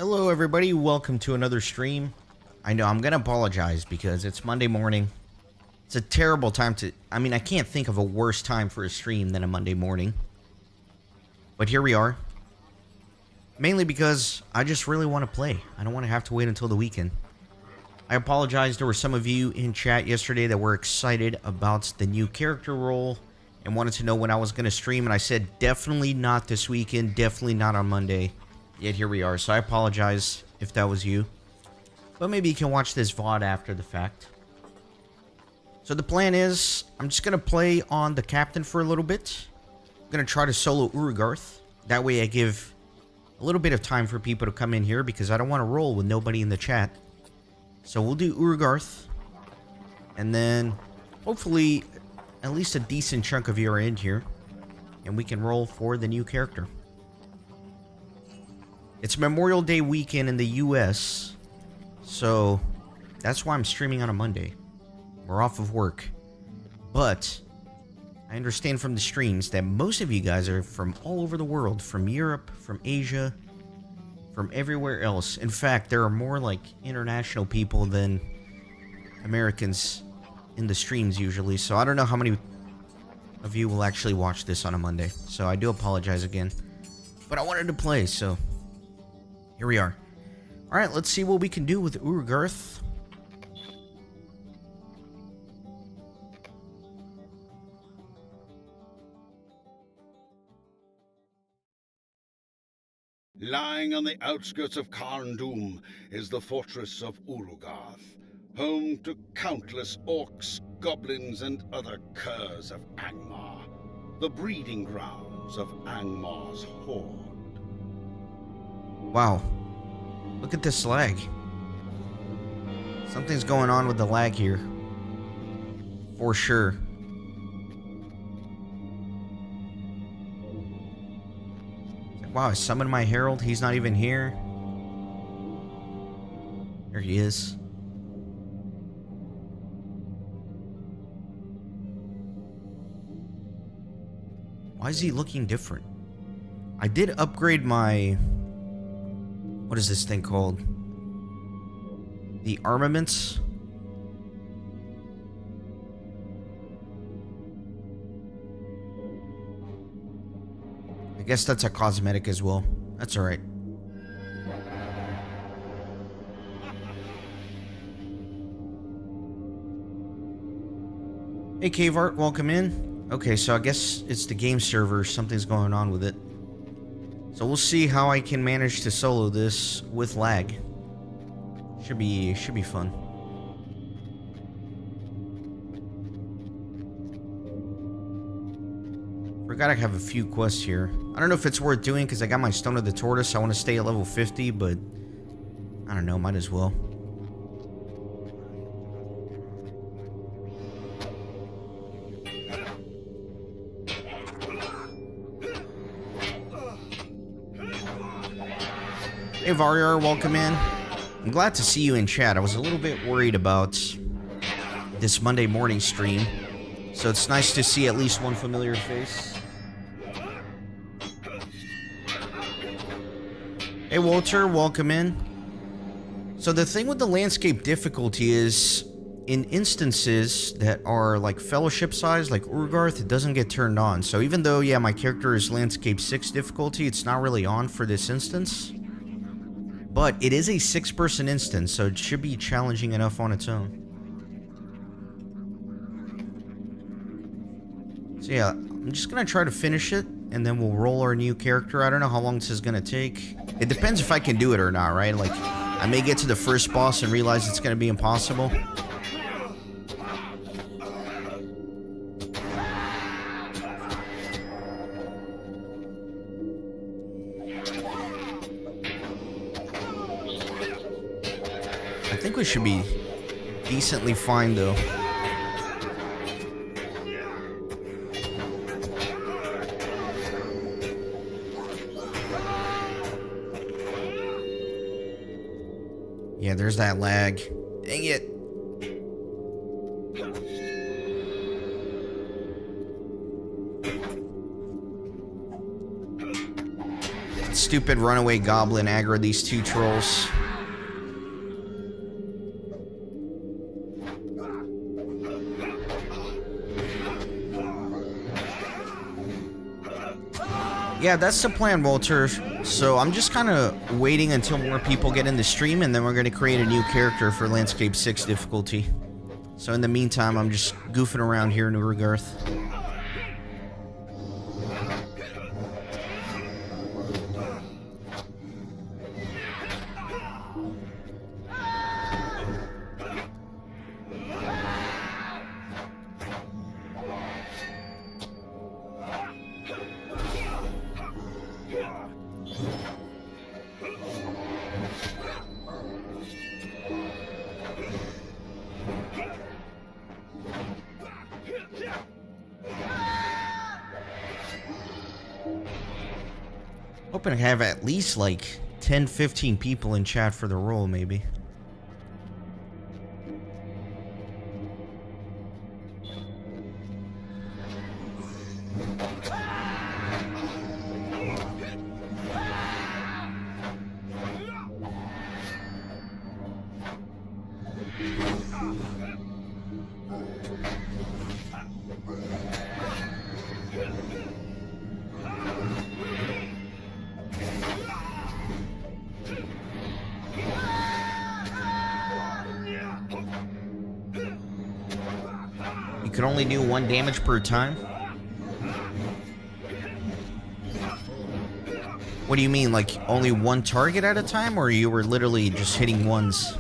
Hello everybody, welcome to another stream. I know I'm gonna apologize because it's Monday morning. It's a terrible time to, I can't think of a worse time for a stream than a Monday morning. But here we are. Mainly because I just really want to play. I don't want to have to wait until the weekend. I apologize, there were some of you in chat yesterday that were excited about the new character role and wanted to know when I was going to stream, and I said definitely not this weekend, definitely not on Monday. Yet here we are, so I apologize if that was you. But maybe you can watch this VOD after the fact. So the plan is, I'm just going to play on the captain for a little bit. I'm going to try to solo Urugarth. That way I give a little bit of time for people to come in here because I don't want to roll with nobody in the chat. So we'll do Urugarth. And then hopefully at least a decent chunk of you are in here. And we can roll for the new character. It's Memorial Day weekend in the US. So that's why I'm streaming on a Monday. We're off of work. But I understand from the streams that most of you guys are from all over the world. From Europe, from Asia, from everywhere else. In fact, there are more like international people than Americans in the streams usually. So I don't know how many of you will actually watch this on a Monday. So I do apologize again. But I wanted to play, so here we are. Alright, let's see what we can do with Urugarth. Lying on the outskirts of Carn Dûm is the fortress of Urugarth, home to countless orcs, goblins, and other curs of Angmar, the breeding grounds of Angmar's horde. Wow. Look at this lag. Something's going on with the lag here. For sure. Wow, I summoned my herald. He's not even here. There he is. Why is he looking different? I did upgrade my... What is this thing called? The armaments. I guess that's a cosmetic as well. That's alright. Hey Cave Art, welcome in. Okay, so I guess it's the game server. Something's going on with it. So we'll see how I can manage to solo this with lag. Should be fun. Forgot I have a few quests here. I don't know if it's worth doing because I got my Stone of the Tortoise. I want to stay at level 50, but I don't know, might as well. Hey J.R.R, welcome in. I'm glad to see you in chat. I was a little bit worried about this Monday morning stream, so it's nice to see at least one familiar face. Hey Walter, welcome in. So the thing with the landscape difficulty is, in instances that are like fellowship size, like Urugarth, it doesn't get turned on. So even though, yeah, my character is landscape 6 difficulty, it's not really on for this instance. But it is a 6-person instance, so it should be challenging enough on its own. So yeah, I'm just gonna try to finish it, and then we'll roll our new character. I don't know how long this is gonna take. It depends if I can do it or not, right? Like, I may get to the first boss and realize it's gonna be impossible. I think we should be decently fine, though. Yeah, there's that lag. Dang it. stupid runaway goblin aggro these two trolls. Yeah, that's the plan, Walter. So I'm just kind of waiting until more people get in the stream, and then we're going to create a new character for Landscape 6 difficulty. So in the meantime, I'm just goofing around here in Urugarth. Hoping to have at least like 10-15 people in chat for the roll, maybe. You can only do 1 damage per time? What do you mean, like only 1 target at a time, or you were literally just hitting ones?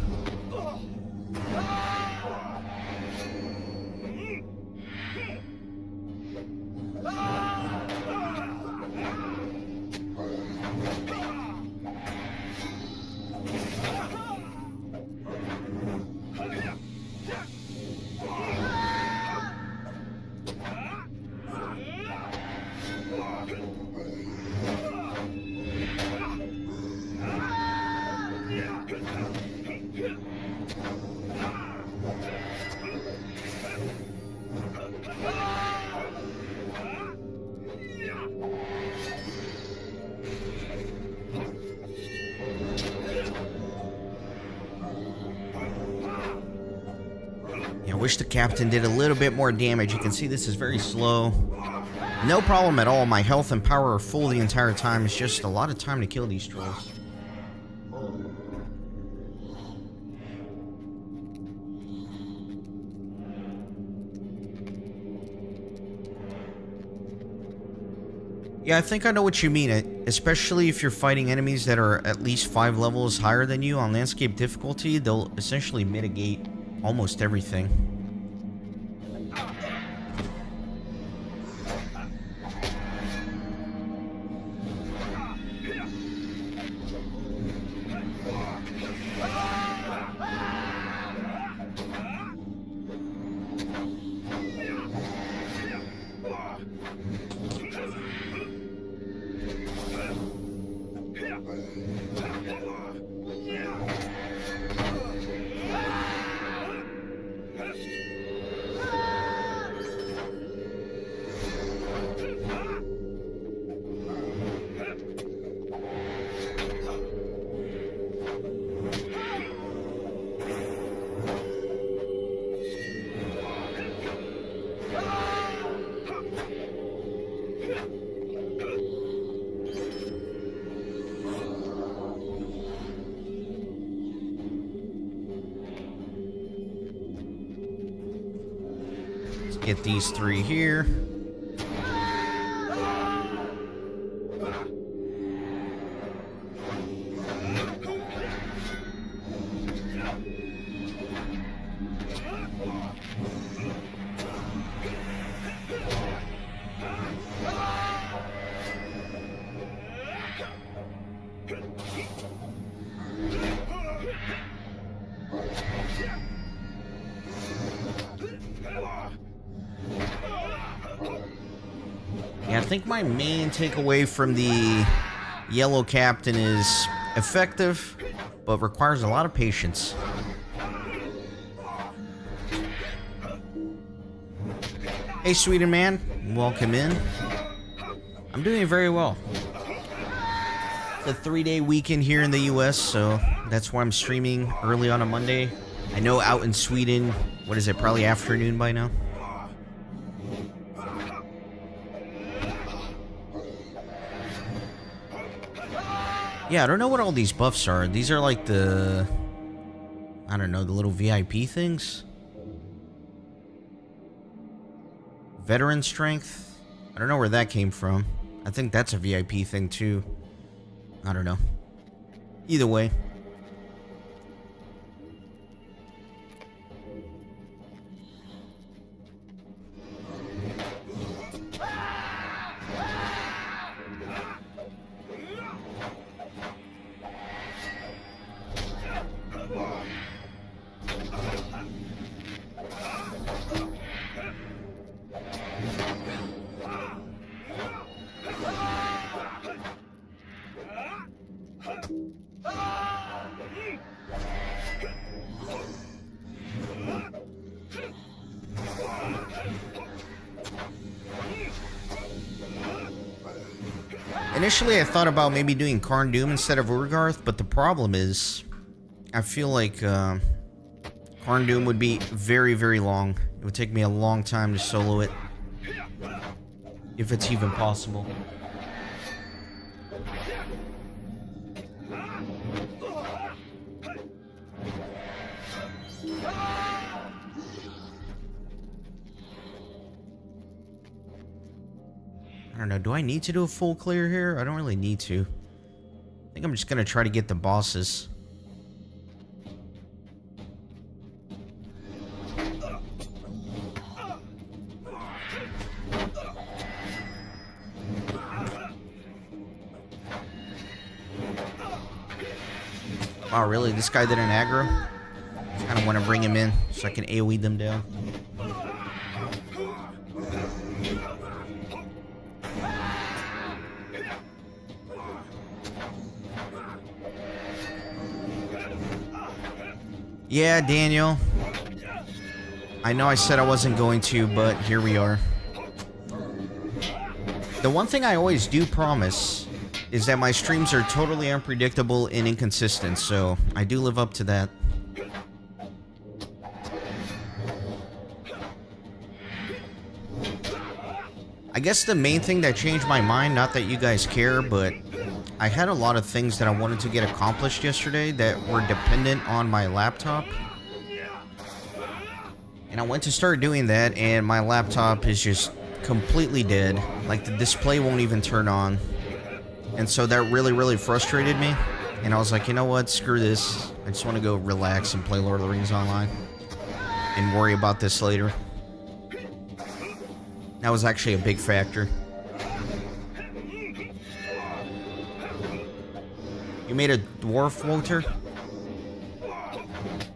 I wish the captain did a little bit more damage. You can see this is very slow. No problem at all. My health and power are full the entire time. It's just a lot of time to kill these trolls. Yeah, I think I know what you mean, especially if you're fighting enemies that are at least 5 levels higher than you on landscape difficulty. They'll essentially mitigate almost everything. Get these 3 here. Yeah, I think my main takeaway from the yellow captain is effective, but requires a lot of patience. Hey, Sweden man, welcome in. I'm doing very well. It's a 3-day weekend here in the US, so that's why I'm streaming early on a Monday. I know out in Sweden, what is it, probably afternoon by now? Yeah, I don't know what all these buffs are. These are like the... I don't know, the little VIP things? Veteran strength? I don't know where that came from. I think that's a VIP thing too. I don't know. Either way. Initially, I thought about maybe doing Karn Doom instead of Urgarth, but the problem is, I feel like Karn Doom would be very, very long. It would take me a long time to solo it, if it's even possible. I don't know, do I need to do a full clear here? I don't really need to. I think I'm just gonna try to get the bosses. Oh, really? This guy didn't aggro? I kind of want to bring him in so I can AoE them down. Yeah, Daniel. I know I said I wasn't going to, but here we are. The one thing I always do promise is that my streams are totally unpredictable and inconsistent, so I do live up to that. I guess the main thing that changed my mind, not that you guys care, but I had a lot of things that I wanted to get accomplished yesterday that were dependent on my laptop. And I went to start doing that, and my laptop is just completely dead. Like, the display won't even turn on. And so that really, really frustrated me. And I was like, you know what? Screw this. I just want to go relax and play Lord of the Rings Online. And worry about this later. That was actually a big factor. You made a dwarf, Walter?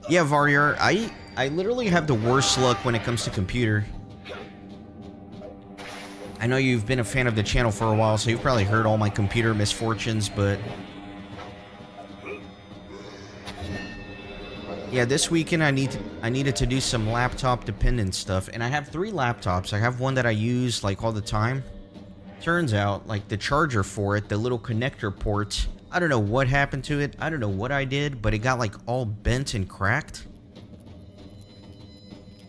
Yeah, Varrier. I literally have the worst luck when it comes to computer. I know you've been a fan of the channel for a while, so you've probably heard all my computer misfortunes, but... yeah, this weekend I needed to do some laptop dependent stuff, and I have 3 laptops. I have one that I use, like, all the time. Turns out, like, the charger for it, the little connector port, I don't know what happened to it. I don't know what I did, but it got, like, all bent and cracked.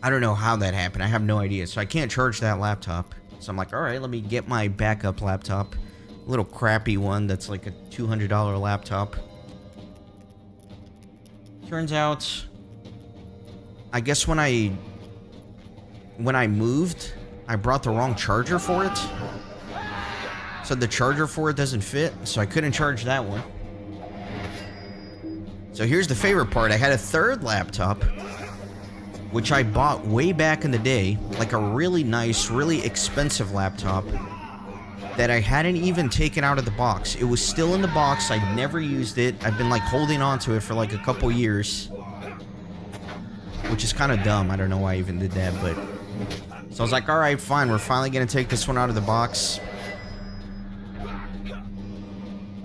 I don't know how that happened. I have no idea, so I can't charge that laptop. So I'm like, alright, let me get my backup laptop. A little crappy one that's like a $200 laptop. Turns out, I guess when I moved, I brought the wrong charger for it. So the charger for it doesn't fit, so I couldn't charge that one. So here's the favorite part. I had a 3rd laptop, which I bought way back in the day, like a really nice, really expensive laptop that I hadn't even taken out of the box. It was still in the box. I'd never used it. I've been like holding on to it for like a couple years, which is kind of dumb. I don't know why I even did that, but so I was like, all right, fine. We're finally going to take this one out of the box.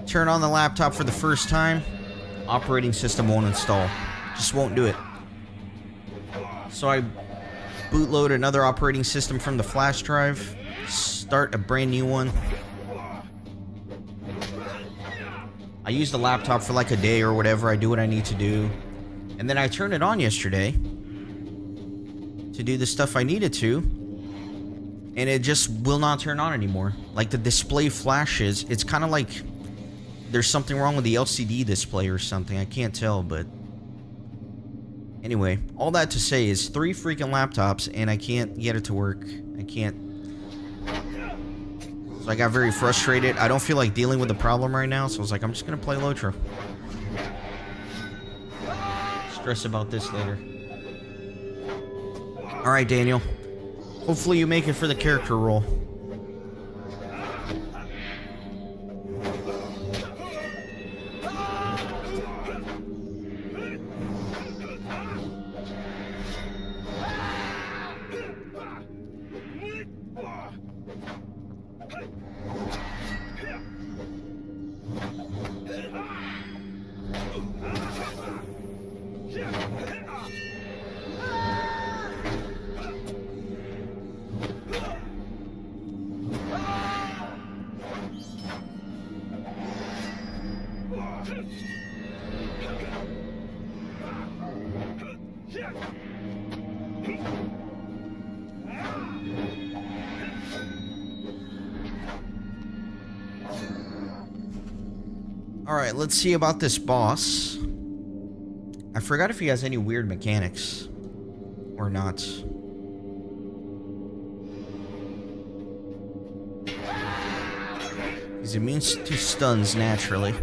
Turn on the laptop for the first time. Operating system won't install. Just won't do it. So I bootload another operating system from the flash drive, start a brand new one. use the laptop for like a day or whatever. I do what I need to do. And then I turned it on yesterday to do the stuff I needed to. And it just will not turn on anymore. Like the display flashes. It's kind of like there's something wrong with the LCD display or something. I can't tell, but... Anyway, all that to say is 3 freaking laptops and I can't get it to work. I can't... So I got very frustrated. I don't feel like dealing with the problem right now, so I was like, I'm just gonna play LOTRO. Stress about this later. Alright, Daniel. Hopefully you make it for the character role. Alright, let's see about this boss. I forgot if he has any weird mechanics. Or not. He's immune to stuns naturally.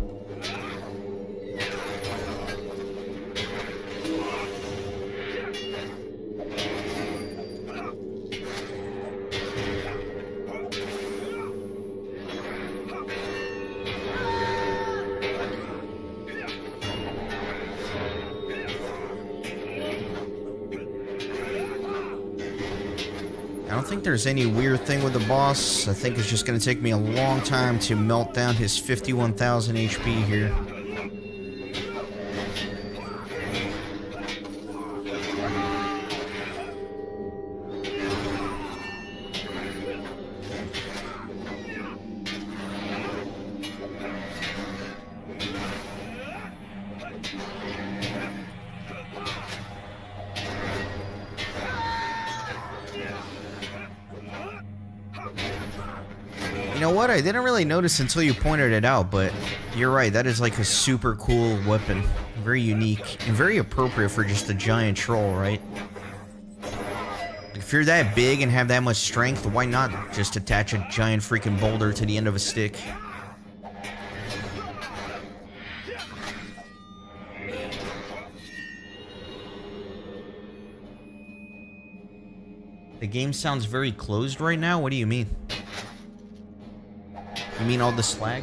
I don't think there's any weird thing with the boss. I think it's just going to take me a long time to melt down his 51,000 HP here. You know what? I didn't really notice until you pointed it out, but you're right. That is like a super cool weapon. Very unique and very appropriate for just a giant troll, right? Like if you're that big and have that much strength, why not just attach a giant freaking boulder to the end of a stick? The game sounds very closed right now? What do you mean? You mean all the slag?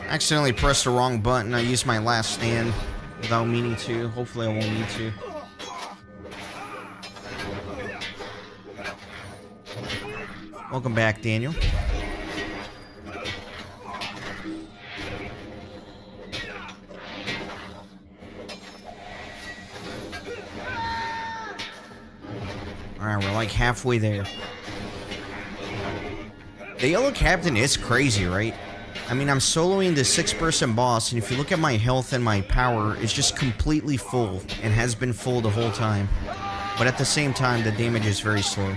Accidentally pressed the wrong button. I used my last stand without meaning to. Hopefully I won't need to. Welcome back, Daniel. Alright, we're like halfway there. The Yellow Captain is crazy, right? I mean, I'm soloing the 6-person boss, and if you look at my health and my power, it's just completely full, and has been full the whole time. But at the same time, the damage is very slow.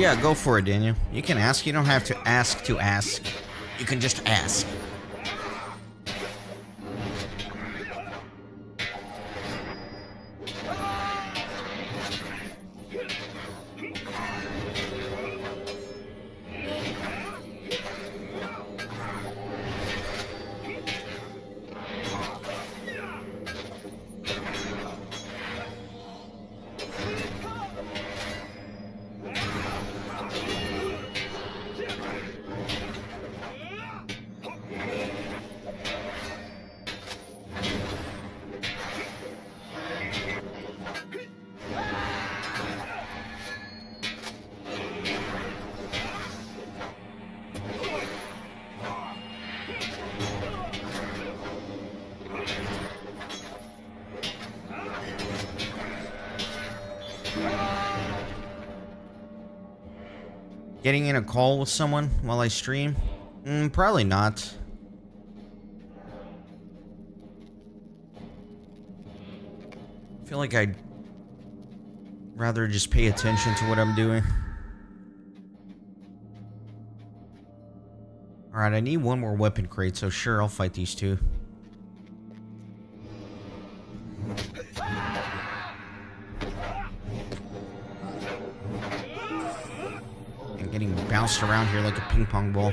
Yeah, go for it, Daniel. You can ask. You don't have to ask to ask. You can just ask. Getting in a call with someone while I stream? Probably not. I feel like I'd rather just pay attention to what I'm doing. Alright, I need one more weapon crate, so sure, I'll fight these two. And getting bounced around here like a ping pong ball.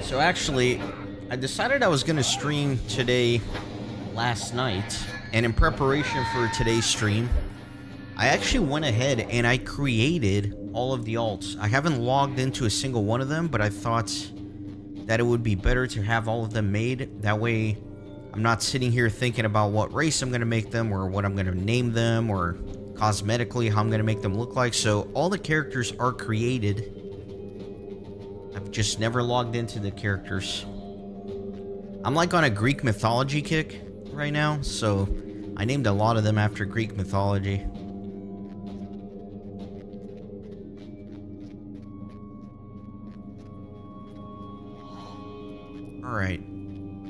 So actually, I decided I was going to stream today last night, and in preparation for today's stream, I actually went ahead and I created all of the alts. I haven't logged into a single one of them, but I thought that it would be better to have all of them made. That way, I'm not sitting here thinking about what race I'm going to make them, or what I'm going to name them, or cosmetically how I'm going to make them look like. So all the characters are created. I've just never logged into the characters. I'm like on a Greek mythology kick right now, so I named a lot of them after Greek mythology. Alright.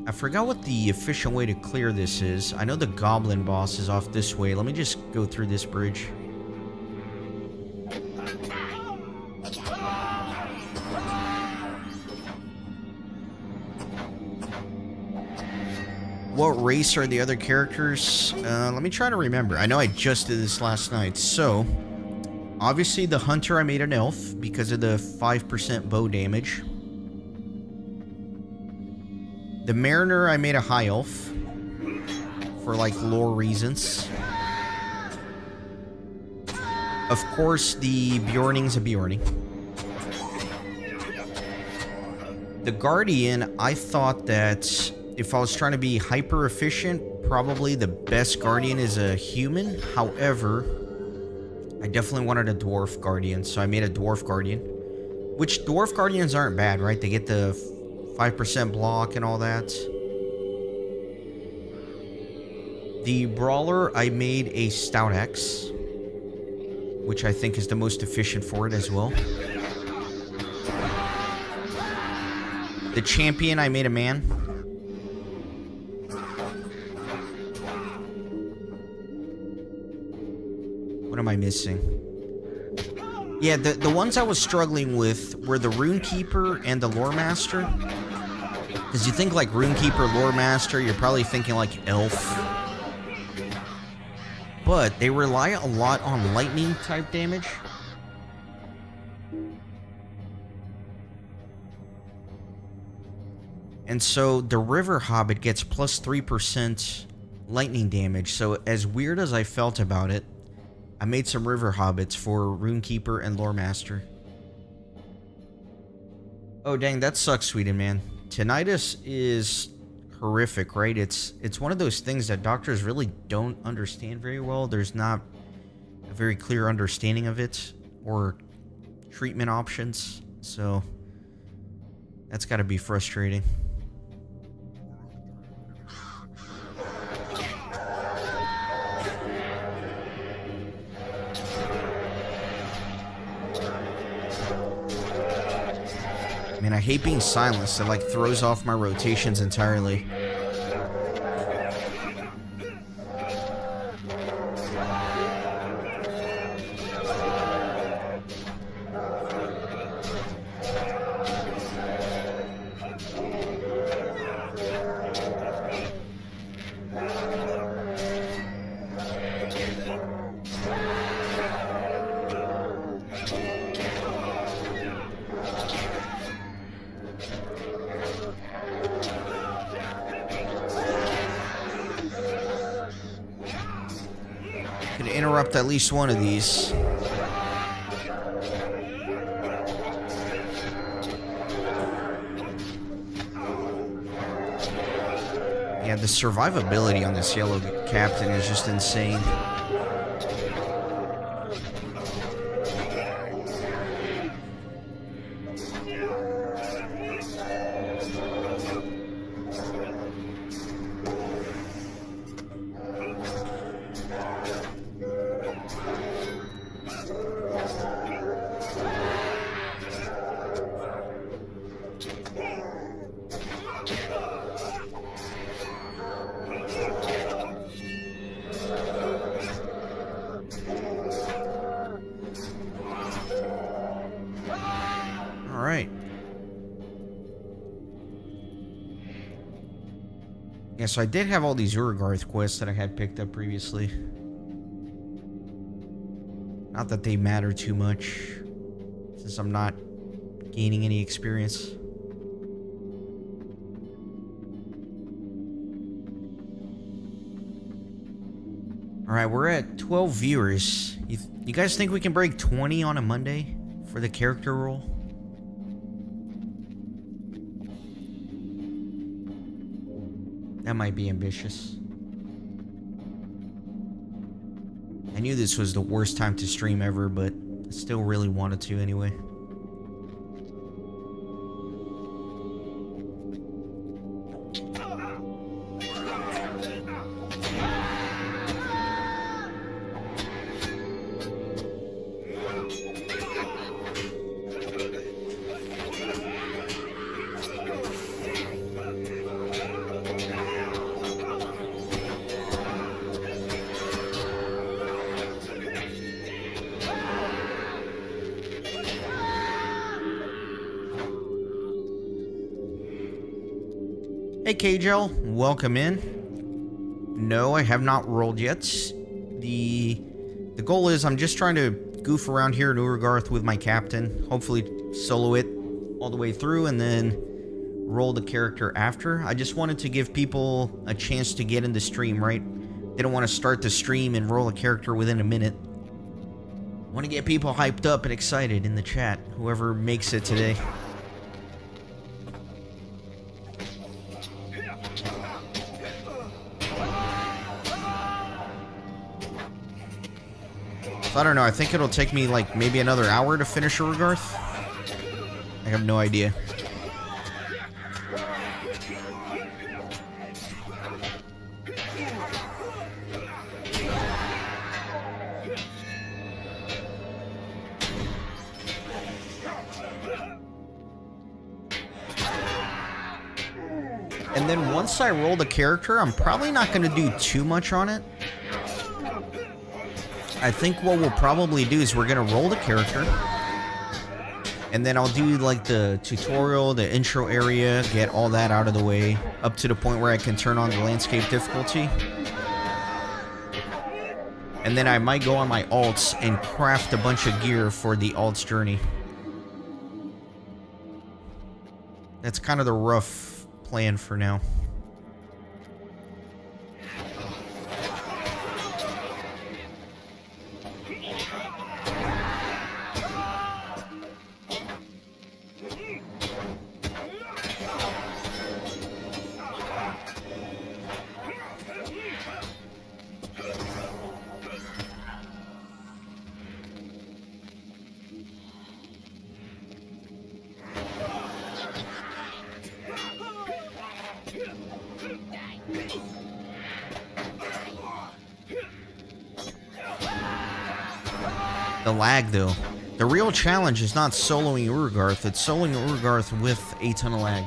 I forgot what the efficient way to clear this is. I know the goblin boss is off this way. Let me just go through this bridge. What race are the other characters? Let me try to remember. I know I just did this last night. So, obviously the hunter I made an elf because of the 5% bow damage. The mariner I made a high elf for like lore reasons. Of course, the Bjorning's a Bjorning. The guardian, I thought that if I was trying to be hyper efficient, probably the best guardian is a human. However, I definitely wanted a dwarf guardian, so I made a dwarf guardian. Which dwarf guardians aren't bad, right? They get the 5% block and all that. The brawler, I made a stout axe, which I think is the most efficient for it as well. The champion, I made a man. What am I missing? Yeah, the ones I was struggling with were the Runekeeper and the Lore Master. Because you think like Runekeeper, Lore Master, you're probably thinking like Elf. But they rely a lot on lightning type damage. And so the River Hobbit gets plus 3% lightning damage. So as weird as I felt about it, I made some River Hobbits for Runekeeper and Lore Master. Oh dang, that sucks, Sweden, man. Tinnitus is horrific, right? It's one of those things that doctors really don't understand very well. There's not a very clear understanding of it or treatment options. So that's got to be frustrating. Man, I hate being silenced. It like throws off my rotations entirely. Could interrupt at least one of these. Yeah, the survivability on this yellow captain is just insane. Yeah, so I did have all these Ur-Garth quests that I had picked up previously. Not that they matter too much, since I'm not gaining any experience. Alright, we're at 12 viewers. You guys think we can break 20 on a Monday for the character roll? That might be ambitious. I knew this was the worst time to stream ever, but I still really wanted to anyway. Hey KJL, welcome in. No, I have not rolled yet. The goal is I'm just trying to goof around here in Ur-Garth with my captain. Hopefully solo it all the way through and then roll the character after. I just wanted to give people a chance to get in the stream, right? They don't want to start the stream and roll a character within a minute. I want to get people hyped up and excited in the chat, whoever makes it today. So I don't know, I think it'll take me like maybe another hour to finish Ur-Garth. I have no idea. And then once I roll the character, I'm probably not going to do too much on it. I think what we'll probably do is we're going to roll the character. And then I'll do like the tutorial, the intro area, get all that out of the way, up to the point where I can turn on the landscape difficulty. And then I might go on my alts and craft a bunch of gear for the alts journey. That's kind of the rough plan for now. The lag, though. The real challenge is not soloing Urgarth, it's soloing Urgarth with a ton of lag.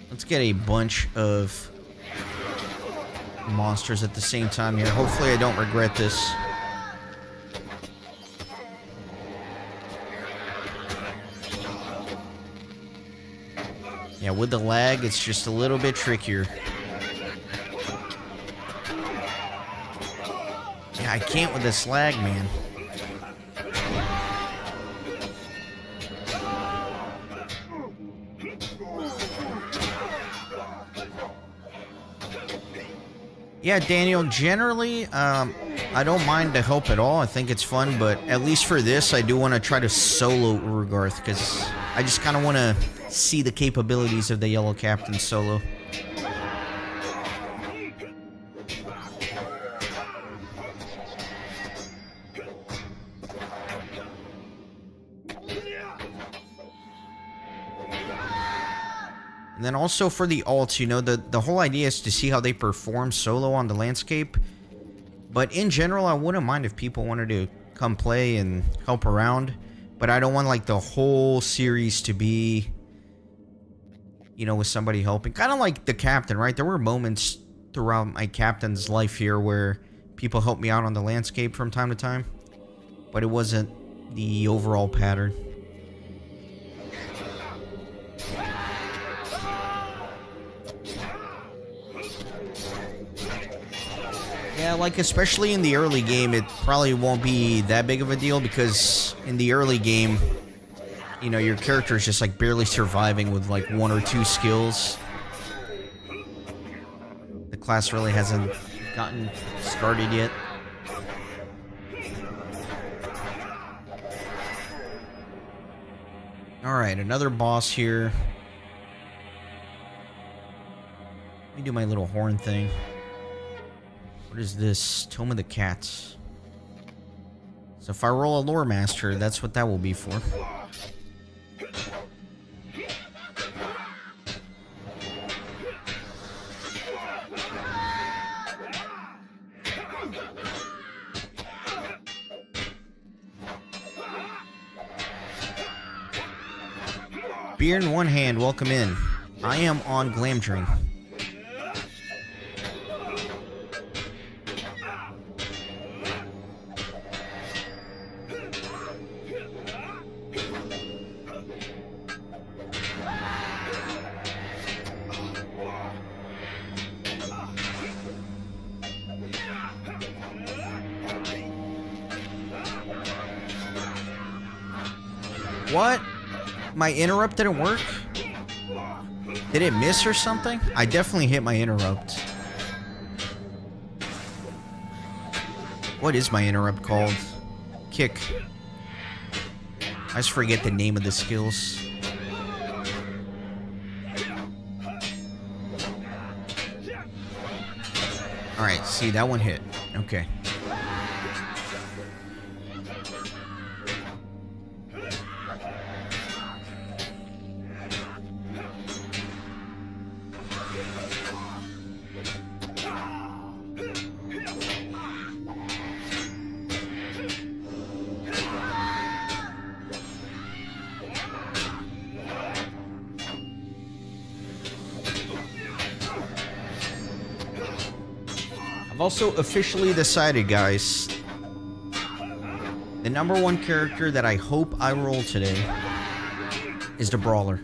Let's get a bunch of monsters at the same time here. Hopefully I don't regret this. Yeah, with the lag, it's just a little bit trickier. Yeah, I can't with this lag, man. Yeah, Daniel, generally, I don't mind the help at all. I think it's fun, but at least for this, I do want to try to solo Urgarth, because I just kind of want to see the capabilities of the Yellow Captain solo. And then also for the alts, you know, the whole idea is to see how they perform solo on the landscape. But in general, I wouldn't mind if people wanted to come play and help around. But I don't want, like, the whole series to be, you know, with somebody helping. Kind of like the captain, right? There were moments throughout my captain's life here where people helped me out on the landscape from time to time. But it wasn't the overall pattern. Yeah, like, especially in the early game, it probably won't be that big of a deal, because in the early game, you know, your character is just, like, barely surviving with, like, 1 or 2 skills. The class really hasn't gotten started yet. Alright, another boss here. Let me do my little horn thing. What is this? Tome of the Cats. So if I roll a Lore Master, that's what that will be for. Beer in one hand, welcome in. I am on Glamdring. What? My interrupt didn't work? Did it miss or something? I definitely hit my interrupt. What is my interrupt called? Kick. I just forget the name of the skills. Alright, see, that one hit. Okay. I've also officially decided, guys, the #1 character that I hope I roll today is the Brawler.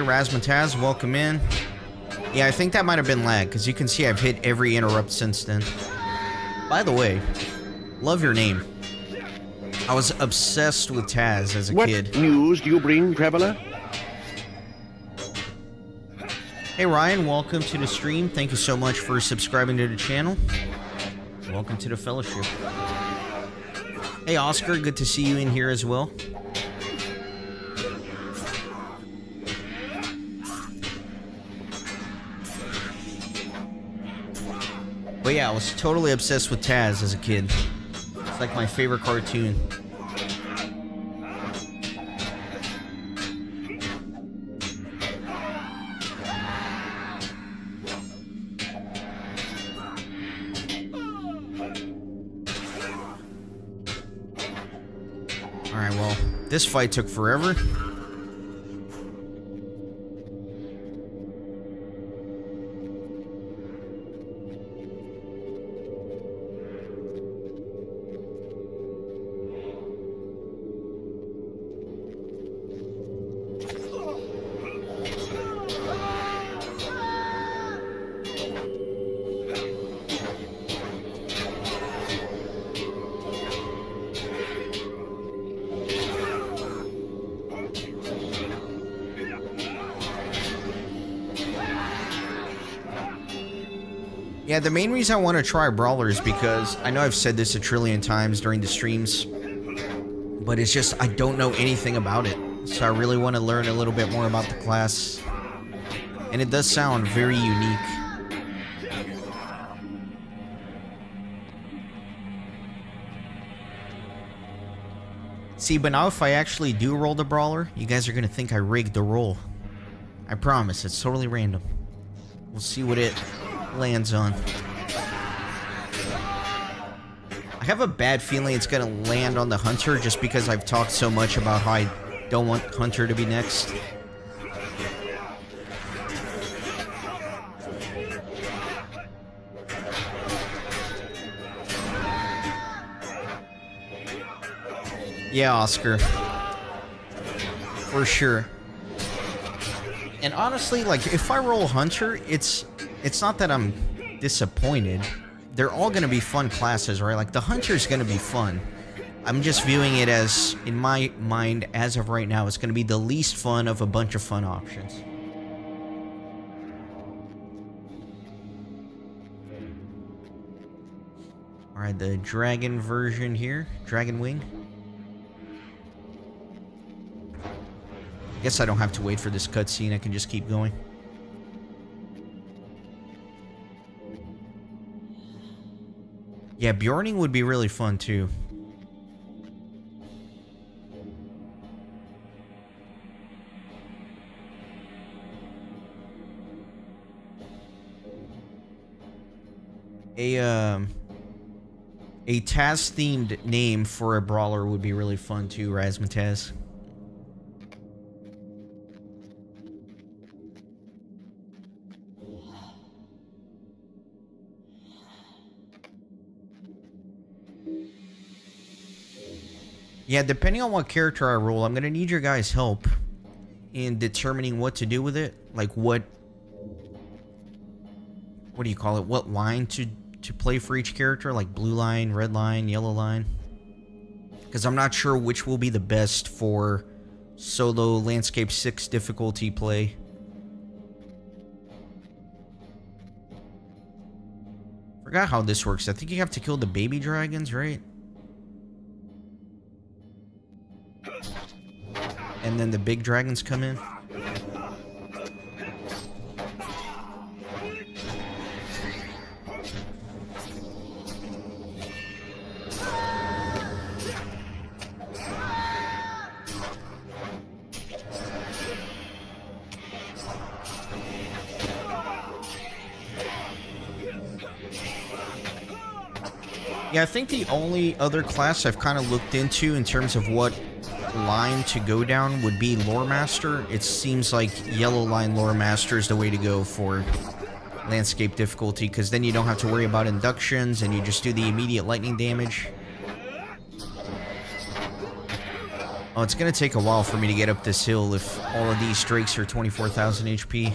Razmataz, welcome in. Yeah, I think that might have been lag, because you can see I've hit every interrupt since then. By the way, love your name. I was obsessed with Taz as a kid. What news do you bring, traveler? Hey Ryan, welcome to the stream. Thank you so much for subscribing to the channel. Welcome to the fellowship. Hey Oscar, good to see you in here as well. But yeah, I was totally obsessed with Taz as a kid. It's like my favorite cartoon. Alright, well, this fight took forever. Yeah, the main reason I want to try Brawler is because I know I've said this a trillion times during the streams, but it's just I don't know anything about it. So I really want to learn a little bit more about the class. And it does sound very unique. See, but now if I actually do roll the Brawler, you guys are going to think I rigged the roll. I promise, it's totally random. We'll see what it lands on. I have a bad feeling it's gonna land on the Hunter just because I've talked so much about how I don't want Hunter to be next. Yeah, Oscar. For sure. And honestly, like, if I roll Hunter, it's not that I'm disappointed. They're all going to be fun classes, right? Like, the Hunter's going to be fun. I'm just viewing it as, in my mind, as of right now, it's going to be the least fun of a bunch of fun options. Alright, the dragon version here. Dragon Wing. Guess I don't have to wait for this cutscene. I can just keep going. Yeah, Bjorning would be really fun too. A Taz-themed name for a brawler would be really fun too, Razmataz. Yeah, depending on what character I roll, I'm gonna need your guys' help in determining what to do with it. Like what do you call it? What line to play for each character? Like blue line, red line, yellow line? Because I'm not sure which will be the best for solo Landscape 6 difficulty play. Forgot how this works. I think you have to kill the baby dragons, right? And then the big dragons come in. Yeah, I think the only other class I've kind of looked into in terms of what line to go down would be Lore Master. It seems like yellow line Lore Master is the way to go for landscape difficulty, because then you don't have to worry about inductions and you just do the immediate lightning damage. Oh, it's gonna take a while for me to get up this hill if all of these drakes are 24,000 HP.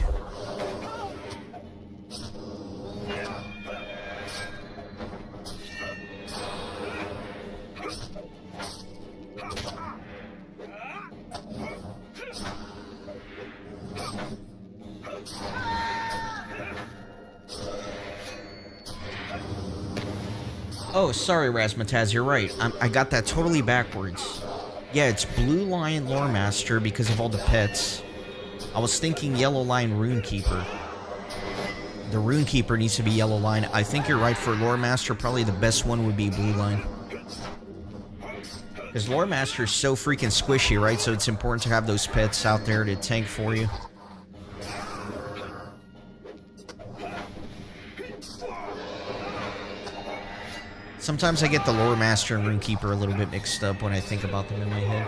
Oh, sorry, Razmataz, you're right. I got that totally backwards. Yeah, it's Blue Lion Lore Master because of all the pets. I was thinking Yellow Lion Runekeeper. The Runekeeper needs to be Yellow Lion. I think you're right for Lore Master. Probably the best one would be Blue Lion. Because Lore Master is so freaking squishy, right? So it's important to have those pets out there to tank for you. Sometimes I get the Lore Master and Runekeeper a little bit mixed up when I think about them in my head.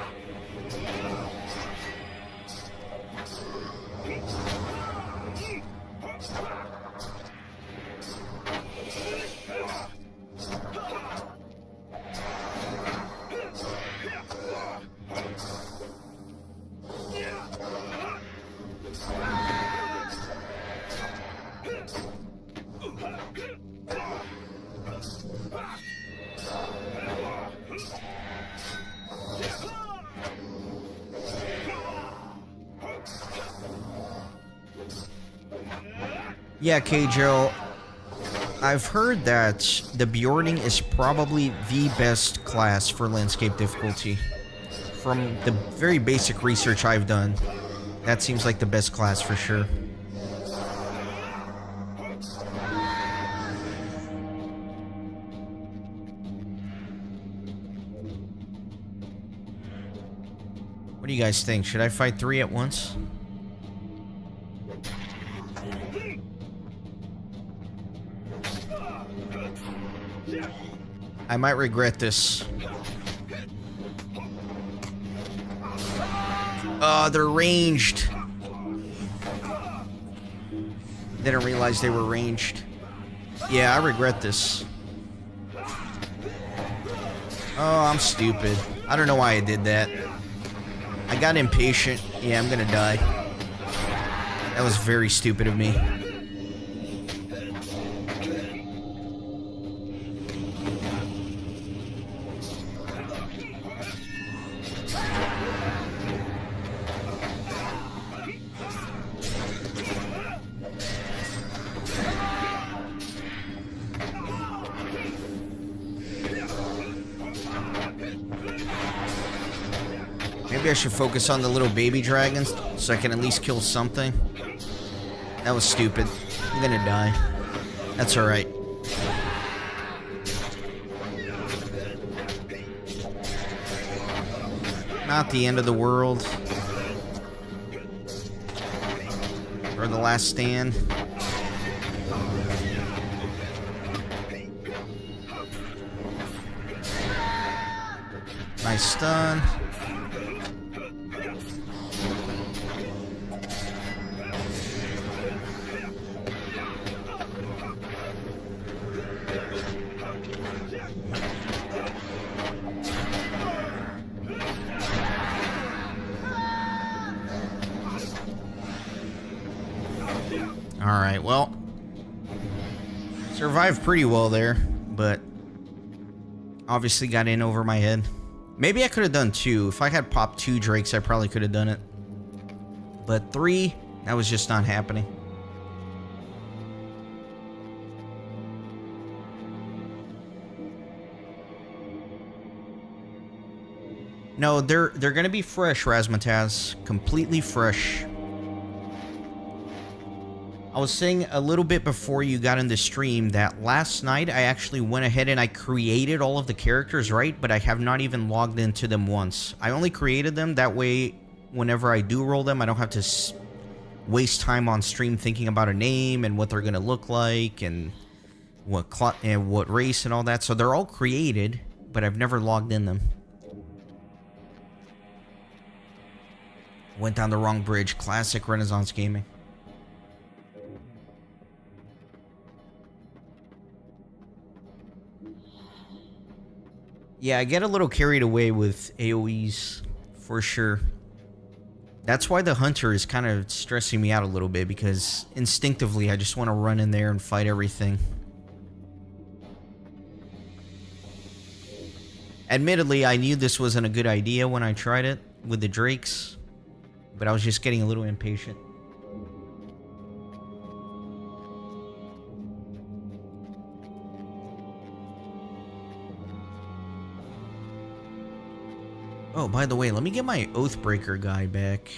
Yeah, Kjo, I've heard that the Bjorning is probably the best class for landscape difficulty. From the very basic research I've done, that seems like the best class for sure. What do you guys think? Should I fight 3 at once? I might regret this. Oh, they're ranged. Didn't realize they were ranged. Yeah, I regret this. Oh, I'm stupid. I don't know why I did that. I got impatient. Yeah, I'm gonna die. That was very stupid of me. Maybe I should focus on the little baby dragons so I can at least kill something. That was stupid. I'm gonna die. That's alright. Not the end of the world. Or the last stand. Nice stun. Alright, well, survived pretty well there, but obviously got in over my head. Maybe I could have done 2. If I had popped 2 drakes, I probably could have done it. But 3, that was just not happening. No, they're gonna be fresh, Razmataz. Completely fresh. I was saying a little bit before you got in the stream that last night I actually went ahead and I created all of the characters, right? But I have not even logged into them once. I only created them, that way whenever I do roll them, I don't have to waste time on stream thinking about a name and what they're going to look like and what race and all that. So they're all created, but I've never logged in them. Went down the wrong bridge. Classic Renaissance gaming. Yeah, I get a little carried away with AoEs for sure. That's why the hunter is kind of stressing me out a little bit, because instinctively I just want to run in there and fight everything. Admittedly, I knew this wasn't a good idea when I tried it with the drakes, but I was just getting a little impatient. Oh, by the way, let me get my Oathbreaker guy back.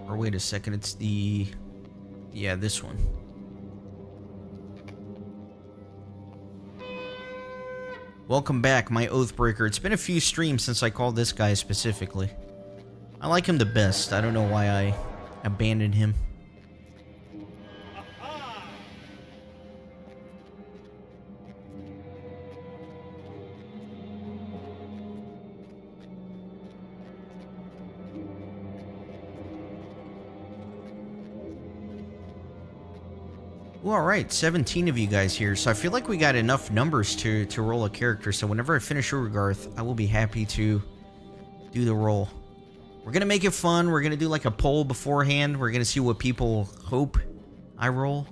Or wait a second, it's the... yeah, this one. Welcome back, my Oathbreaker. It's been a few streams since I called this guy specifically. I like him the best. I don't know why I abandoned him. Well, alright, 17 of you guys here, so I feel like we got enough numbers to roll a character, so whenever I finish Urgarth, I will be happy to do the roll. We're gonna make it fun, we're gonna do like a poll beforehand, we're gonna see what people hope I roll.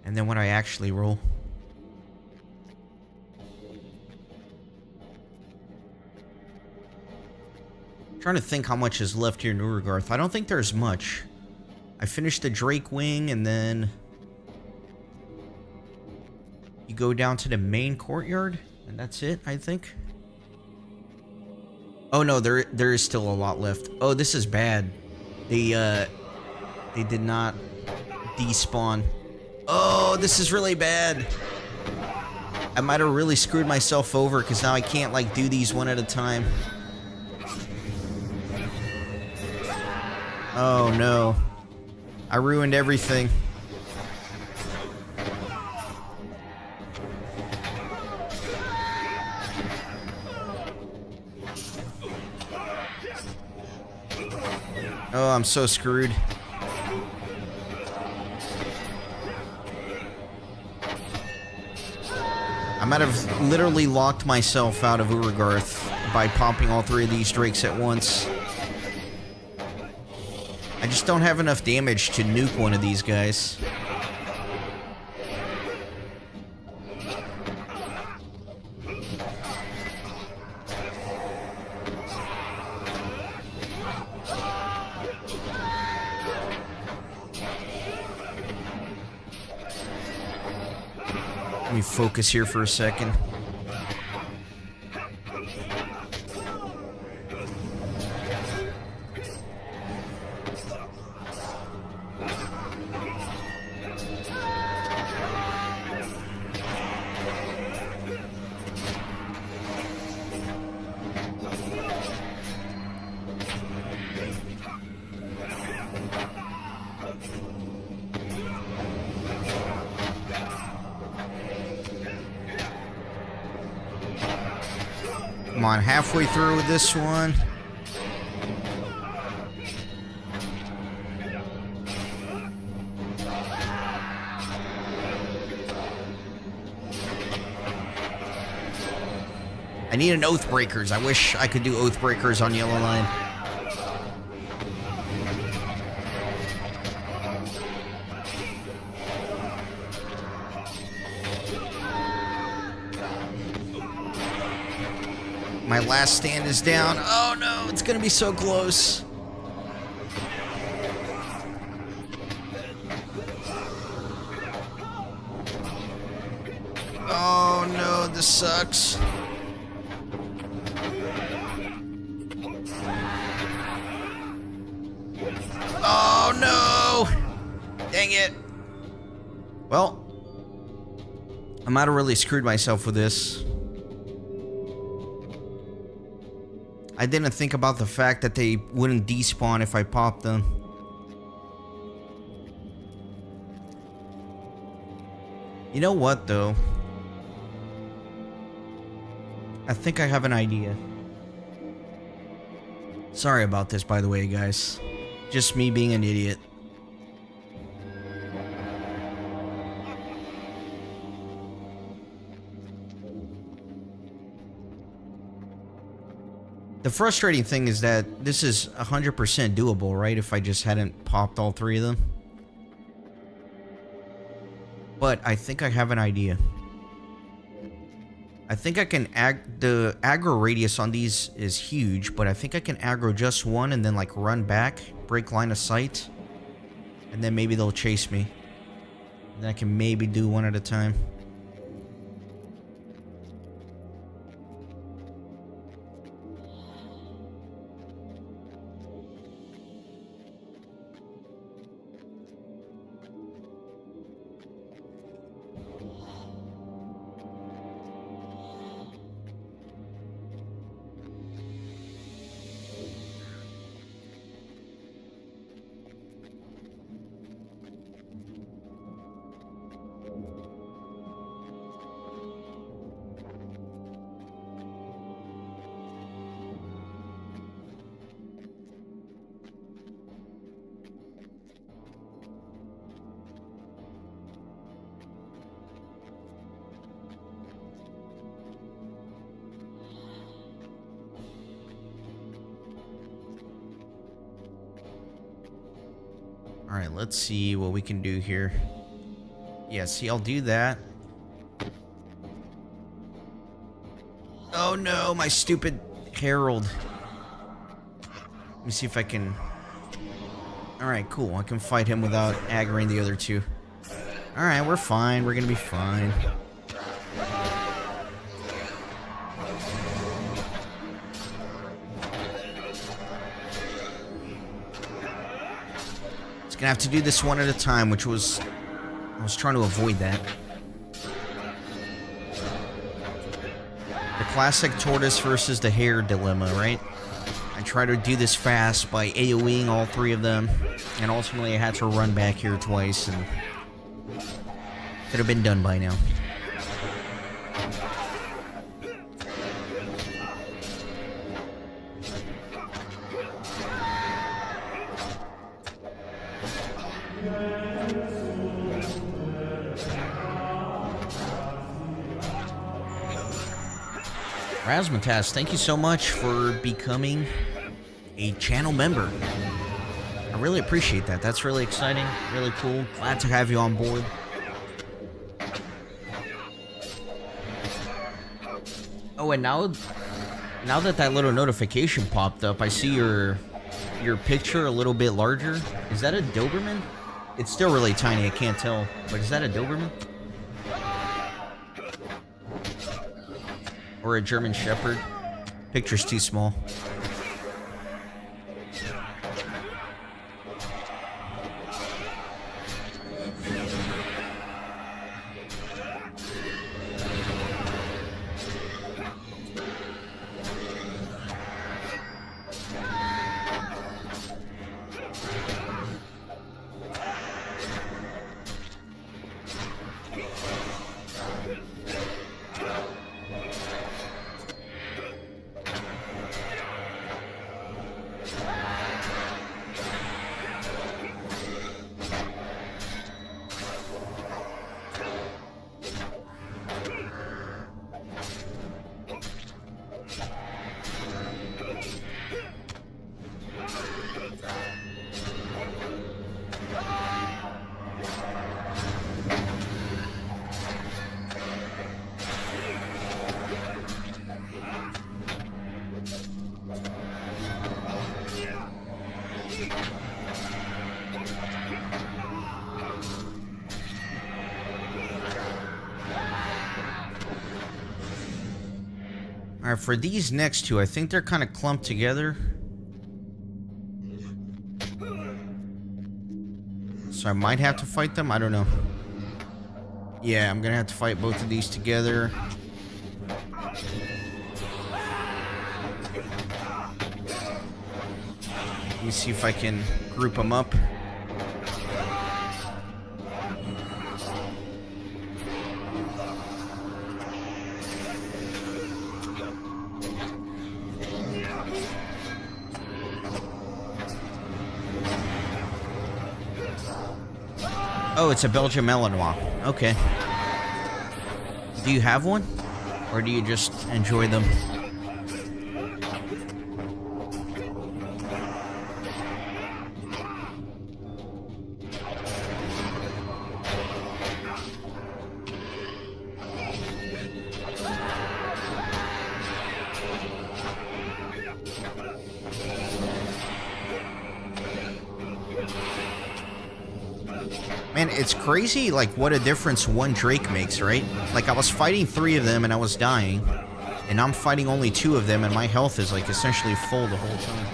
And then when I actually roll. I'm trying to think how much is left here in Urgarth. I don't think there's much. I finished the Drake Wing, and then you go down to the main courtyard, and that's it, I think. Oh no, there is still a lot left. Oh, this is bad. They did not despawn. Oh, this is really bad. I might have really screwed myself over, because now I can't like do these one at a time. Oh no. I ruined everything. Oh, I'm so screwed. I might have literally locked myself out of Urgarth by popping all three of these drakes at once. I just don't have enough damage to nuke one of these guys. Let me focus here for a second. Come on, halfway through with this one. I need an Oathbreakers. I wish I could do Oathbreakers on Yellow Line. My last stand is down. Oh no, it's gonna be so close. Oh no, this sucks. Oh no! Dang it. Well, I might have really screwed myself with this. I didn't think about the fact that they wouldn't despawn if I popped them. You know what, though? I think I have an idea. Sorry about this, by the way, guys. Just me being an idiot. The frustrating thing is that this is 100% doable, right? If I just hadn't popped all 3 of them. But I think I have an idea. I think I can the aggro radius on these is huge, but I think I can aggro just one and then like run back, break line of sight, and then maybe they'll chase me. And then I can maybe do one at a time. Alright, let's see what we can do here. Yeah, see, I'll do that. Oh no, my stupid Herald. Let me see if I can... Alright, cool. I can fight him without aggroing the other 2. Alright, we're fine. We're gonna be fine. Gonna have to do this one at a time, which was... I was trying to avoid that. The classic tortoise versus the hare dilemma, right? I try to do this fast by AoEing all 3 of them, and ultimately I had to run back here twice, and... could have been done by now. Razmataz, thank you so much for becoming a channel member. I really appreciate that. That's really exciting, really cool. Glad to have you on board. Oh, and now that little notification popped up, I see your picture a little bit larger. Is that a Doberman? It's still really tiny, I can't tell. But is that a Doberman? Or a German Shepherd? Picture's too small. Alright, for these next 2, I think they're kind of clumped together. So I might have to fight them, I don't know. Yeah, I'm gonna have to fight both of these together. Let me see if I can group them up. Oh, it's a Belgian Malinois. Okay. Do you have one? Or do you just enjoy them? Man, it's crazy, like, what a difference one Drake makes, right? Like, I was fighting 3 of them and I was dying, and I'm fighting only 2 of them and my health is, like, essentially full the whole time.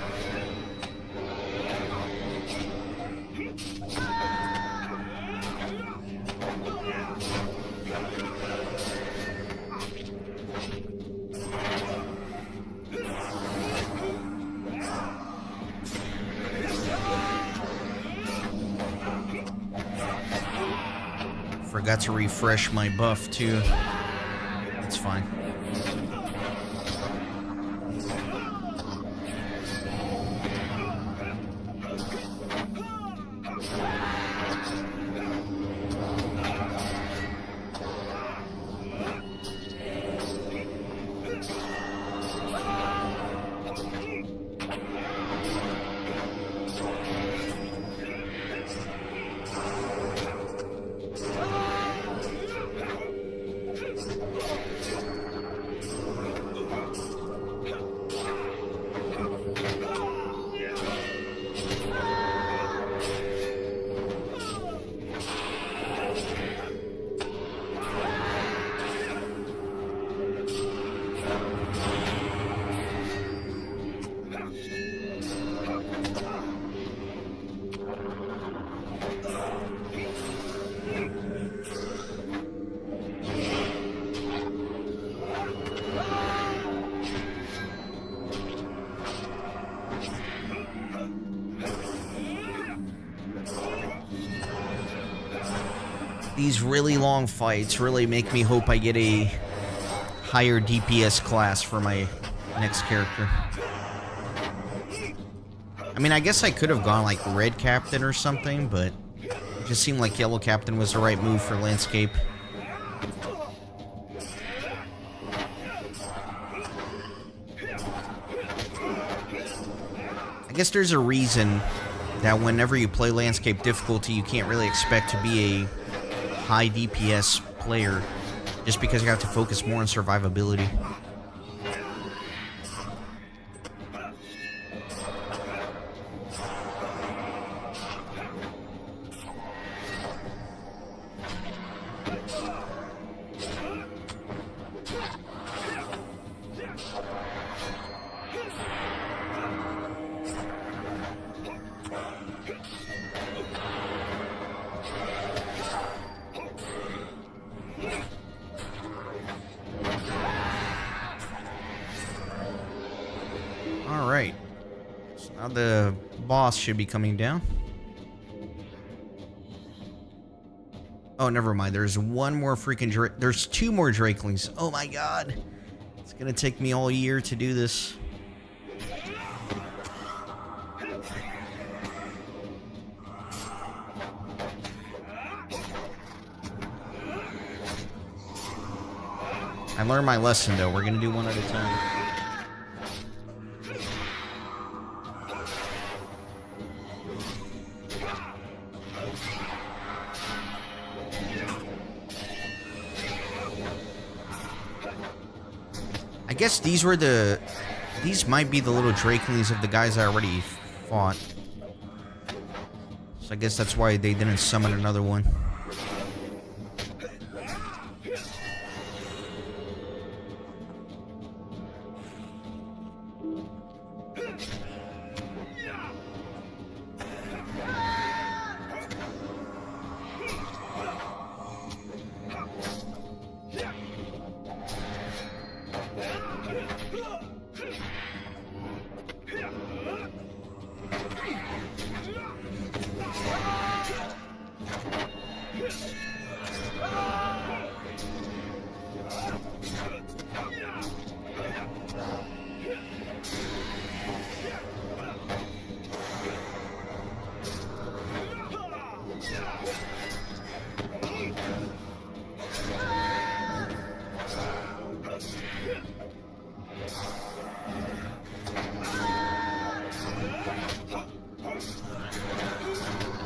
Forgot to refresh my buff too. It's fine. These really long fights really make me hope I get a higher DPS class for my next character. I mean, I guess I could have gone like Red Captain or something, but it just seemed like Yellow Captain was the right move for Landscape. I guess there's a reason that whenever you play Landscape difficulty, you can't really expect to be a high DPS player, just because you have to focus more on survivability. Alright, so now the boss should be coming down. Oh, never mind, there's one more freaking Drake. There's 2 more Drakelings. Oh my god. It's gonna take me all year to do this. I learned my lesson though, we're gonna do one at a time. I guess these might be the little Drakelings of the guys I already fought. So I guess that's why they didn't summon another one.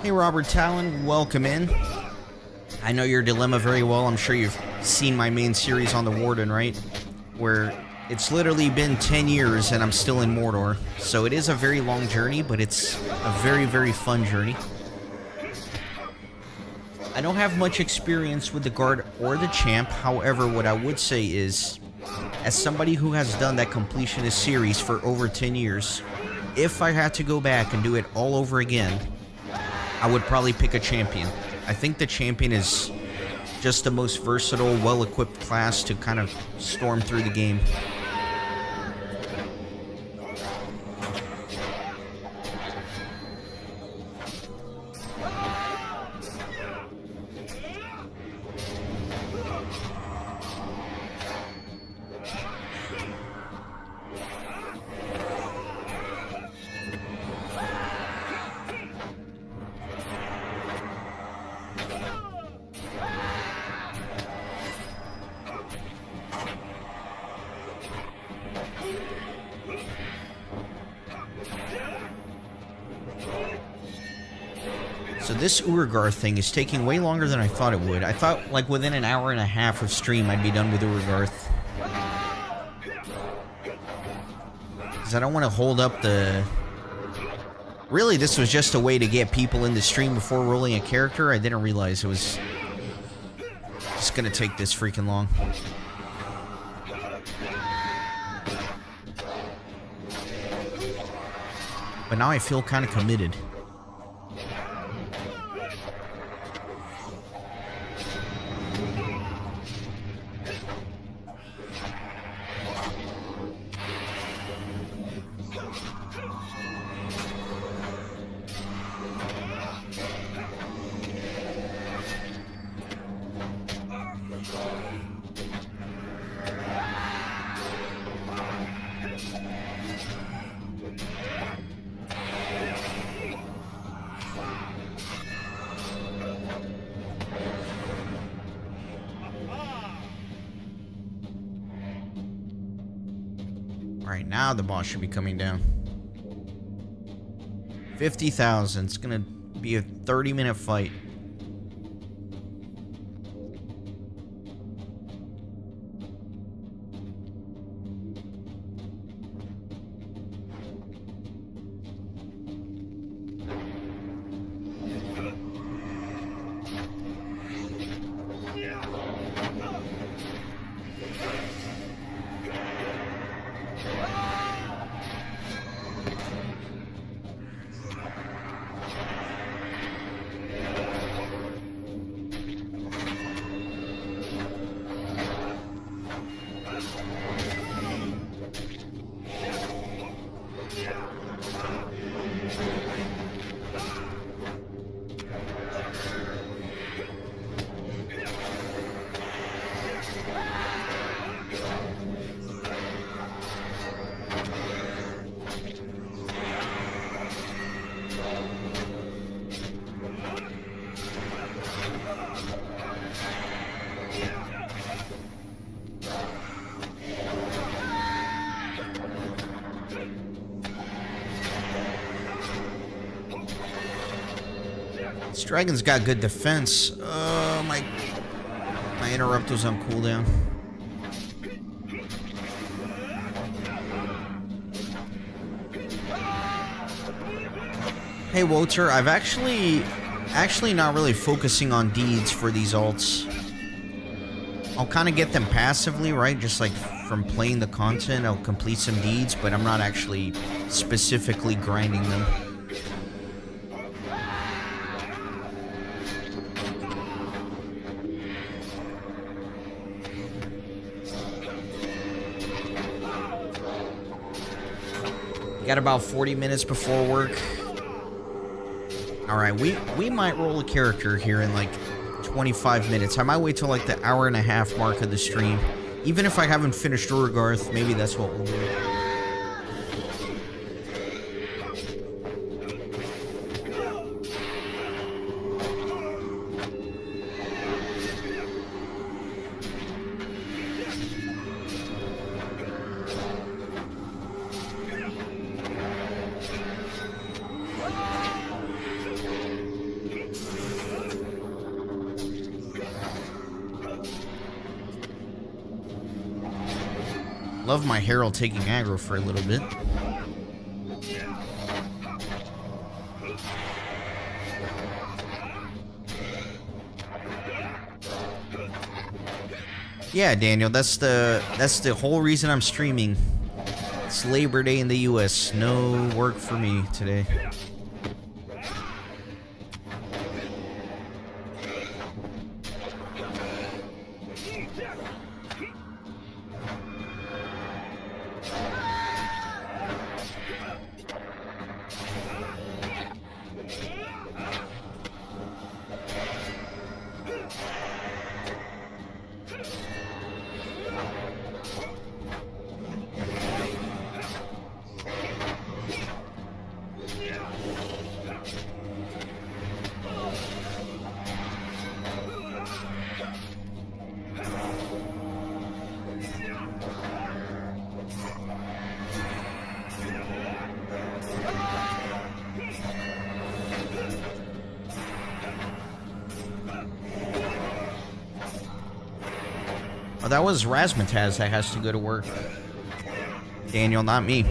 Hey Robert Talon, welcome in. I know your dilemma very well. I'm sure you've seen my main series on the Warden, right? Where It's literally been 10 years and I'm still in Mordor. So it is a very long journey, but it's a very, very fun journey. I don't have much experience with the guard or the champ. However, what I would say is, as somebody who has done that completionist series for over 10 years, if I had to go back and do it all over again, I would probably pick a champion. I think the champion is just the most versatile, well-equipped class to kind of storm through the game. So this J.R.R. thing is taking way longer than I thought it would. I thought like within an hour and a half of stream I'd be done with J.R.R. Because I don't want to hold up the... Really, this was just a way to get people in the stream before rolling a character. I didn't realize it was just going to take this freaking long. But now I feel kind of committed. Alright, now the boss should be coming down. 50,000. It's gonna be a 30-minute fight. This dragon's got good defense. My interrupt was on cooldown. Hey LOTRO, I've actually not really focusing on deeds for these alts. I'll kind of get them passively, right? Just like from playing the content, I'll complete some deeds, but I'm not actually specifically grinding them. Got about 40 minutes before work. Alright, we might roll a character here in like 25 minutes. I might wait till like the hour and a half mark of the stream. Even if I haven't finished J.R.R, maybe that's what we'll do. Love my Herald taking aggro for a little bit. Yeah, Daniel, that's the whole reason I'm streaming. It's Labor Day in the US. No work for me today. Oh, that was Razmataz that has to go to work. Daniel, not me.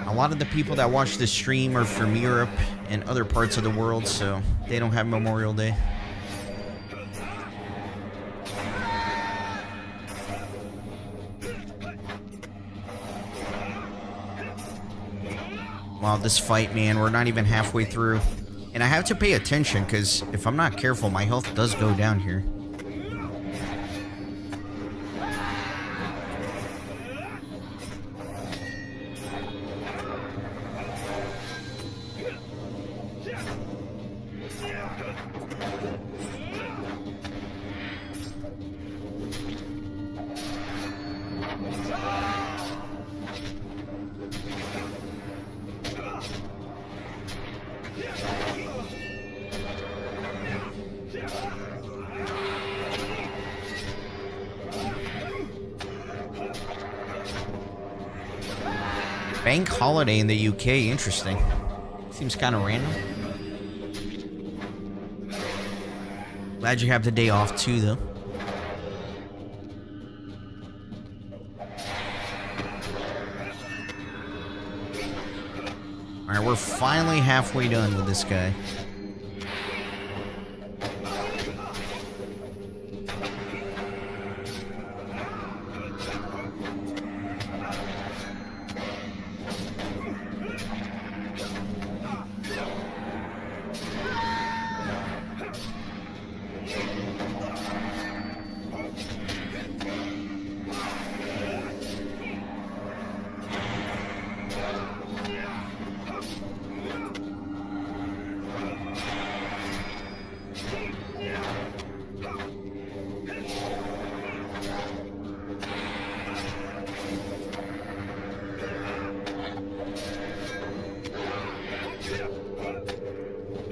A lot of the people that watch this stream are from Europe and other parts of the world, so they don't have Memorial Day. Wow, this fight, man, we're not even halfway through. And I have to pay attention, because if I'm not careful, my health does go down here. Bank holiday in the UK, interesting. Seems kind of random. Glad you have the day off too, though. Alright, we're finally halfway done with this guy.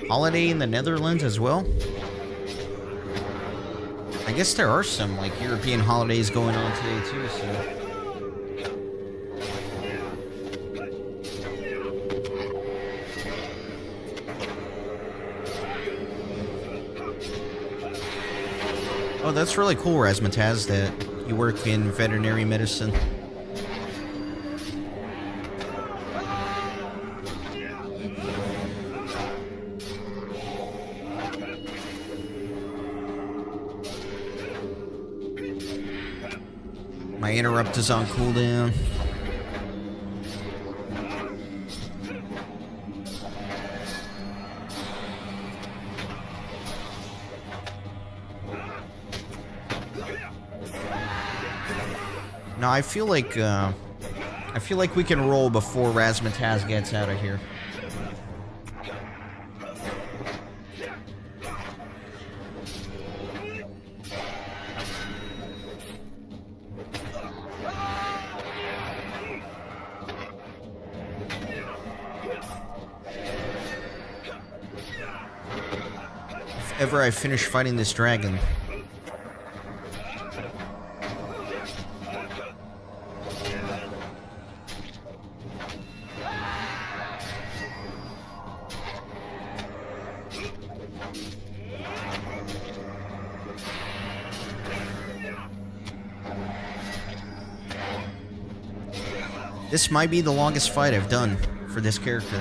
Holiday in the Netherlands as well? I guess there are some, like, European holidays going on today, too, so... Oh, that's really cool, Razmataz, that you work in veterinary medicine. My interrupt is on cooldown. Now I feel like we can roll before Razmataz gets out of here. If ever I finish fighting this dragon. This might be the longest fight I've done for this character.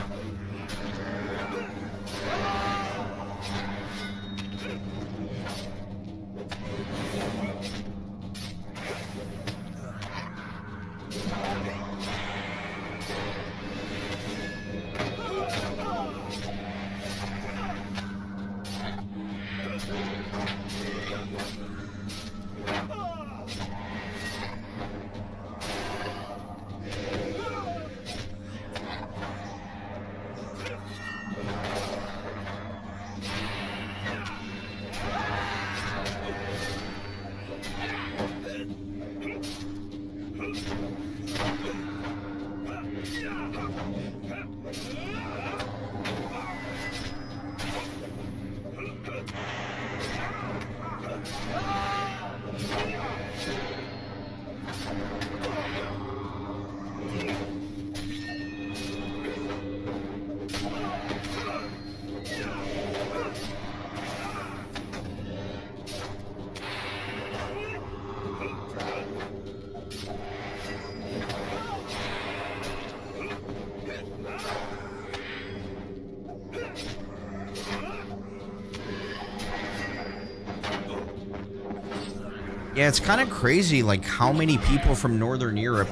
Yeah, it's kind of crazy, like, how many people from Northern Europe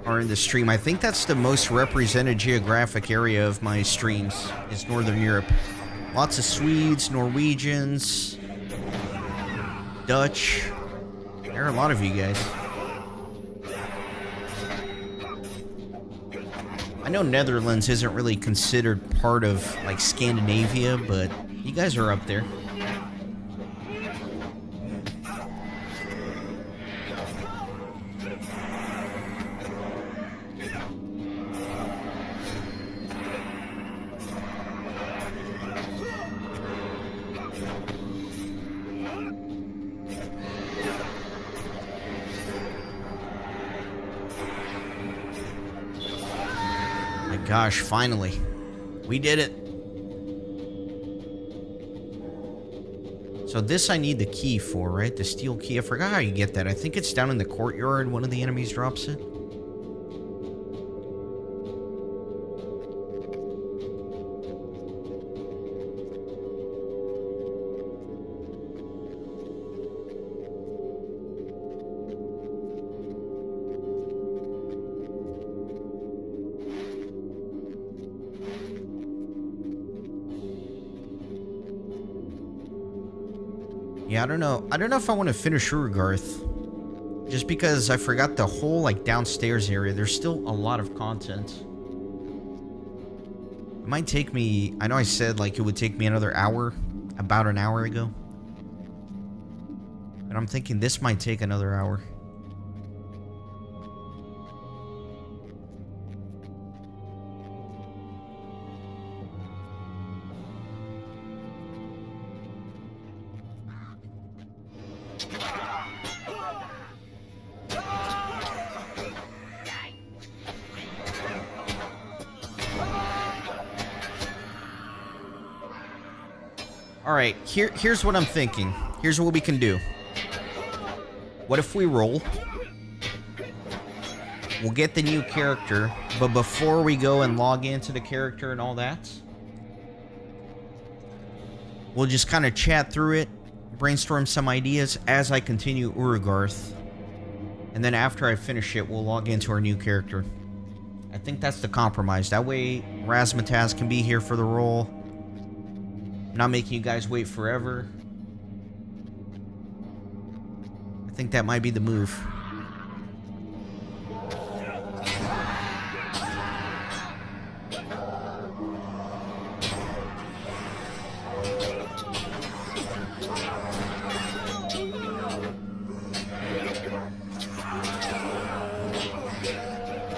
are in the stream. I think that's the most represented geographic area of my streams, is Northern Europe. Lots of Swedes, Norwegians, Dutch. There are a lot of you guys. I know Netherlands isn't really considered part of, like, Scandinavia, but you guys are up there. Gosh, finally. We did it. So this I need the key for, right? The steel key. I forgot how you get that. I think it's down in the courtyard. One of the enemies drops it. Yeah, I don't know. I don't know if I want to finish Urgarth. Just because I forgot the whole, like, downstairs area. There's still a lot of content. It might take me... I know I said, like, it would take me another hour. About an hour ago. But I'm thinking this might take another hour. Alright, here's what I'm thinking. Here's what we can do. What if we roll? We'll get the new character, but before we go and log into the character and all that, we'll just kind of chat through it, brainstorm some ideas as I continue Urgarth. And then after I finish it, we'll log into our new character. I think that's the compromise. That way, Razmataz can be here for the roll. Not making you guys wait forever. I think that might be the move.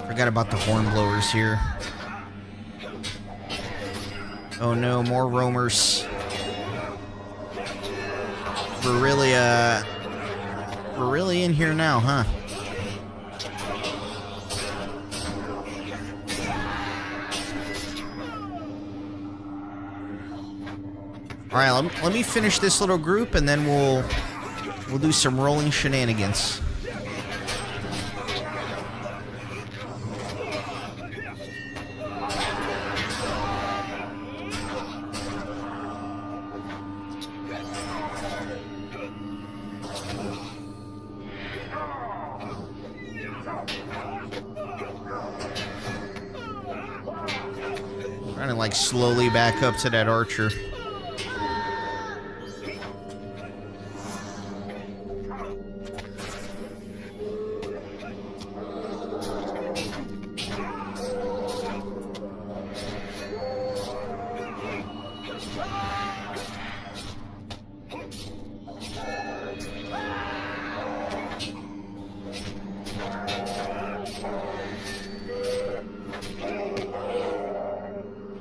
Forgot about the horn blowers here. Oh no, more roamers. We're really in here now, huh? Alright, let me finish this little group and then we'll do some rolling shenanigans. Trying to like slowly back up to that archer.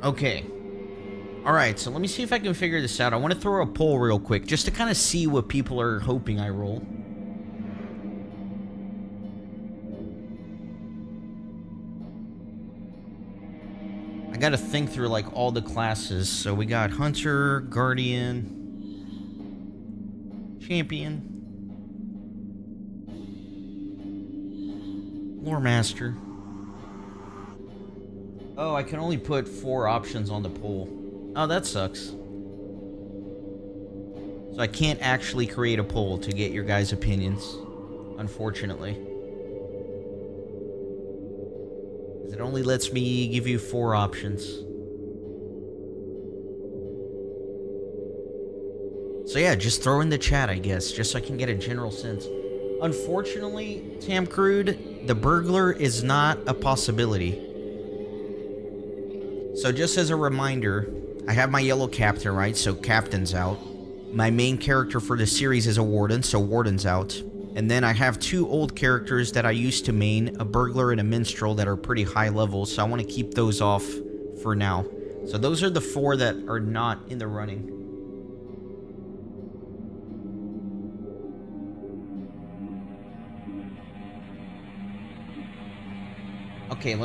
Okay. Alright, so let me see if I can figure this out. I want to throw a poll real quick, just to kind of see what people are hoping I roll. I gotta think through, like, all the classes. So we got Hunter, Guardian, Champion, Lore Master. Oh, I can only put 4 options on the poll. Oh, that sucks. So I can't actually create a poll to get your guys' opinions, unfortunately. 'Cause it only lets me give you 4 options. So yeah, just throw in the chat, I guess, just so I can get a general sense. Unfortunately, Tamcrude, the burglar is not a possibility. So just as a reminder, I have my yellow captain, right? So captain's out. My main character for the series is a warden, so warden's out. And then I have 2 old characters that I used to main, a burglar and a minstrel, that are pretty high level, so I want to keep those off for now. So those are the 4 that are not in the running. Okay,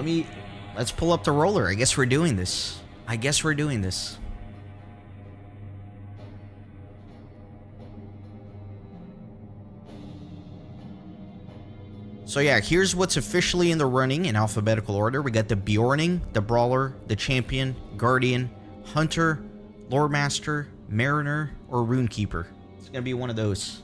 let's pull up the roller. I guess we're doing this. So yeah, here's what's officially in the running in alphabetical order. We got the Bjorning, the Brawler, the Champion, Guardian, Hunter, Lore Master, Mariner, or Runekeeper. It's gonna be one of those.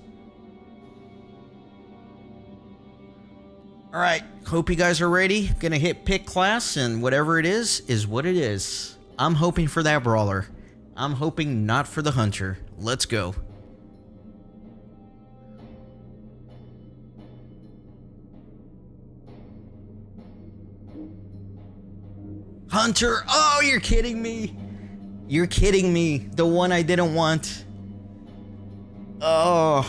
Alright, hope you guys are ready. Gonna hit pick class, and whatever it is what it is. I'm hoping for that Brawler. I'm hoping not for the Hunter. Let's go. Hunter! Oh, you're kidding me! You're kidding me. The one I didn't want. Oh.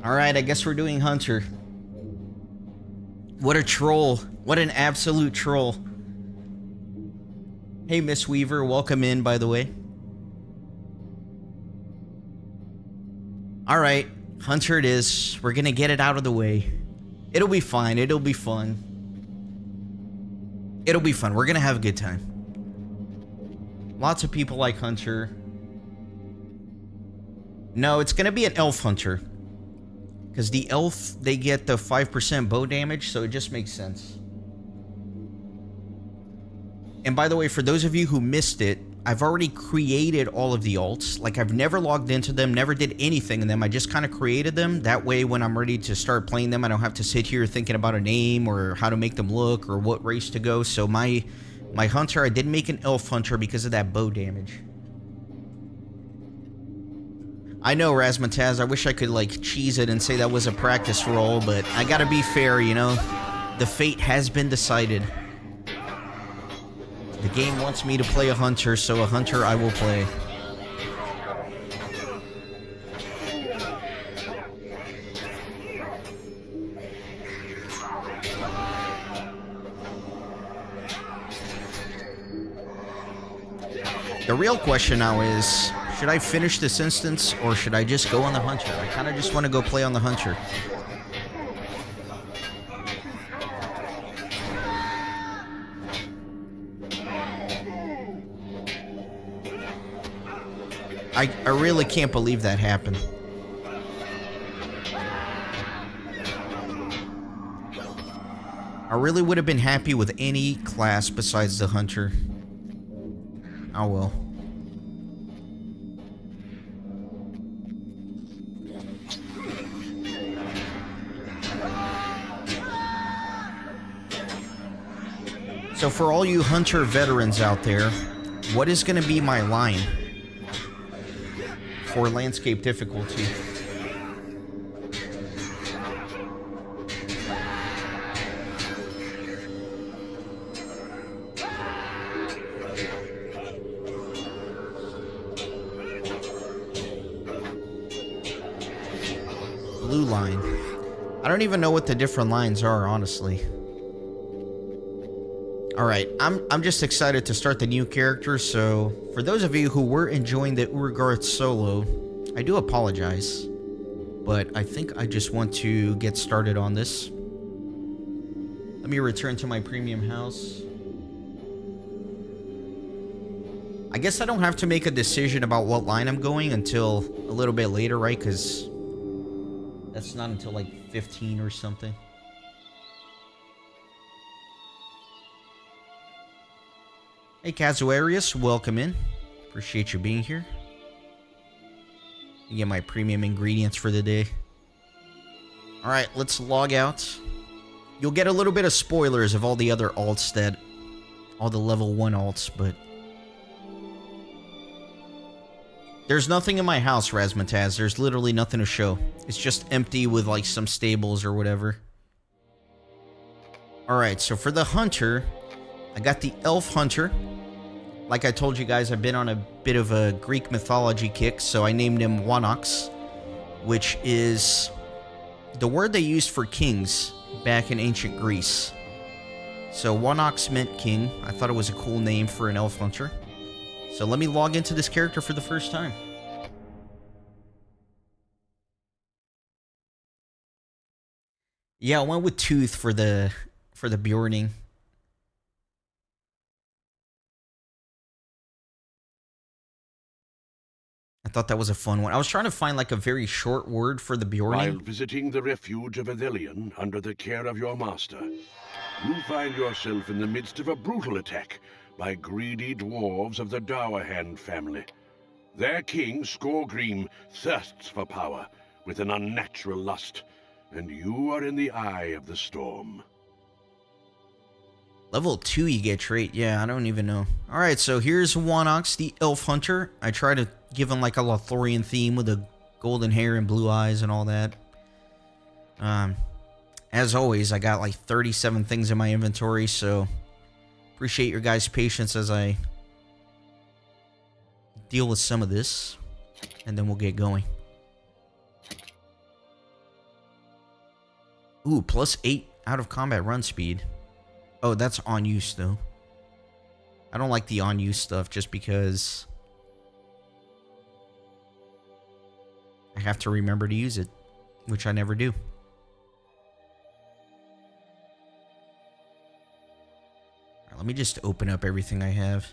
Alright, I guess we're doing Hunter. What a troll. What an absolute troll. Hey, Miss Weaver. Welcome in, by the way. Alright. Hunter it is. We're gonna get it out of the way. It'll be fine. It'll be fun. It'll be fun. We're gonna have a good time. Lots of people like Hunter. No, it's gonna be an elf Hunter. Because the elf, they get the 5% bow damage, so it just makes sense. And by the way, for those of you who missed it, I've already created all of the alts. Like, I've never logged into them, never did anything in them. I just kind of created them. That way, when I'm ready to start playing them, I don't have to sit here thinking about a name or how to make them look or what race to go. So my Hunter, I did make an elf Hunter because of that bow damage. I know, Razmataz, I wish I could, like, cheese it and say that was a practice roll, but I gotta be fair, you know? The fate has been decided. The game wants me to play a Hunter, so a Hunter I will play. The real question now is, should I finish this instance, or should I just go on the Hunter? I kind of just want to go play on the Hunter. I really can't believe that happened. I really would have been happy with any class besides the Hunter. Oh well. So for all you Hunter veterans out there, What is going to be my line for landscape difficulty? Blue line. I don't even know what the different lines are, honestly. Alright, I'm just excited to start the new character, so for those of you who were enjoying the Urgarth solo, I do apologize, but I think I just want to get started on this. Let me return to my premium house. I guess I don't have to make a decision about what line I'm going until a little bit later, right? Because that's not until like 15 or something. Hey, Casuarius, welcome in. Appreciate you being here. You get my premium ingredients for the day. Alright, let's log out. You'll get a little bit of spoilers of all the other alts that... all the level 1 alts, but... there's nothing in my house, Razmataz. There's literally nothing to show. It's just empty with, like, some stables or whatever. Alright, so for the hunter, I got the elf hunter. Like I told you guys, I've been on a bit of a Greek mythology kick, so I named him Wanox, which is the word they used for kings back in ancient Greece. So Wanox meant king. I thought it was a cool name for an elf hunter. So let me log into this character for the first time. Yeah, I went with Tooth for the Bjorning. I thought that was a fun one. I was trying to find like a very short word for the Bjorning. While visiting the refuge of Ethelion under the care of your master, you find yourself in the midst of a brutal attack by greedy dwarves of the Dowerhand family. Their king, Skorgrim, thirsts for power with an unnatural lust, and you are in the eye of the storm. Level 2 you get trait. Yeah, I don't even know. Alright, so here's Wanox, the elf hunter. I try to give him like a Lothorian theme with the golden hair and blue eyes and all that. As always, I got like 37 things in my inventory, so appreciate your guys' patience as I deal with some of this, and then we'll get going. Ooh, plus 8 out of combat run speed. Oh, that's on use though. I don't like the on use stuff just because I have to remember to use it, which I never do. Alright, let me just open up everything I have.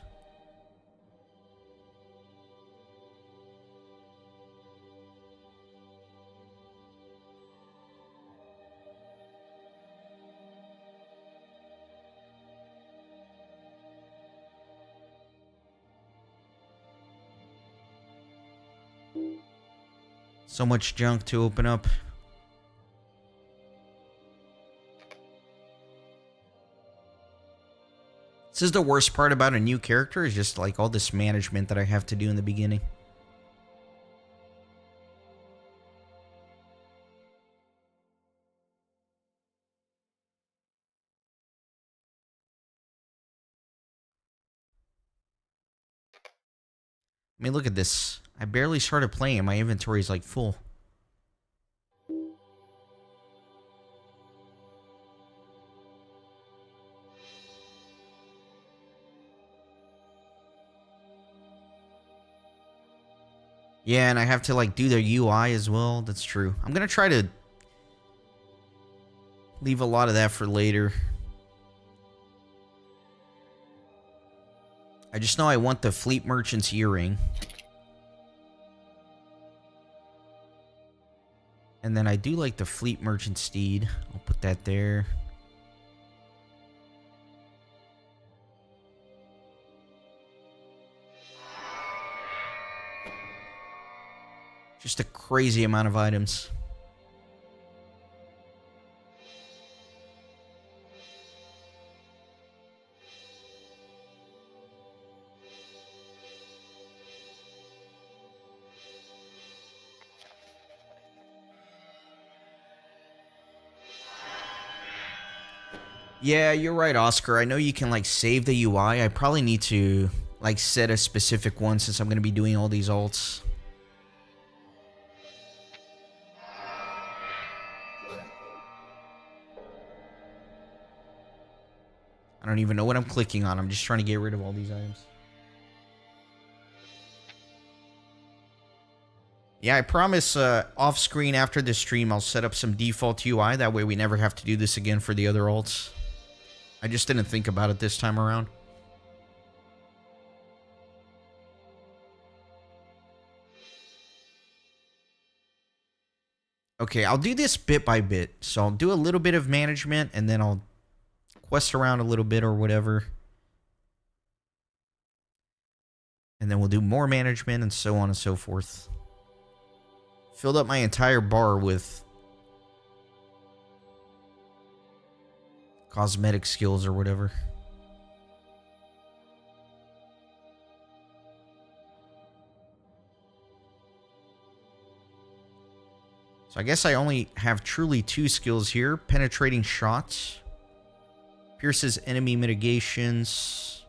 So much junk to open up. This is the worst part about a new character, is just like all this management that I have to do in the beginning. I mean, look at this. I barely started playing and my inventory is like full. Yeah, and I have to like do their UI as well. That's true. I'm gonna try to leave a lot of that for later. I just know I want the Fleet Merchant's earring. And then I do like the Fleet Merchant steed. I'll put that there. Just a crazy amount of items. Yeah, you're right, Oscar. I know you can like save the UI. I probably need to like set a specific one since I'm going to be doing all these alts. I don't even know what I'm clicking on. I'm just trying to get rid of all these items. Yeah, I promise off screen after the stream I'll set up some default UI. That way we never have to do this again for the other alts. I just didn't think about it this time around. Okay, I'll do this bit by bit. So I'll do a little bit of management and then I'll quest around a little bit or whatever. And then we'll do more management and so on and so forth. Filled up my entire bar with cosmetic skills or whatever. So I guess I only have truly 2 skills here. Penetrating shots. Pierces enemy mitigations.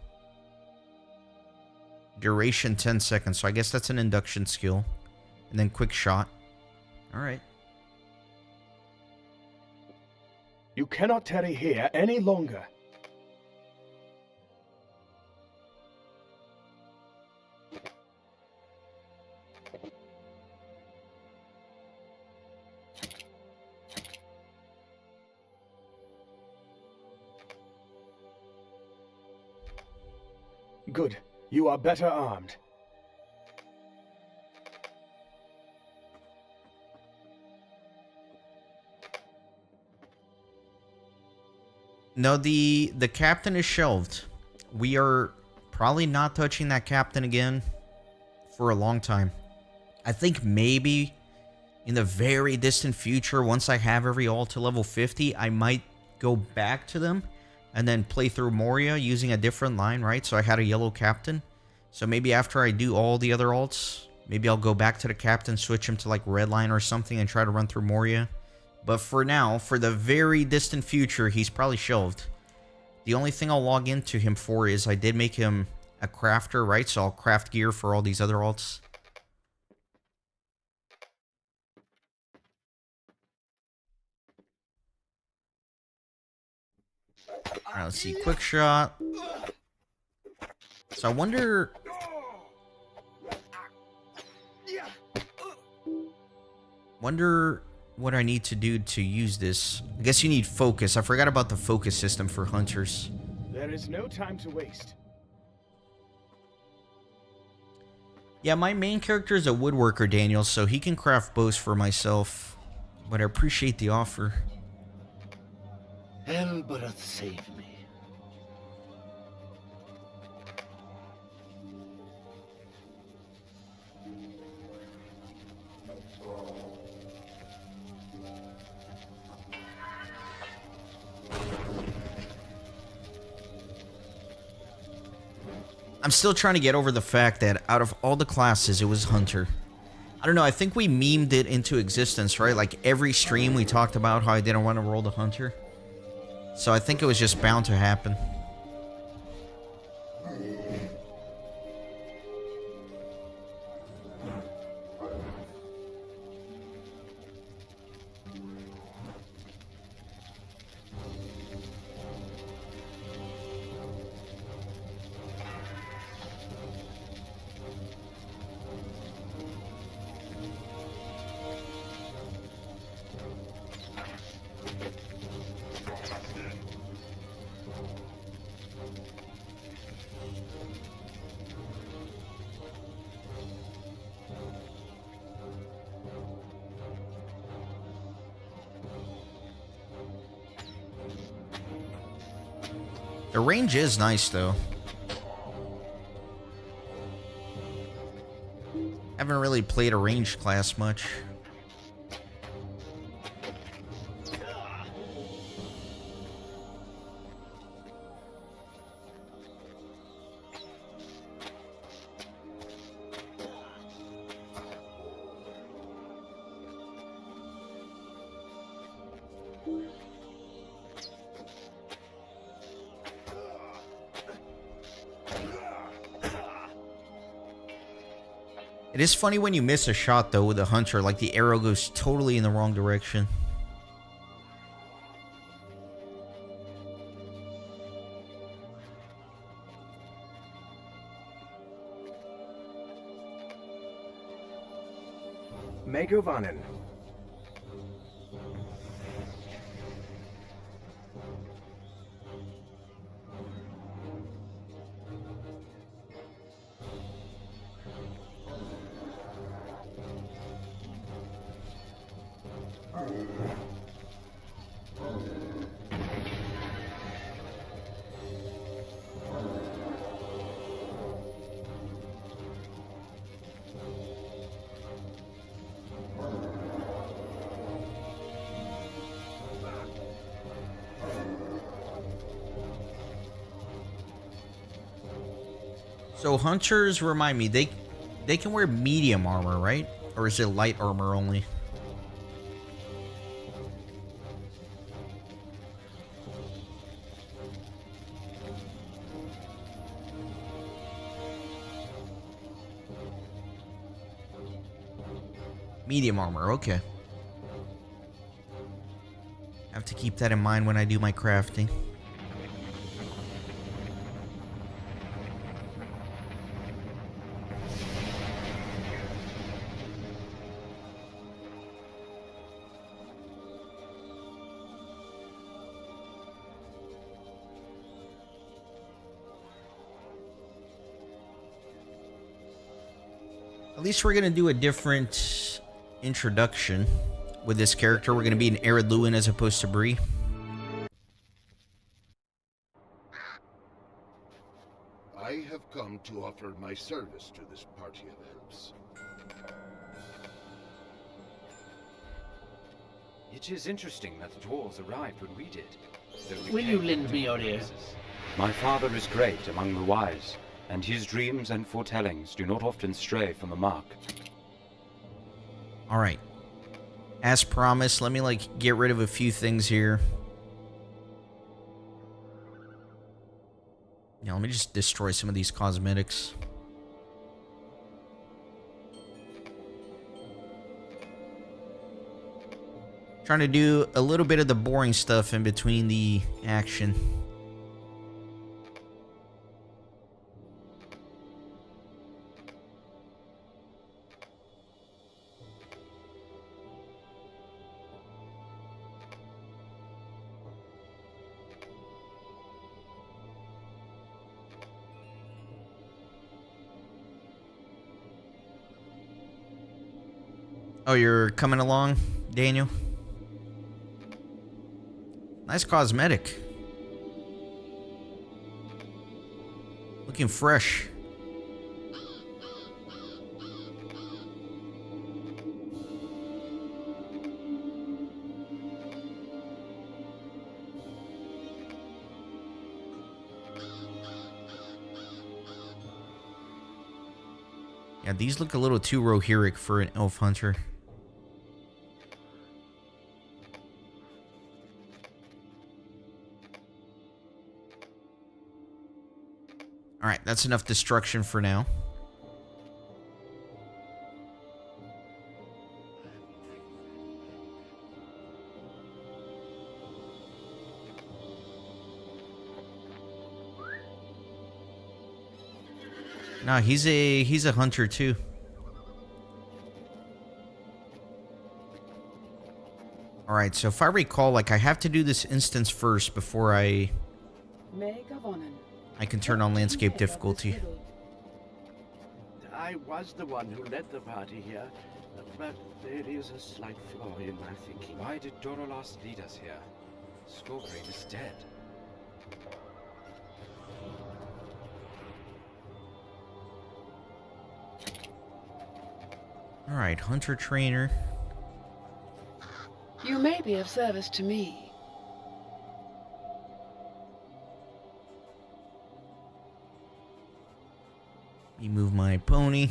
Duration 10 seconds. So I guess that's an induction skill. And then quick shot. Alright. You cannot tarry here any longer. Good. You are better armed. No, the captain is shelved. We are probably not touching that captain again for a long time. I think maybe in the very distant future, once I have every alt to level 50, I might go back to them and then play through Moria using a different line, right? So I had a yellow captain. So maybe after I do all the other alts, maybe I'll go back to the captain, switch him to like red line or something and try to run through Moria. But for now, for the very distant future, he's probably shelved. The only thing I'll log into him for is I did make him a crafter, right? So I'll craft gear for all these other alts. Alright, let's see. Quick shot. So I wonder... what I need to do to use this. I guess you need focus. I forgot about the focus system for hunters. There is no time to waste. Yeah, my main character is a woodworker, Daniel, so he can craft bows for myself. But I appreciate the offer. Elbereth, save me. I'm still trying to get over the fact that out of all the classes, it was Hunter. I don't know, I think we memed it into existence, right? Like every stream we talked about how I didn't want to roll the Hunter. So I think it was just bound to happen. The range is nice, though. Haven't really played a ranged class much. It is funny when you miss a shot, though, with a hunter. Like, the arrow goes totally in the wrong direction. Megovanen. So hunters, remind me, they can wear medium armor, right? Or is it light armor only? Medium armor, okay. I have to keep that in mind when I do my crafting. At least we're going to do a different introduction with this character. We're going to be an Arid Lewin as opposed to Bree. I have come to offer my service to this party of elves. It is interesting that the dwarves arrived when we did. Will you lend me your ear? My father is great among the wise, and his dreams and foretellings do not often stray from the mark. Alright. As promised, let me, get rid of a few things here. Yeah, let me just destroy some of these cosmetics. Trying to do a little bit of the boring stuff in between the action. Oh, you're coming along, Daniel? Nice cosmetic. Looking fresh. Yeah, these look a little too rohirric for an elf hunter. Alright, that's enough destruction for now. No, he's a hunter too. Alright, so if I recall, I have to do this instance first before I can turn on landscape difficulty. I was the one who led the party here, but there is a slight flaw in my thinking. Why did J.R.R. lead us here? Skorgrave is dead. Alright, hunter trainer. You may be of service to me. Let me move my pony.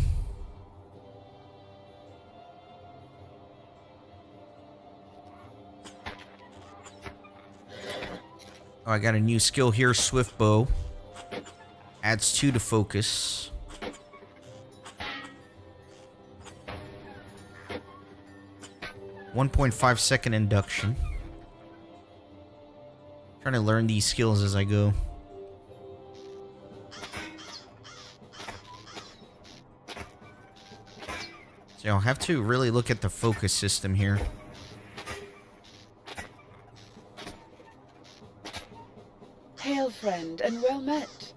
Oh, I got a new skill here, Swift Bow. Adds 2 to focus. 1.5 second induction. Trying to learn these skills as I go. So I'll have to really look at the focus system here. Hail, friend, and well met.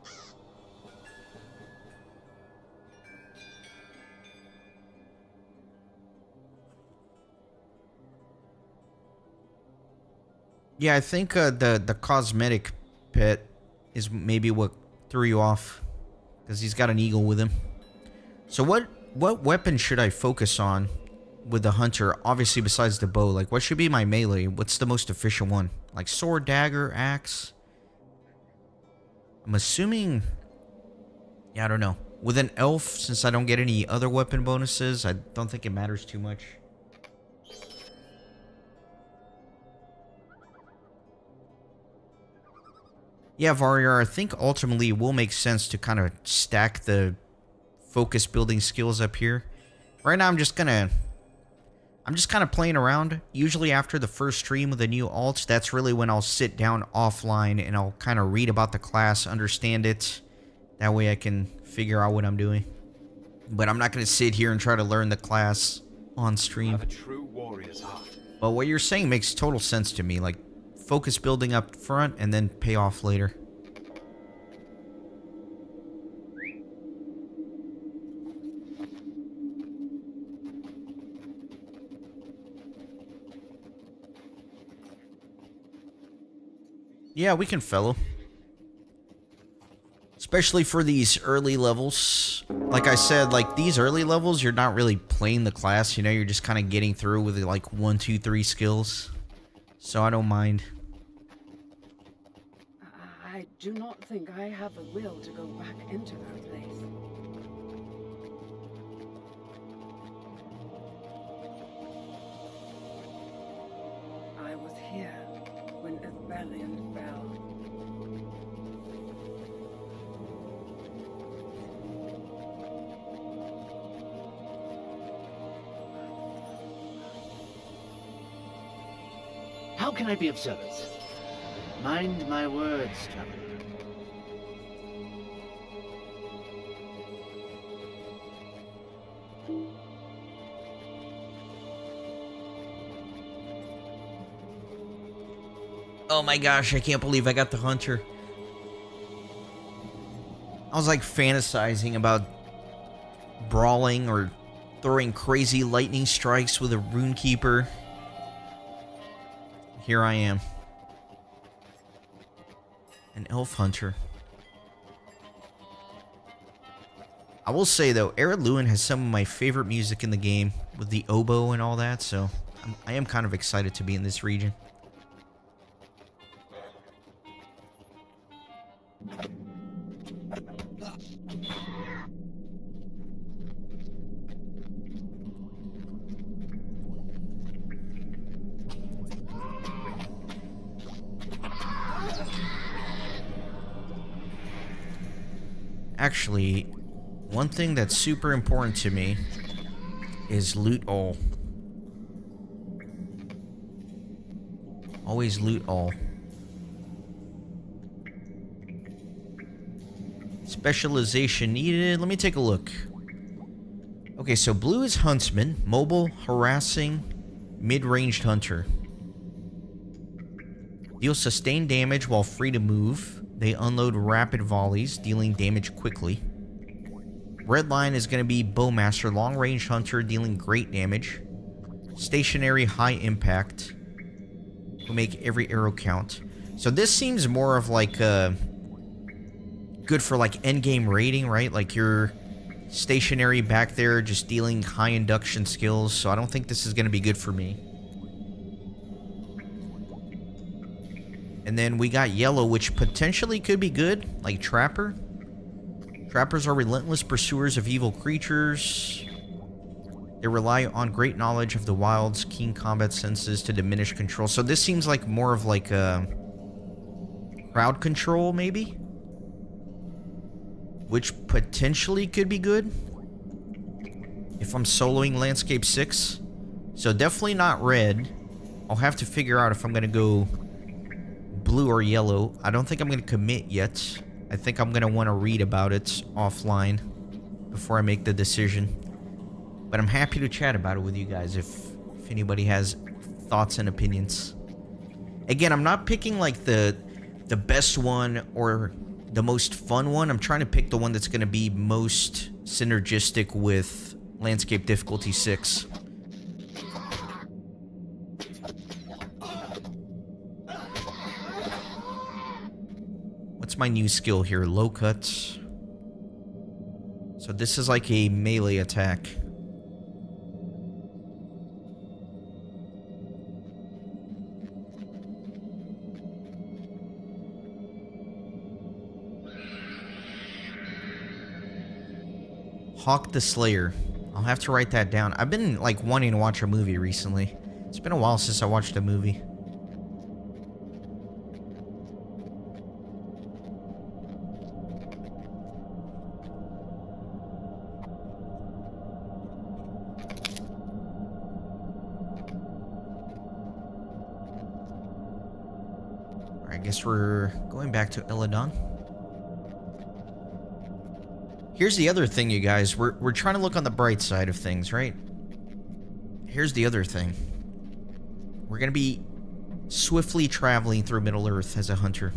Yeah, I think the cosmetic pet is maybe what threw you off, because he's got an eagle with him. So what weapon should I focus on with the hunter? Obviously, besides the bow, like what should be my melee? What's the most efficient one? Like sword, dagger, axe? I'm assuming. Yeah, I don't know. With an elf, since I don't get any other weapon bonuses, I don't think it matters too much. Yeah, J.R.R, I think ultimately it will make sense to kind of stack the focus building skills up here. Right now I'm just kind of playing around. Usually after the first stream with the new alts, that's really when I'll sit down offline and I'll kind of read about the class, understand it. That way I can figure out what I'm doing. But I'm not going to sit here and try to learn the class on stream. Have a true warrior's heart. But what you're saying makes total sense to me. Like, focus building up front and then pay off later. Yeah, we can fellow. Especially for these early levels. Like I said, like these early levels, you're not really playing the class, you know, you're just kind of getting through with like 1, 2, 3 skills. So I don't mind. I do not think I have the will to go back into that place. I was here when Ethereum fell. How can I be of service? Mind my words, traveler. Oh my gosh, I can't believe I got the hunter. I was like fantasizing about brawling or throwing crazy lightning strikes with a runekeeper. Here I am. An elf hunter. I will say though, Lewin has some of my favorite music in the game with the oboe and all that, so I am kind of excited to be in this region. Actually, one thing that's super important to me is loot all. Always loot all. Specialization needed. Let me take a look. Okay, so blue is huntsman, mobile, harassing, mid-ranged hunter. Deal sustained damage while free to move. They unload rapid volleys, dealing damage quickly. Red line is going to be bowmaster, long-range hunter, dealing great damage. Stationary, high impact. Will make every arrow count. So this seems more of like good for like endgame raiding, right? Like you're stationary back there, just dealing high induction skills. So I don't think this is going to be good for me. And then we got yellow, which potentially could be good, like Trapper. Trappers are relentless pursuers of evil creatures. They rely on great knowledge of the wilds, keen combat senses to diminish control. So this seems like more of like a crowd control, maybe? Which potentially could be good if I'm soloing Landscape 6. So definitely not red. I'll have to figure out if I'm going to go blue or yellow. I don't think I'm going to commit yet. I think I'm going to want to read about it offline before I make the decision. But I'm happy to chat about it with you guys if anybody has thoughts and opinions. Again, I'm not picking like the best one or the most fun one. I'm trying to pick the one that's going to be most synergistic with Landscape Difficulty 6. What's my new skill here? Low cut. So this is like a melee attack. Hawk the Slayer. I'll have to write that down. I've been like wanting to watch a movie recently. It's been a while since I watched a movie. I guess we're going back to Illidan. Here's the other thing, you guys. We're trying to look on the bright side of things, right? Here's the other thing. We're going to be swiftly traveling through Middle-earth as a hunter.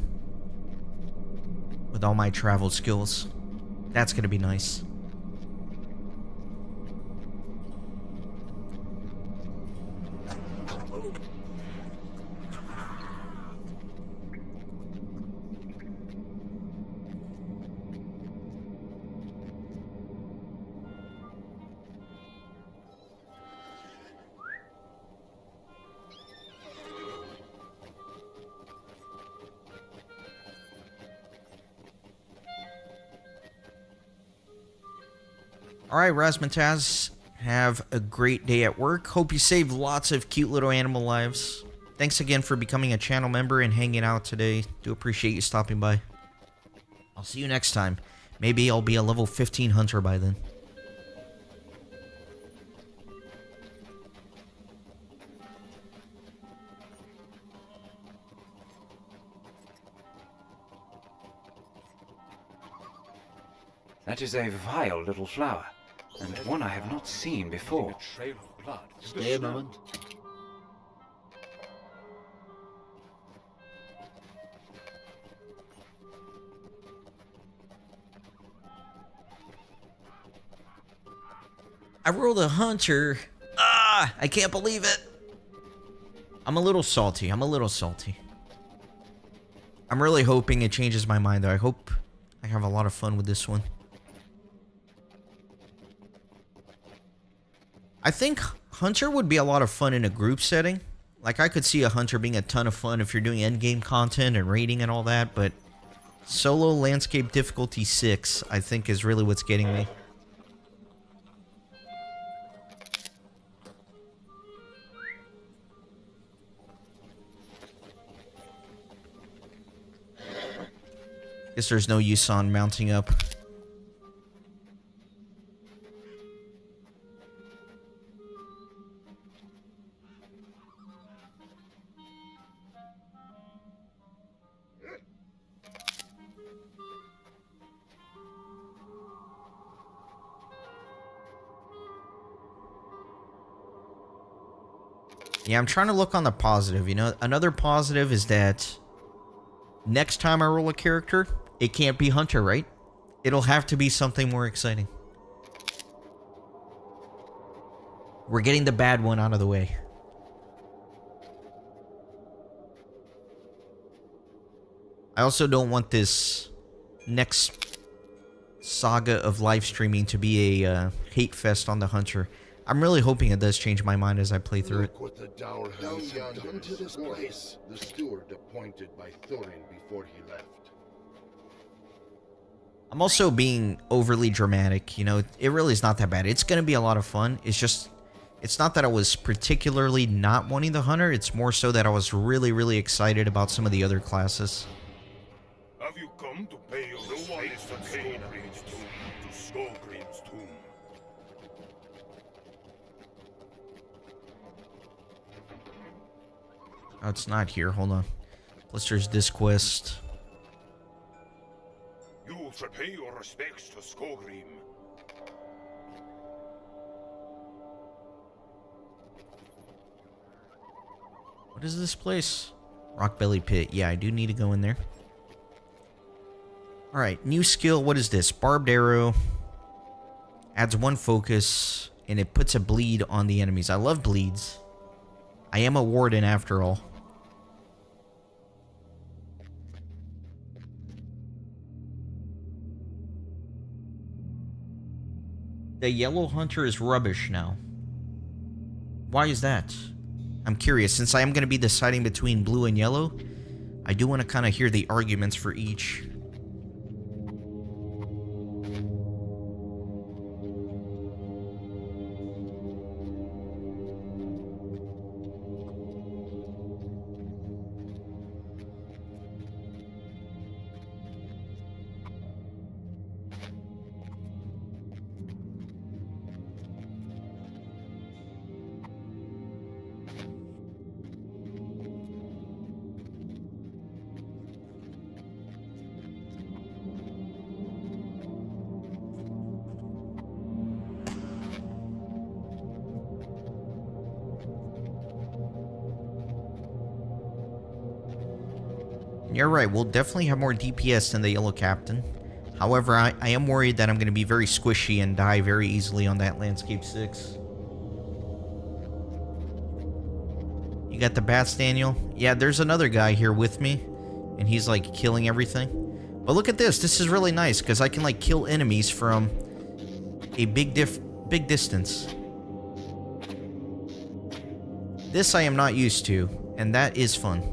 With all my travel skills. That's going to be nice. Alright, Razmataz, have a great day at work. Hope you saved lots of cute little animal lives. Thanks again for becoming a channel member and hanging out today. Do appreciate you stopping by. I'll see you next time. Maybe I'll be a level 15 hunter by then. That is a vile little flower, and one I have not seen before. Stay a moment. I rolled a hunter. Ah, I can't believe it. I'm a little salty. I'm really hoping it changes my mind, though. I hope I have a lot of fun with this one. I think Hunter would be a lot of fun in a group setting. Like, I could see a Hunter being a ton of fun if you're doing endgame content and raiding and all that, but solo Landscape Difficulty 6, I think, is really what's getting me. Guess there's no use on mounting up. Yeah, I'm trying to look on the positive, you know? Another positive is that next time I roll a character, it can't be Hunter, right? It'll have to be something more exciting. We're getting the bad one out of the way. I also don't want this next saga of live streaming to be a hate fest on the Hunter. I'm really hoping it does change my mind as I play through it. Look what the Dower has done to this place. The steward appointed by Thorin before he left. I'm also being overly dramatic, you know, it really is not that bad. It's going to be a lot of fun. It's just, it's not that I was particularly not wanting the Hunter, it's more so that I was really, really excited about some of the other classes. Have you come to pay your respects to Skogrim's tomb? Oh, it's not here. Hold on. Plus there's this quest. You should pay your respects to Skogrim. What is this place? Rockbelly Pit. Yeah, I do need to go in there. Alright, new skill. What is this? Barbed arrow. Adds 1 focus. And it puts a bleed on the enemies. I love bleeds. I am a warden after all. The yellow hunter is rubbish now. Why is that? I'm curious. Since I am going to be deciding between blue and yellow, I do want to kind of hear the arguments for each. You're right, we'll definitely have more DPS than the Yellow Captain. However, I am worried that I'm going to be very squishy and die very easily on that Landscape 6. You got the bats, Daniel? Yeah, there's another guy here with me, and he's like killing everything. But look at this. This is really nice because I can like kill enemies from a big distance. This I am not used to, and that is fun.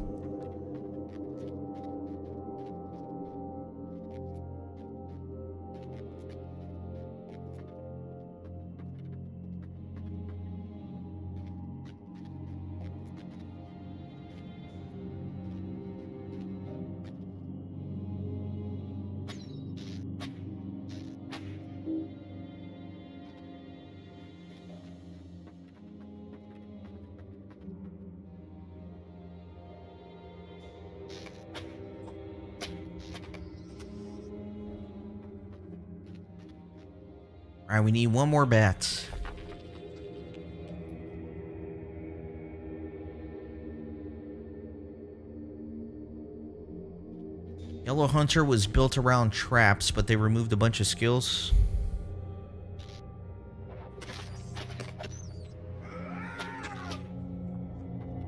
Alright, we need 1 more bat. Yellow Hunter was built around traps, but they removed a bunch of skills.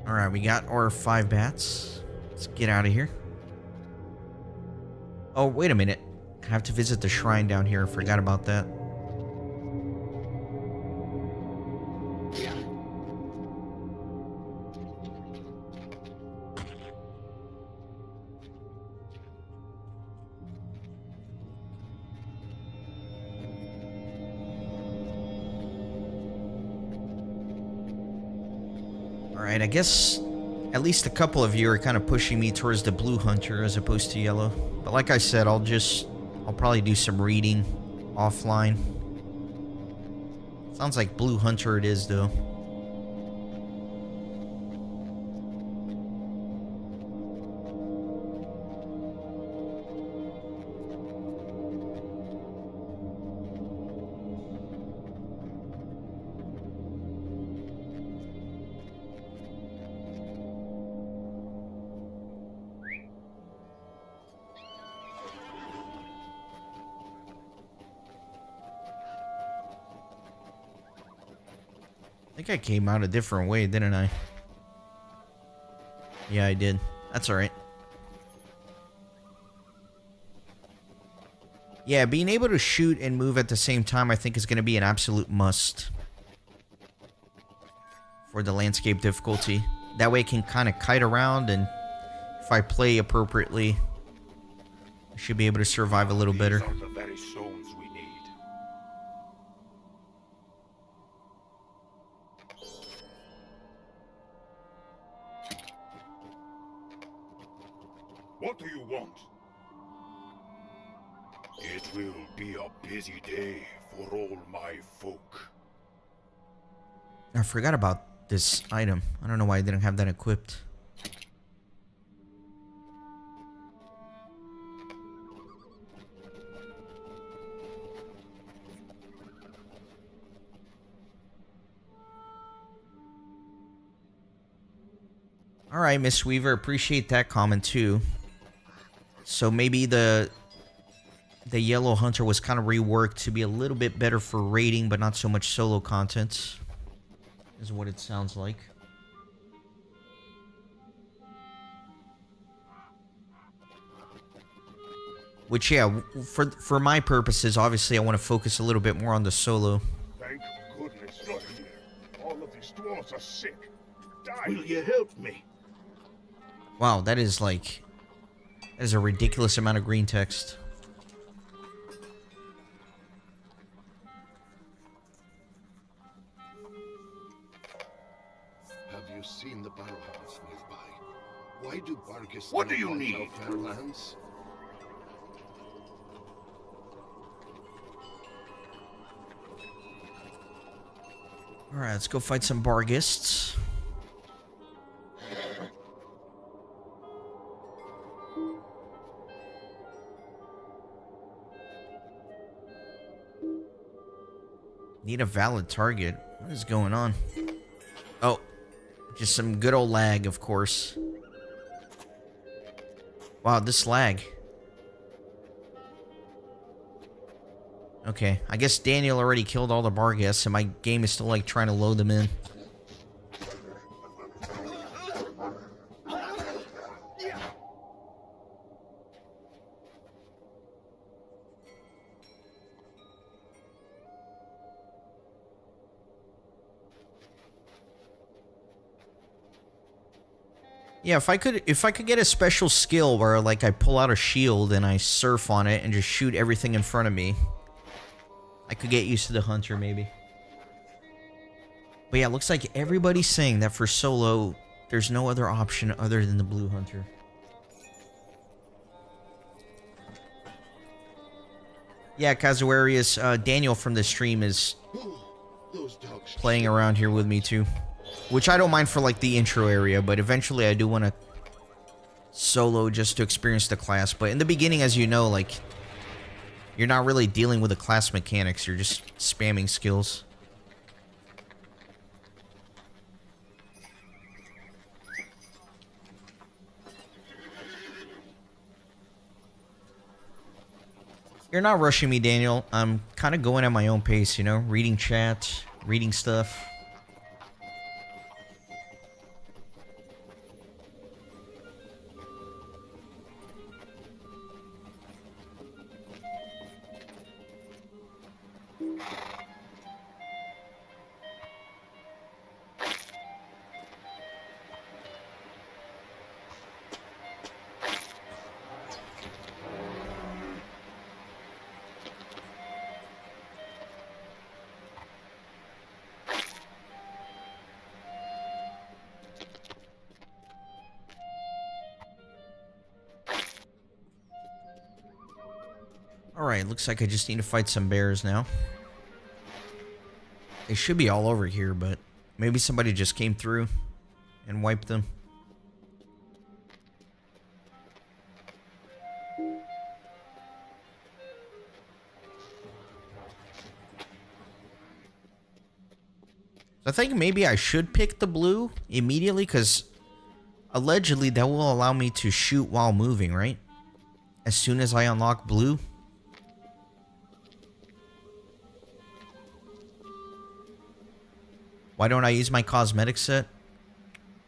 Alright, we got our 5 bats. Let's get out of here. Oh, wait a minute. I have to visit the shrine down here. I forgot about that. Alright, I guess at least a couple of you are kind of pushing me towards the blue hunter as opposed to yellow. But like I said, I'll probably do some reading offline. Sounds like blue hunter it is, though. I think I came out a different way, didn't I? Yeah, I did. That's alright. Yeah, being able to shoot and move at the same time I think is going to be an absolute must for the landscape difficulty. That way I can kind of kite around, and if I play appropriately, I should be able to survive a little better. These are the very stones we need. What do you want? It will be a busy day for all my folk. I forgot about this item. I don't know why I didn't have that equipped. Alright, Miss Weaver, appreciate that comment too. So maybe the Yellow Hunter was kind of reworked to be a little bit better for raiding, but not so much solo content, is what it sounds like. Which, yeah, for my purposes, obviously I want to focus a little bit more on the solo. Thank goodness you're here. All of these dwarves are sick. Will you help me? Wow, that is like... that is a ridiculous amount of green text. Have you seen the barrowhounds nearby? Why do Bargus What do not you want need? our Fairlands? Alright, let's go fight some Bargists. Need a valid target. What is going on? Oh, just some good old lag, of course. Wow, this lag. Okay, I guess Daniel already killed all the Barghists, and my game is still, like, trying to load them in. Yeah, if I could get a special skill where, like, I pull out a shield and I surf on it and just shoot everything in front of me, I could get used to the Hunter, maybe. But yeah, it looks like everybody's saying that for solo, there's no other option other than the Blue Hunter. Yeah, Kazuarius, Daniel from the stream is playing around here with me too. Which I don't mind for, like, the intro area, but eventually I do want to solo just to experience the class. But in the beginning, as you know, like, you're not really dealing with the class mechanics, you're just spamming skills. You're not rushing me, Daniel. I'm kind of going at my own pace, you know? Reading chat, reading stuff. Alright, looks like I just need to fight some bears now. They should be all over here, but maybe somebody just came through and wiped them. I think maybe I should pick the blue immediately, because allegedly that will allow me to shoot while moving, right? As soon as I unlock blue. Why don't I use my cosmetic set?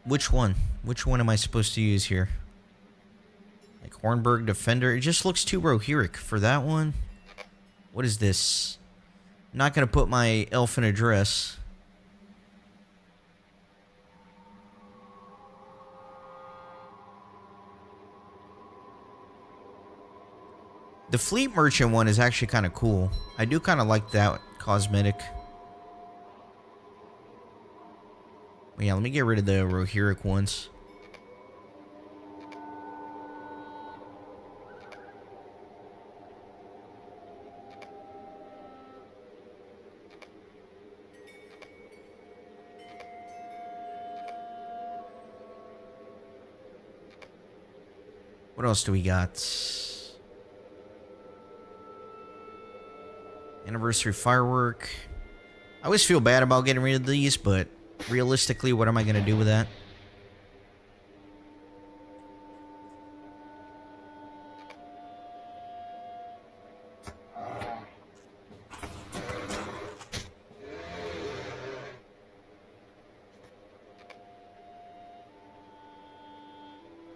Which one? Which one am I supposed to use here? Like Hornburg Defender? It just looks too Rohirric for that one. What is this? I'm not going to put my elf in a dress. The Fleet Merchant one is actually kind of cool. I do kind of like that cosmetic. Yeah, let me get rid of the Rohirric ones. What else do we got? Anniversary firework. I always feel bad about getting rid of these, but realistically, what am I going to do with that?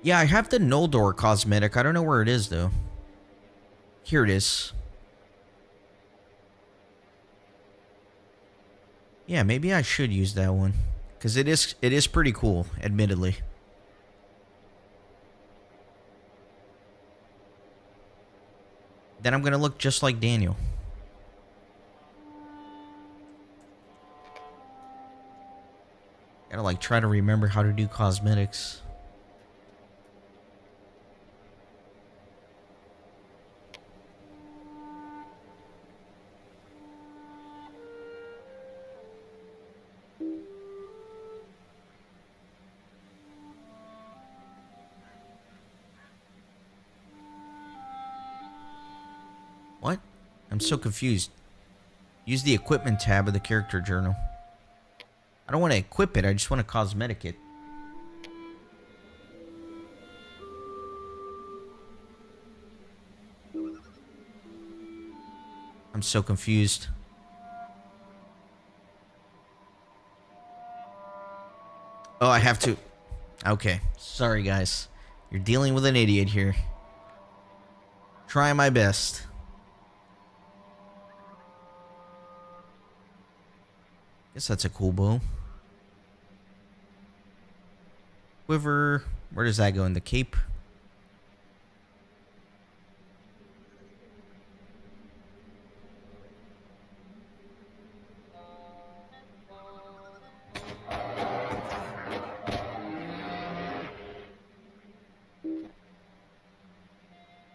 Yeah, I have the Noldor cosmetic. I don't know where it is, though. Here it is. Yeah, maybe I should use that one. Because it is pretty cool, admittedly. Then I'm going to look just like Daniel. Gotta, like, try to remember how to do cosmetics. What? I'm so confused. Use the equipment tab of the character journal. I don't want to equip it, I just want to cosmetic it. I'm so confused. Oh, I have to... Okay, sorry guys. You're dealing with an idiot here. Try my best. Guess that's a cool bow. Quiver. Where does that go? In the cape?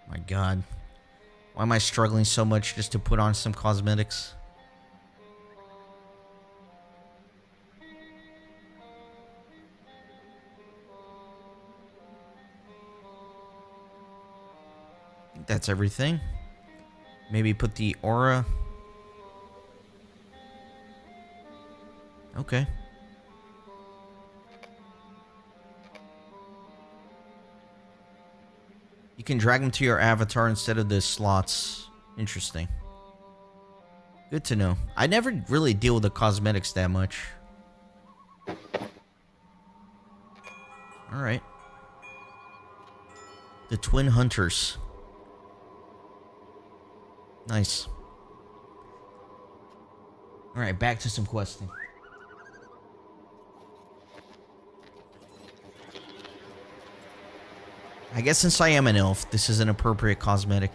My God. Why am I struggling so much just to put on some cosmetics? That's everything. Maybe put the aura. Okay. You can drag them to your avatar instead of the slots. Interesting. Good to know. I never really deal with the cosmetics that much. Alright. The Twin Hunters. Nice. Alright, back to some questing. I guess since I am an elf, this is an appropriate cosmetic.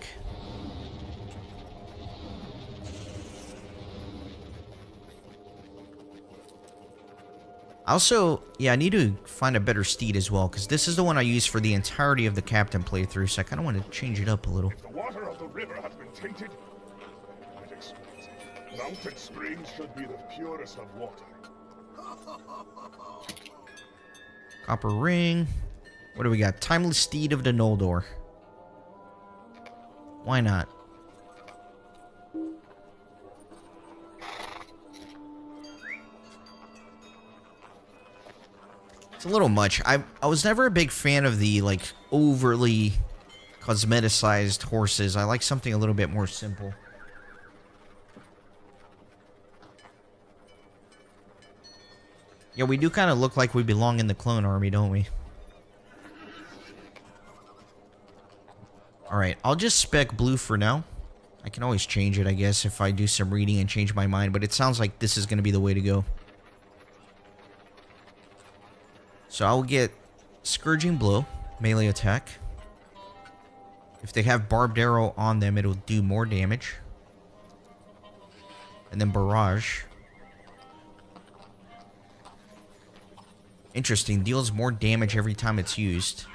Also, yeah, I need to find a better steed as well, because this is the one I use for the entirety of the captain playthrough, so I kind of want to change it up a little. If the water of the river has been tainted, it explains it. Mountain springs should be the purest of water. Copper ring. What do we got? Timeless Steed of the Noldor. Why not? It's a little much. I was never a big fan of the, like, overly cosmeticized horses. I like something a little bit more simple. Yeah, we do kind of look like we belong in the clone army, don't we? Alright, I'll just spec blue for now. I can always change it, I guess, if I do some reading and change my mind, but it sounds like this is going to be the way to go. So I'll get Scourging Blow, melee attack. If they have Barbed Arrow on them, it'll do more damage. And then Barrage. Interesting, deals more damage every time it's used.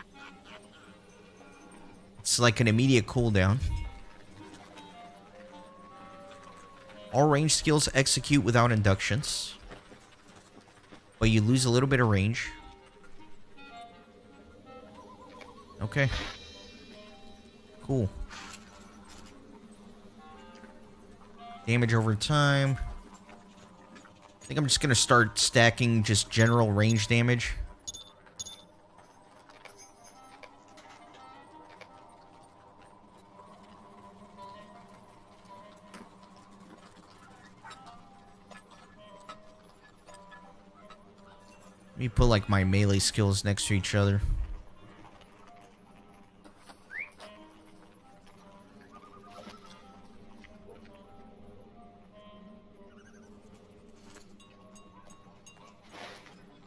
It's like an immediate cooldown. All range skills execute without inductions, but you lose a little bit of range. Okay. Cool. Damage over time. I think I'm just gonna start stacking just general range damage. Let me put like my melee skills next to each other.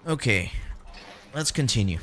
Okay, let's continue.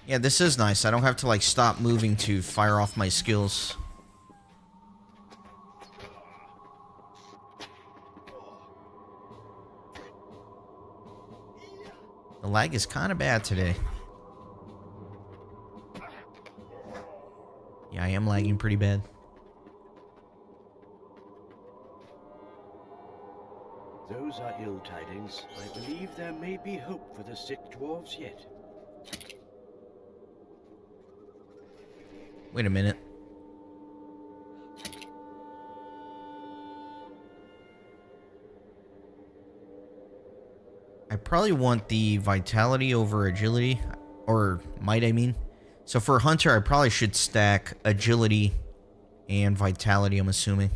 Yeah, this is nice. I don't have to, like, stop moving to fire off my skills. The lag is kind of bad today. Yeah, I am lagging pretty bad. Those are ill tidings. I believe there may be hope for the sick dwarves yet. Wait a minute. I probably want the vitality over agility, or might I mean. So for Hunter, I probably should stack agility and vitality, I'm assuming.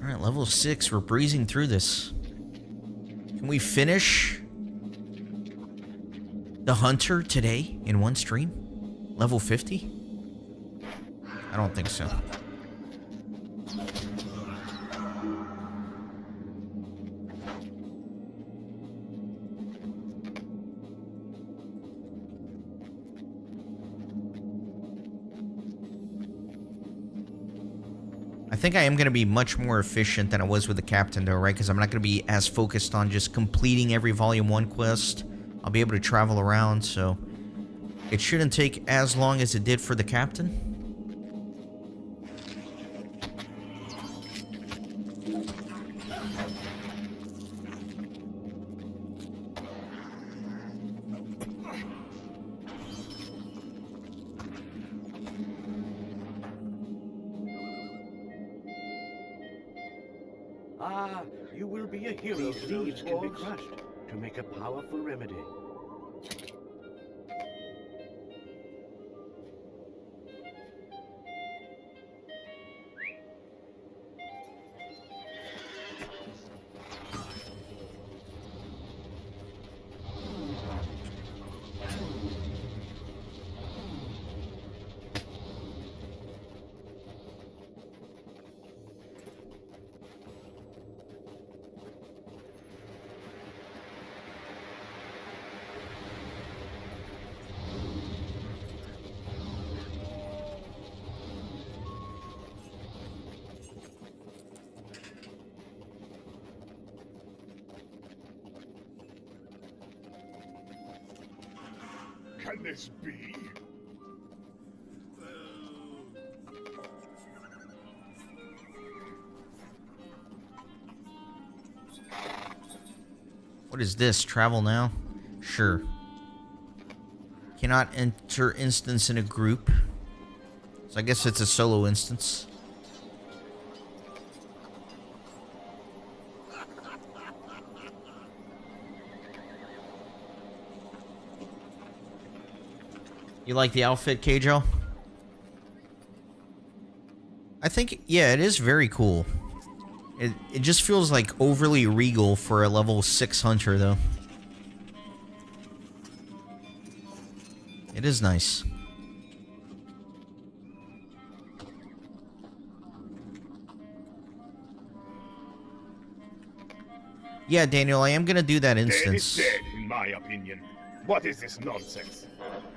Alright, level 6. We're breezing through this. Can we finish the Hunter today in one stream? Level 50? I don't think so. I think I am going to be much more efficient than I was with the captain, though, right? Because I'm not going to be as focused on just completing every Volume 1 quest. I'll be able to travel around, so it shouldn't take as long as it did for the captain. Ah, you will be a hero. These leaves can be crushed to make a powerful remedy. Can this be? What is this? Travel now? Sure. Cannot enter instance in a group. So I guess it's a solo instance. You like the outfit, Kjo? I think, yeah, it is very cool. It just feels like overly regal for a level 6 hunter, though. It is nice. Yeah, Daniel, I am gonna do that Dead instance. is dead, in my opinion. What is this nonsense?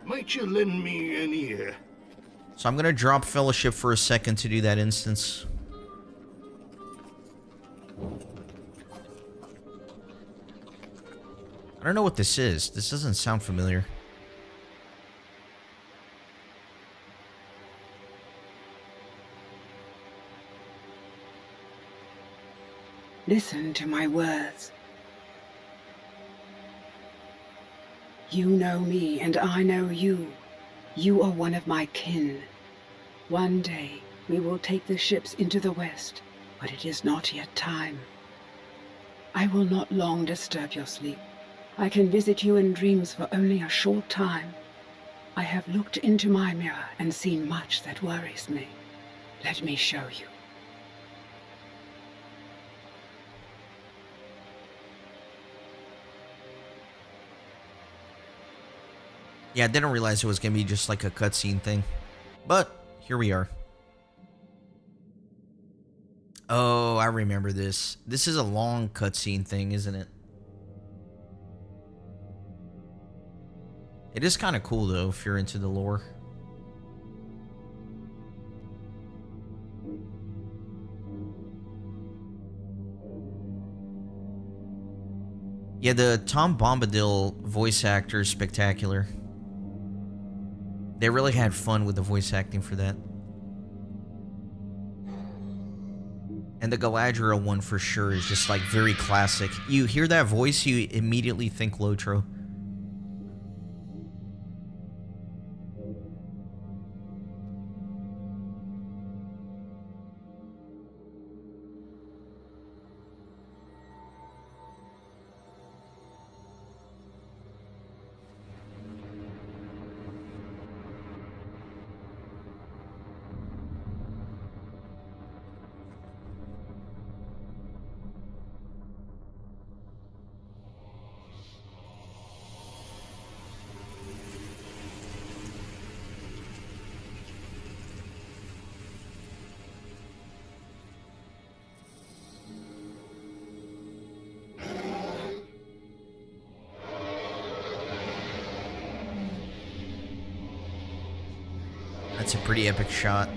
Might you lend me an ear? So I'm gonna drop Fellowship for a second to do that instance. I don't know what this is. This doesn't sound familiar. Listen to my words. You know me and I know you. You are one of my kin. One day we will take the ships into the west, but it is not yet time. I will not long disturb your sleep. I can visit you in dreams for only a short time. I have looked into my mirror and seen much that worries me. Let me show you. Yeah, I didn't realize it was gonna be just like a cutscene thing. But, here we are. Oh, I remember this. This is a long cutscene thing, isn't it? It is kind of cool, though, if you're into the lore. Yeah, the Tom Bombadil voice actor is spectacular. They really had fun with the voice acting for that. And the Galadriel one for sure is just like very classic. You hear that voice, you immediately think LOTRO. That's a pretty epic shot.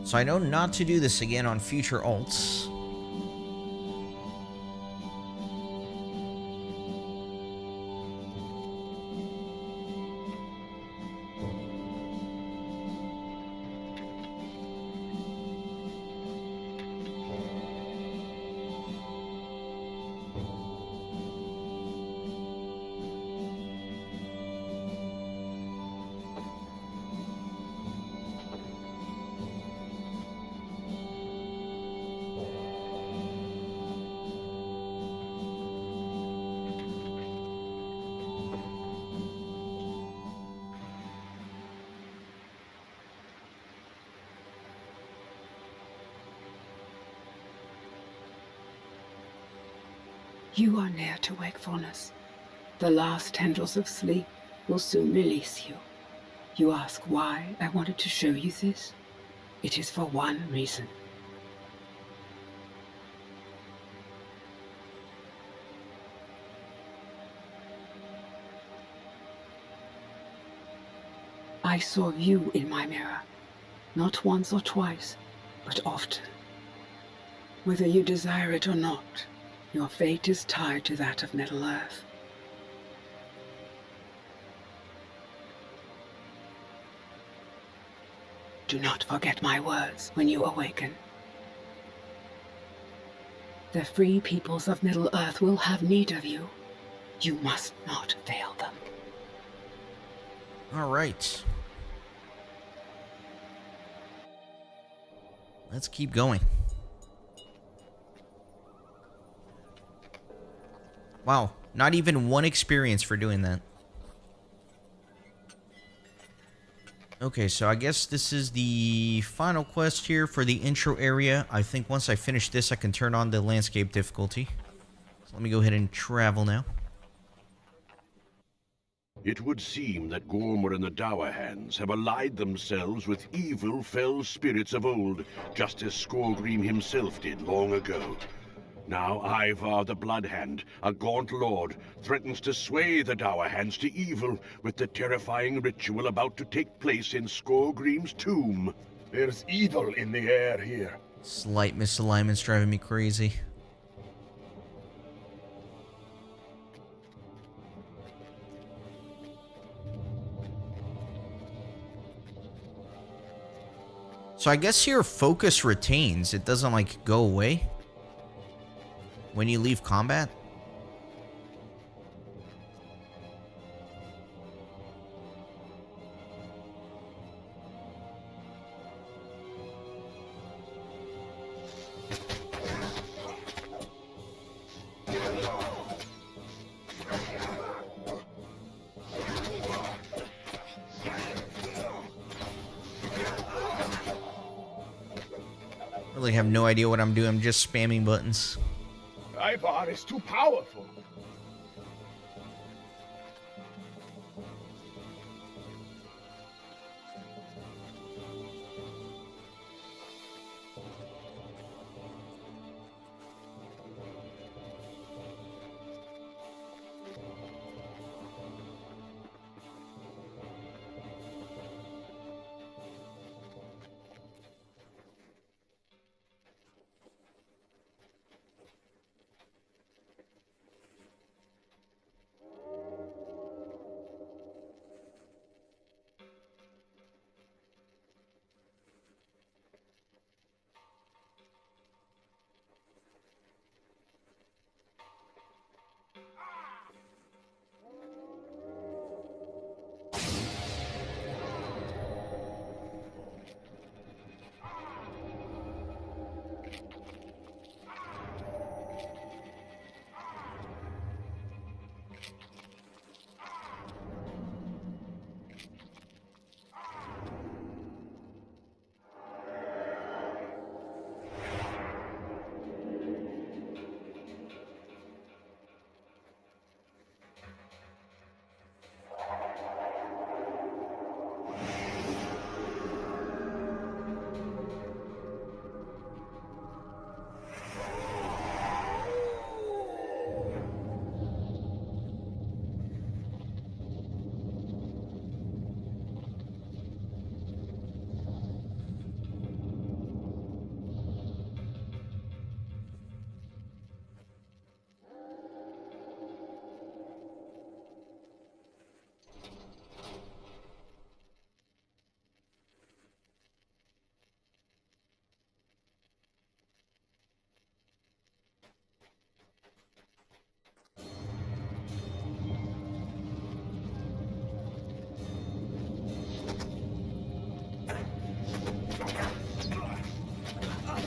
So I know not to do this again on future alts. You are near to wakefulness. The last tendrils of sleep will soon release you. You ask why I wanted to show you this? It is for one reason. I saw you in my mirror, not once or twice, but often. Whether you desire it or not, Your fate is tied to that of Middle-earth. Do not forget my words when you awaken. The free peoples of Middle-earth will have need of you. You must not fail them. All right. Let's keep going. Wow, not even one experience for doing that. Okay, so I guess this is the final quest here for the intro area. I think once I finish this, I can turn on the landscape difficulty. So let me go ahead and travel now. It would seem that Gormr and the Dour Hands have allied themselves with evil fell spirits of old, just as Skorgrim himself did long ago. Now Ivar the Bloodhand, a gaunt lord, threatens to sway the Dour Hands to evil with the terrifying ritual about to take place in Skorgrim's tomb. There's evil in the air here. Slight misalignment's driving me crazy. So I guess your focus retains. It doesn't, like, go away when you leave combat. Really have no idea what I'm doing. I'm just spamming buttons. Ivar is too powerful.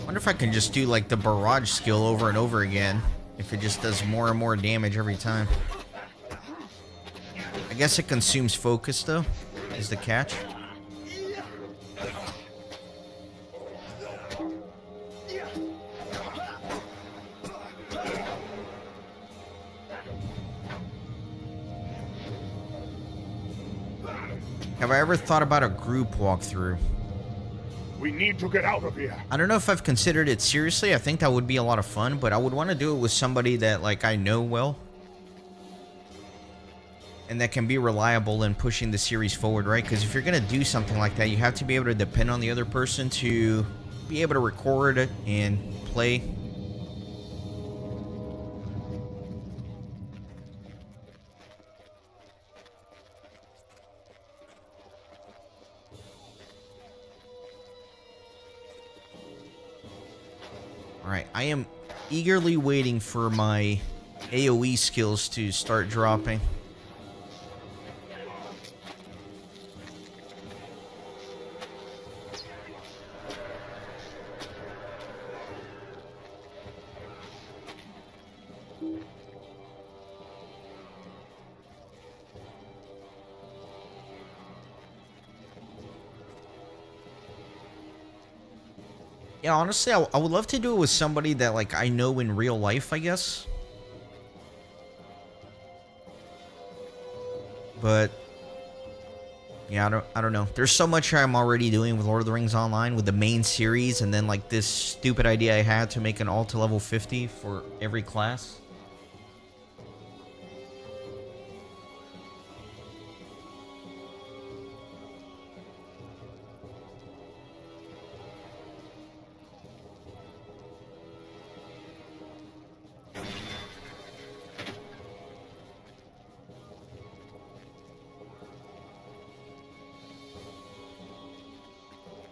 Wonder if I can just do like the barrage skill over and over again. If it just does more and more damage every time. I guess it consumes focus though, is the catch. Have I ever thought about a group walkthrough? We need to get out of here. I don't know if I've considered it seriously. I think that would be a lot of fun, but I would want to do it with somebody that like I know well. And that can be reliable in pushing the series forward, right? Because if you're going to do something like that, you have to be able to depend on the other person to be able to record it and play. Alright, I am eagerly waiting for my AoE skills to start dropping. Yeah, honestly, I would love to do it with somebody that, like, I know in real life, I guess. But yeah, I don't know. There's so much I'm already doing with Lord of the Rings Online with the main series, and then like this stupid idea I had to make an alt to level 50 for every class.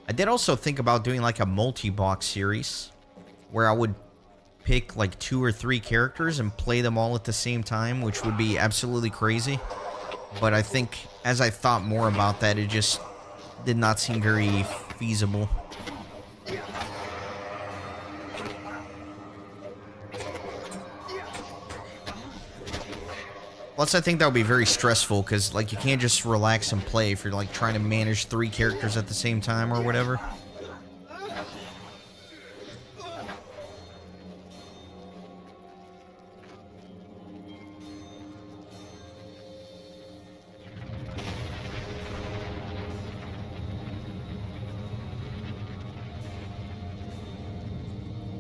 I did also think about doing like a multi-box series where I would pick like 2 or 3 characters and play them all at the same time, which would be absolutely crazy. But I think as I thought more about that, it just did not seem very feasible. Plus, I think that would be very stressful, because, like, you can't just relax and play if you're, like, trying to manage 3 characters at the same time or whatever.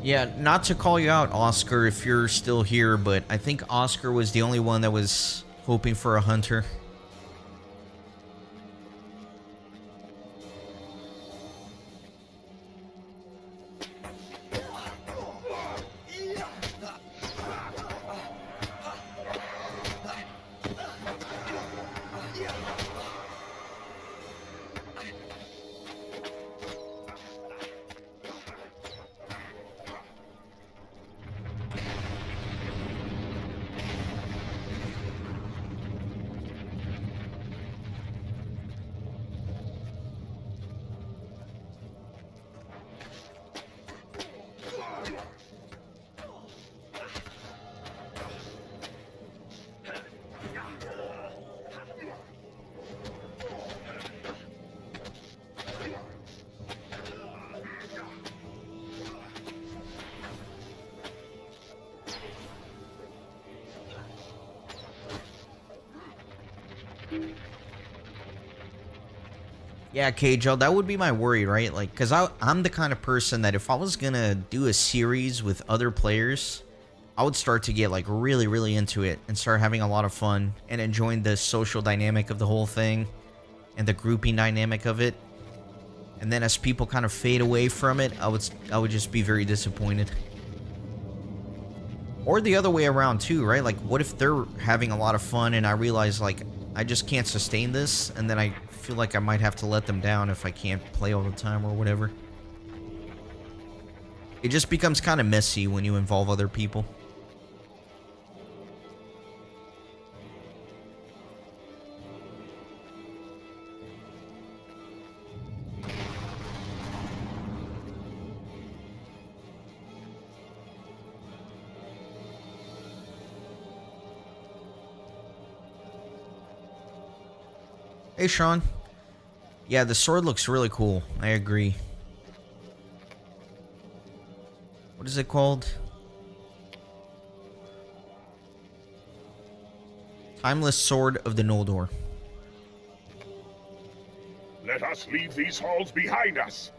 Yeah, not to call you out, Oscar, if you're still here, but I think Oscar was the only one that was hoping for a hunter. Yeah, KJ, that would be my worry, right? Like, because I'm the kind of person that if I was gonna do a series with other players, I would start to get, like, really, really into it and start having a lot of fun and enjoying the social dynamic of the whole thing and the grouping dynamic of it. And then as people kind of fade away from it, I would just be very disappointed. Or the other way around, too, right? Like, what if they're having a lot of fun and I realize, like, I just can't sustain this, and then I feel like I might have to let them down if I can't play all the time or whatever. It just becomes kind of messy when you involve other people. Hey, Sean. Yeah, the sword looks really cool. I agree. What is it called? Timeless Sword of the Noldor. Let us leave these halls behind us.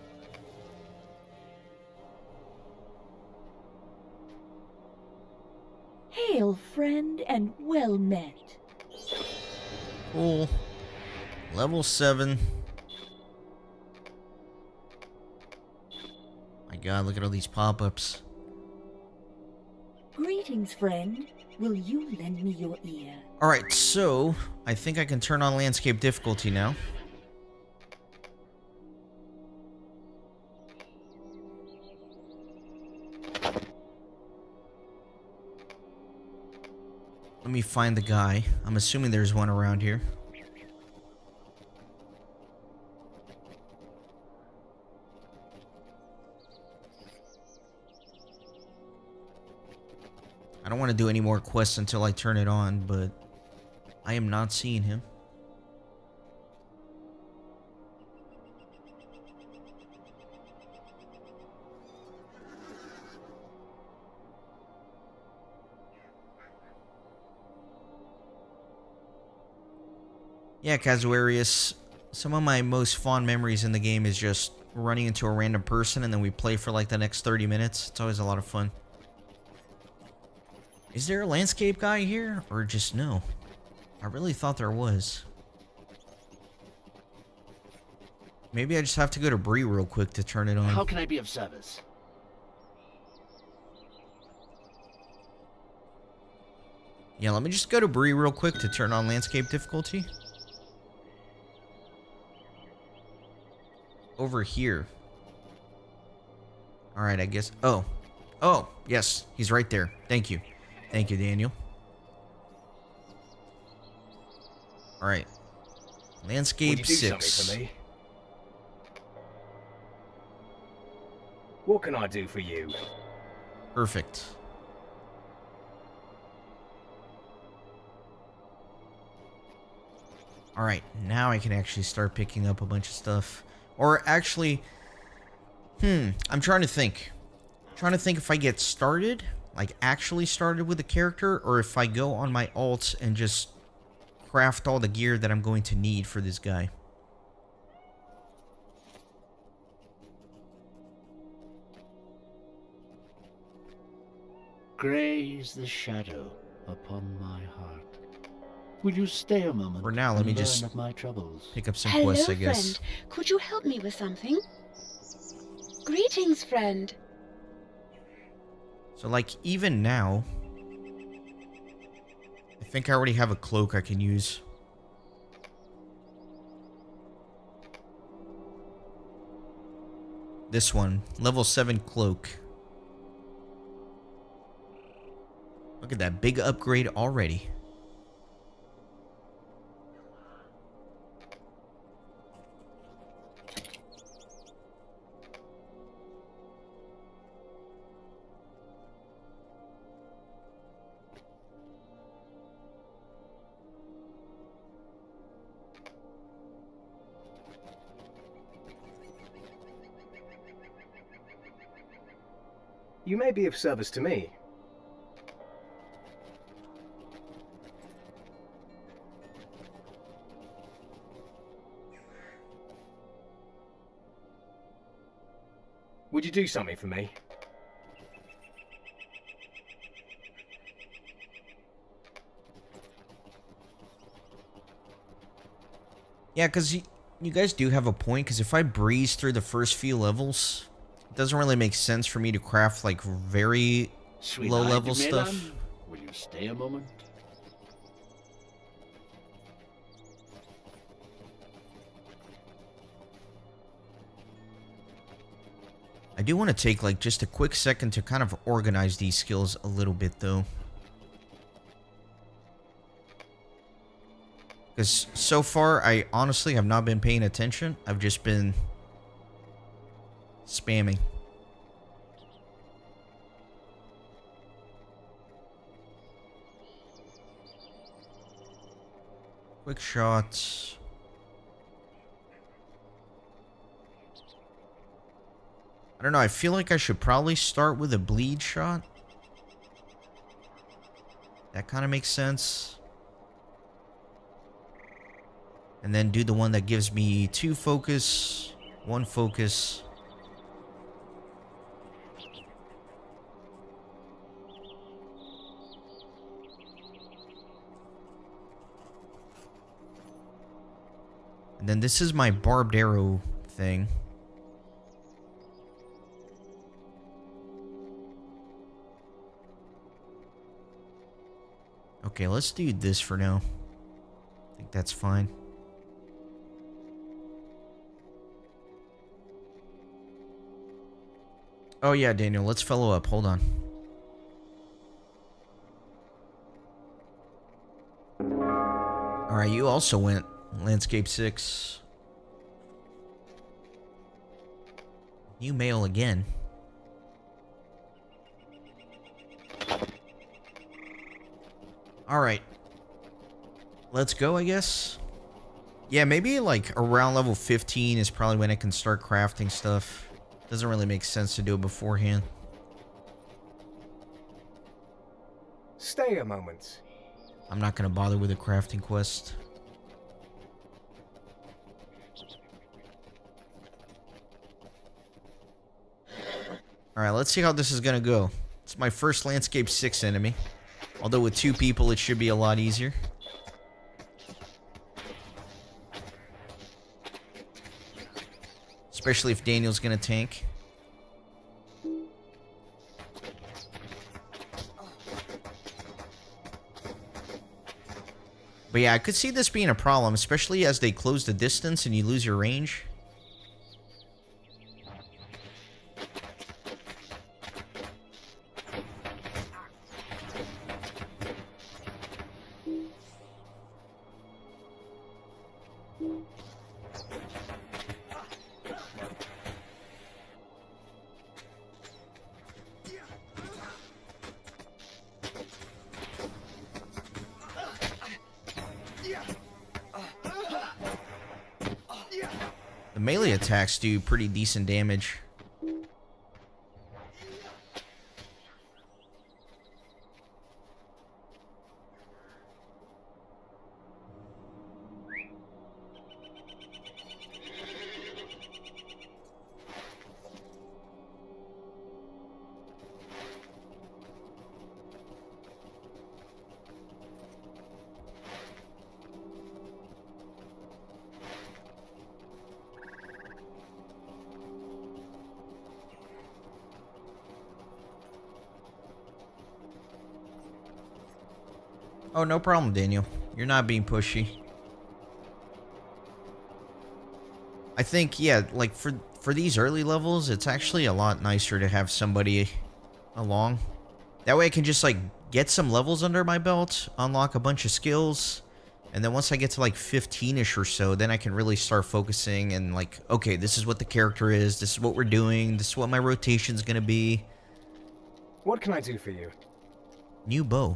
Hail, friend, and well met. Cool. Level 7. My god, look at all these pop-ups. Greetings, friend. Will you lend me your ear? Alright, so I think I can turn on landscape difficulty now. Let me find the guy. I'm assuming there's one around here. I don't want to do any more quests until I turn it on, but I am not seeing him. Yeah, Casuarius, some of my most fond memories in the game is just running into a random person and then we play for like the next 30 minutes. It's always a lot of fun. Is there a landscape guy here? Or just no? I really thought there was. Maybe I just have to go to Bree real quick to turn it on. How can I be of service? Yeah, let me just go to Bree real quick to turn on landscape difficulty. Over here. Alright, I guess. Oh. Oh, yes. He's right there. Thank you. Thank you, Daniel. Alright. Landscape 6. For me? What can I do for you? Perfect. Alright, now I can actually start picking up a bunch of stuff. Or actually, I'm trying to think. If I get started, like actually started with the character, or if I go on my alts and just craft all the gear that I'm going to need for this guy. Grey is the shadow upon my heart. Will you stay a moment? For now, let me and just learn of my troubles? pick up some Hello, quests, I guess. friend. Could you help me with something? Greetings, friend. So, like, even now, I think I already have a cloak I can use. This one, level 7 cloak. Look at that big upgrade already. You may be of service to me. Would you do something for me? Yeah, because you guys do have a point, because if I breeze through the first few levels, it doesn't really make sense for me to craft, like, very low-level stuff. Will you stay a moment? I do want to take, like, just a quick second to kind of organize these skills a little bit, though. Because so far, I honestly have not been paying attention. I've just been spamming. Quick shots. I don't know, I feel like I should probably start with a bleed shot. That kind of makes sense. And then do the one that gives me 2 focus, 1 focus. And then this is my barbed arrow thing. Okay, let's do this for now. I think that's fine. Oh yeah, Daniel, let's follow up. Hold on. Alright, you also went Landscape 6. New mail again. Alright. Let's go, I guess. Yeah, maybe like around level 15 is probably when I can start crafting stuff. Doesn't really make sense to do it beforehand. Stay a moment. I'm not gonna bother with a crafting quest. Alright, let's see how this is gonna go. It's my first Landscape 6 enemy. Although with 2 people it should be a lot easier. Especially if Daniel's gonna tank. But yeah, I could see this being a problem, especially as they close the distance and you lose your range. The melee attacks do pretty decent damage. Oh, no problem, Daniel. You're not being pushy. I think, yeah, like for these early levels, it's actually a lot nicer to have somebody along. That way I can just, like, get some levels under my belt, unlock a bunch of skills, and then once I get to, like, 15-ish or so, then I can really start focusing and, like, okay, this is what the character is, this is what we're doing, this is what my rotation's gonna be. What can I do for you? New bow.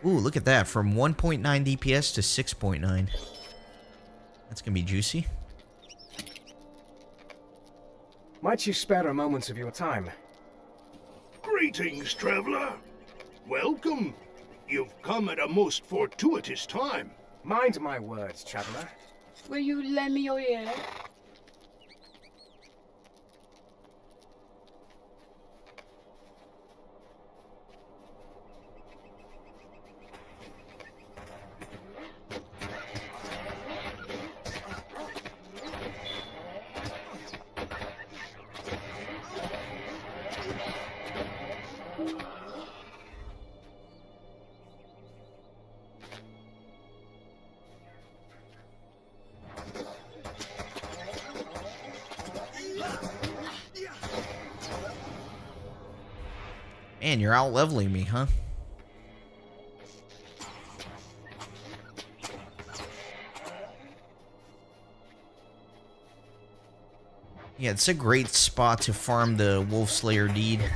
Ooh, look at that. From 1.9 DPS to 6.9. That's gonna be juicy. Might you spare a moment of your time? Greetings, traveler. Welcome. You've come at a most fortuitous time. Mind my words, traveler. Will you lend me your ear? Man, you're out leveling me, huh? Yeah, it's a great spot to farm the Wolf Slayer deed.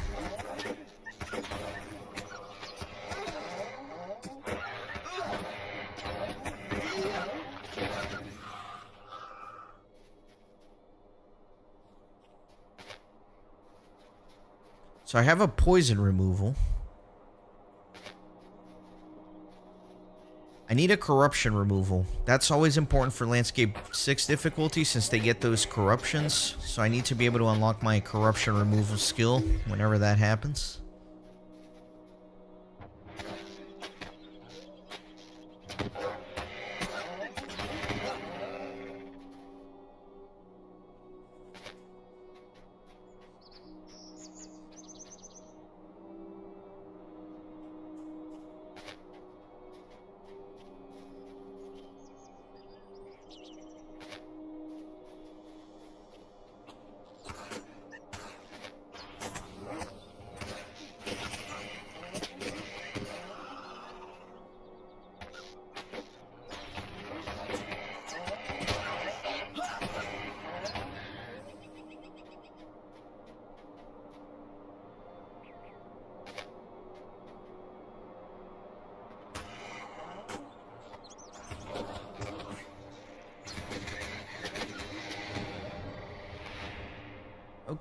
So I have a poison removal. I need a corruption removal. That's always important for Landscape 6 difficulty since they get those corruptions. So I need to be able to unlock my corruption removal skill whenever that happens.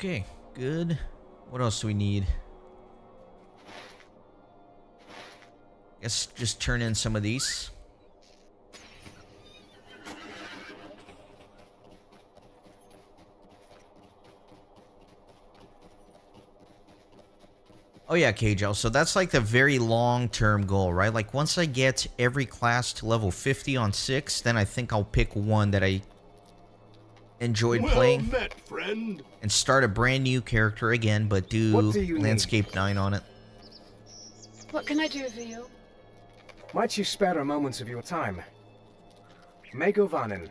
Okay, good. What else do we need? Guess just turn in some of these. Oh yeah, KJL. So that's like the very long-term goal, right? Like once I get every class to level 50 on 6, then I think I'll pick one that I enjoyed playing. Well met, friend. And start a brand new character again, but do Landscape 9 on it. What can I do for you? Might you spare a moment of your time? Megovanen.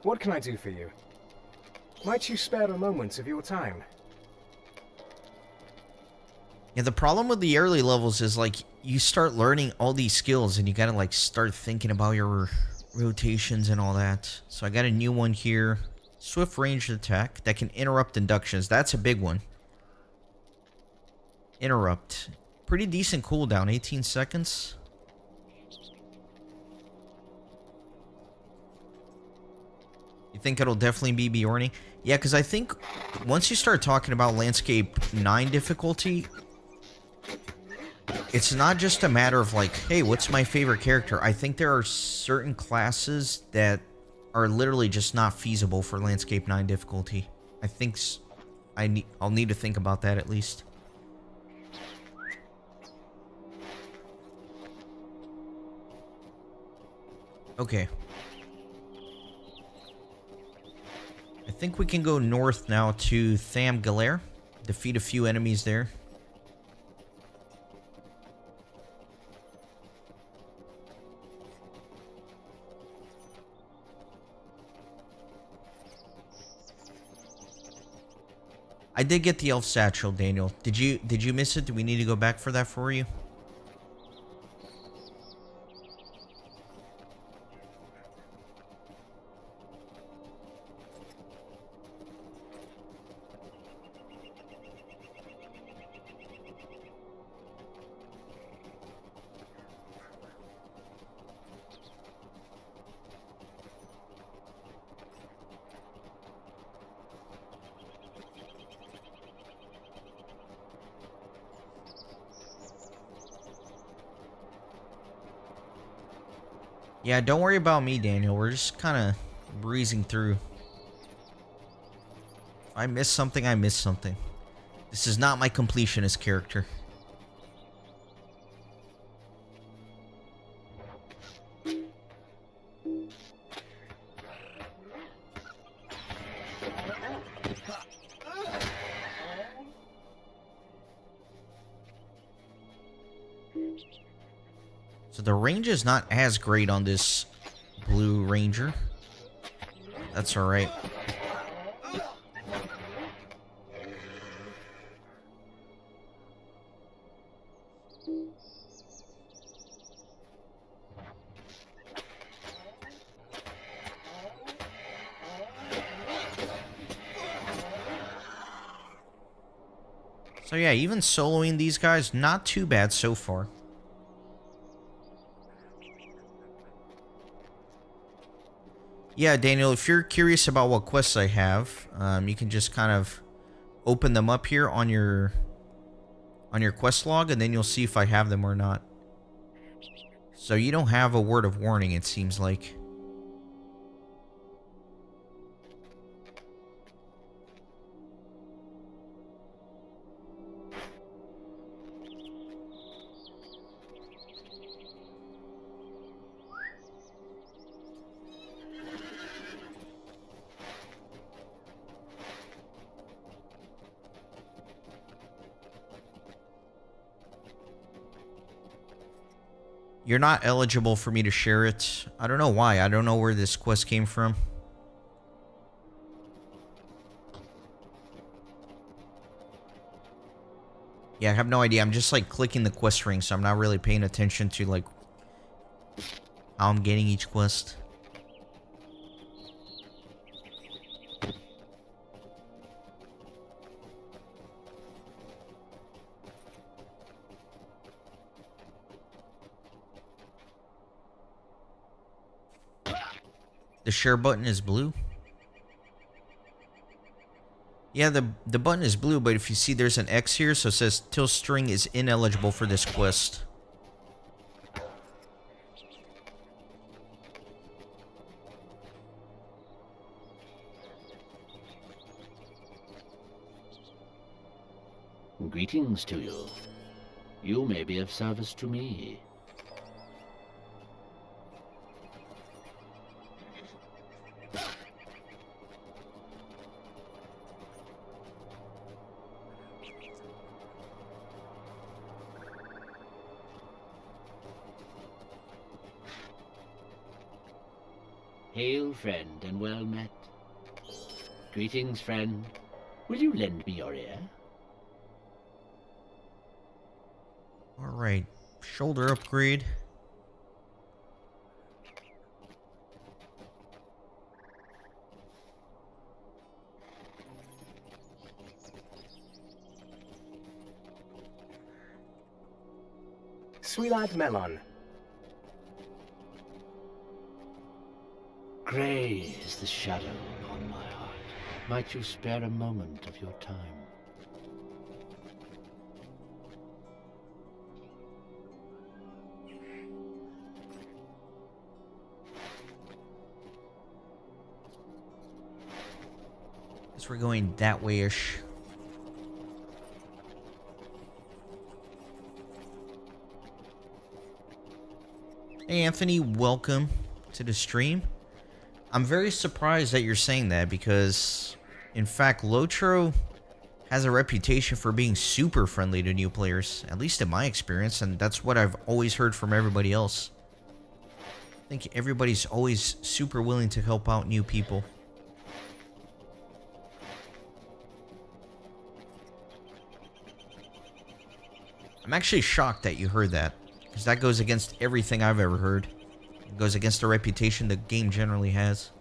What can I do for you? Might you spare a moment of your time? Yeah, the problem with the early levels is like you start learning all these skills and you gotta like start thinking about your rotations and all that. So I got a new one here. Swift ranged attack that can interrupt inductions. That's a big one. Interrupt. Pretty decent cooldown, 18 seconds. You think it'll definitely be Bjorny? Yeah, because I think once you start talking about Landscape 9 difficulty, it's not just a matter of like, hey, what's my favorite character? I think there are certain classes that are literally just not feasible for Landscape 9 difficulty. I think I'll need to think about that at least. Okay. I think we can go north now to Tham Galer. Defeat a few enemies there. I did get the elf satchel, Daniel. Did you miss it? Do we need to go back for that for you? Yeah, don't worry about me, Daniel. We're just kind of breezing through. If I miss something, I miss something. This is not my completionist character. So the range is not as great on this Blue Ranger. That's alright. So yeah, even soloing these guys, not too bad so far. Yeah, Daniel, if you're curious about what quests I have, you can just kind of open them up here on your quest log, and then you'll see if I have them or not. So you don't have a word of warning, it seems like. You're not eligible for me to share it. I don't know why. I don't know where this quest came from. Yeah, I have no idea. I'm just like clicking the quest ring, so I'm not really paying attention to like how I'm getting each quest. The share button is blue? Yeah, the button is blue, but if you see there's an X here, so it says till string is ineligible for this quest. Greetings to you. You may be of service to me. Hail, friend, and well met. Greetings, friend. Will you lend me your ear? Alright, shoulder upgrade. Sweet-eyed melon. Grey is the shadow upon my heart. Might you spare a moment of your time? Guess we're going that way-ish. Hey Anthony, welcome to the stream. I'm very surprised that you're saying that because, in fact, LOTRO has a reputation for being super friendly to new players, at least in my experience, and that's what I've always heard from everybody else. I think everybody's always super willing to help out new people. I'm actually shocked that you heard that, because that goes against everything I've ever heard. It goes against the reputation the game generally has.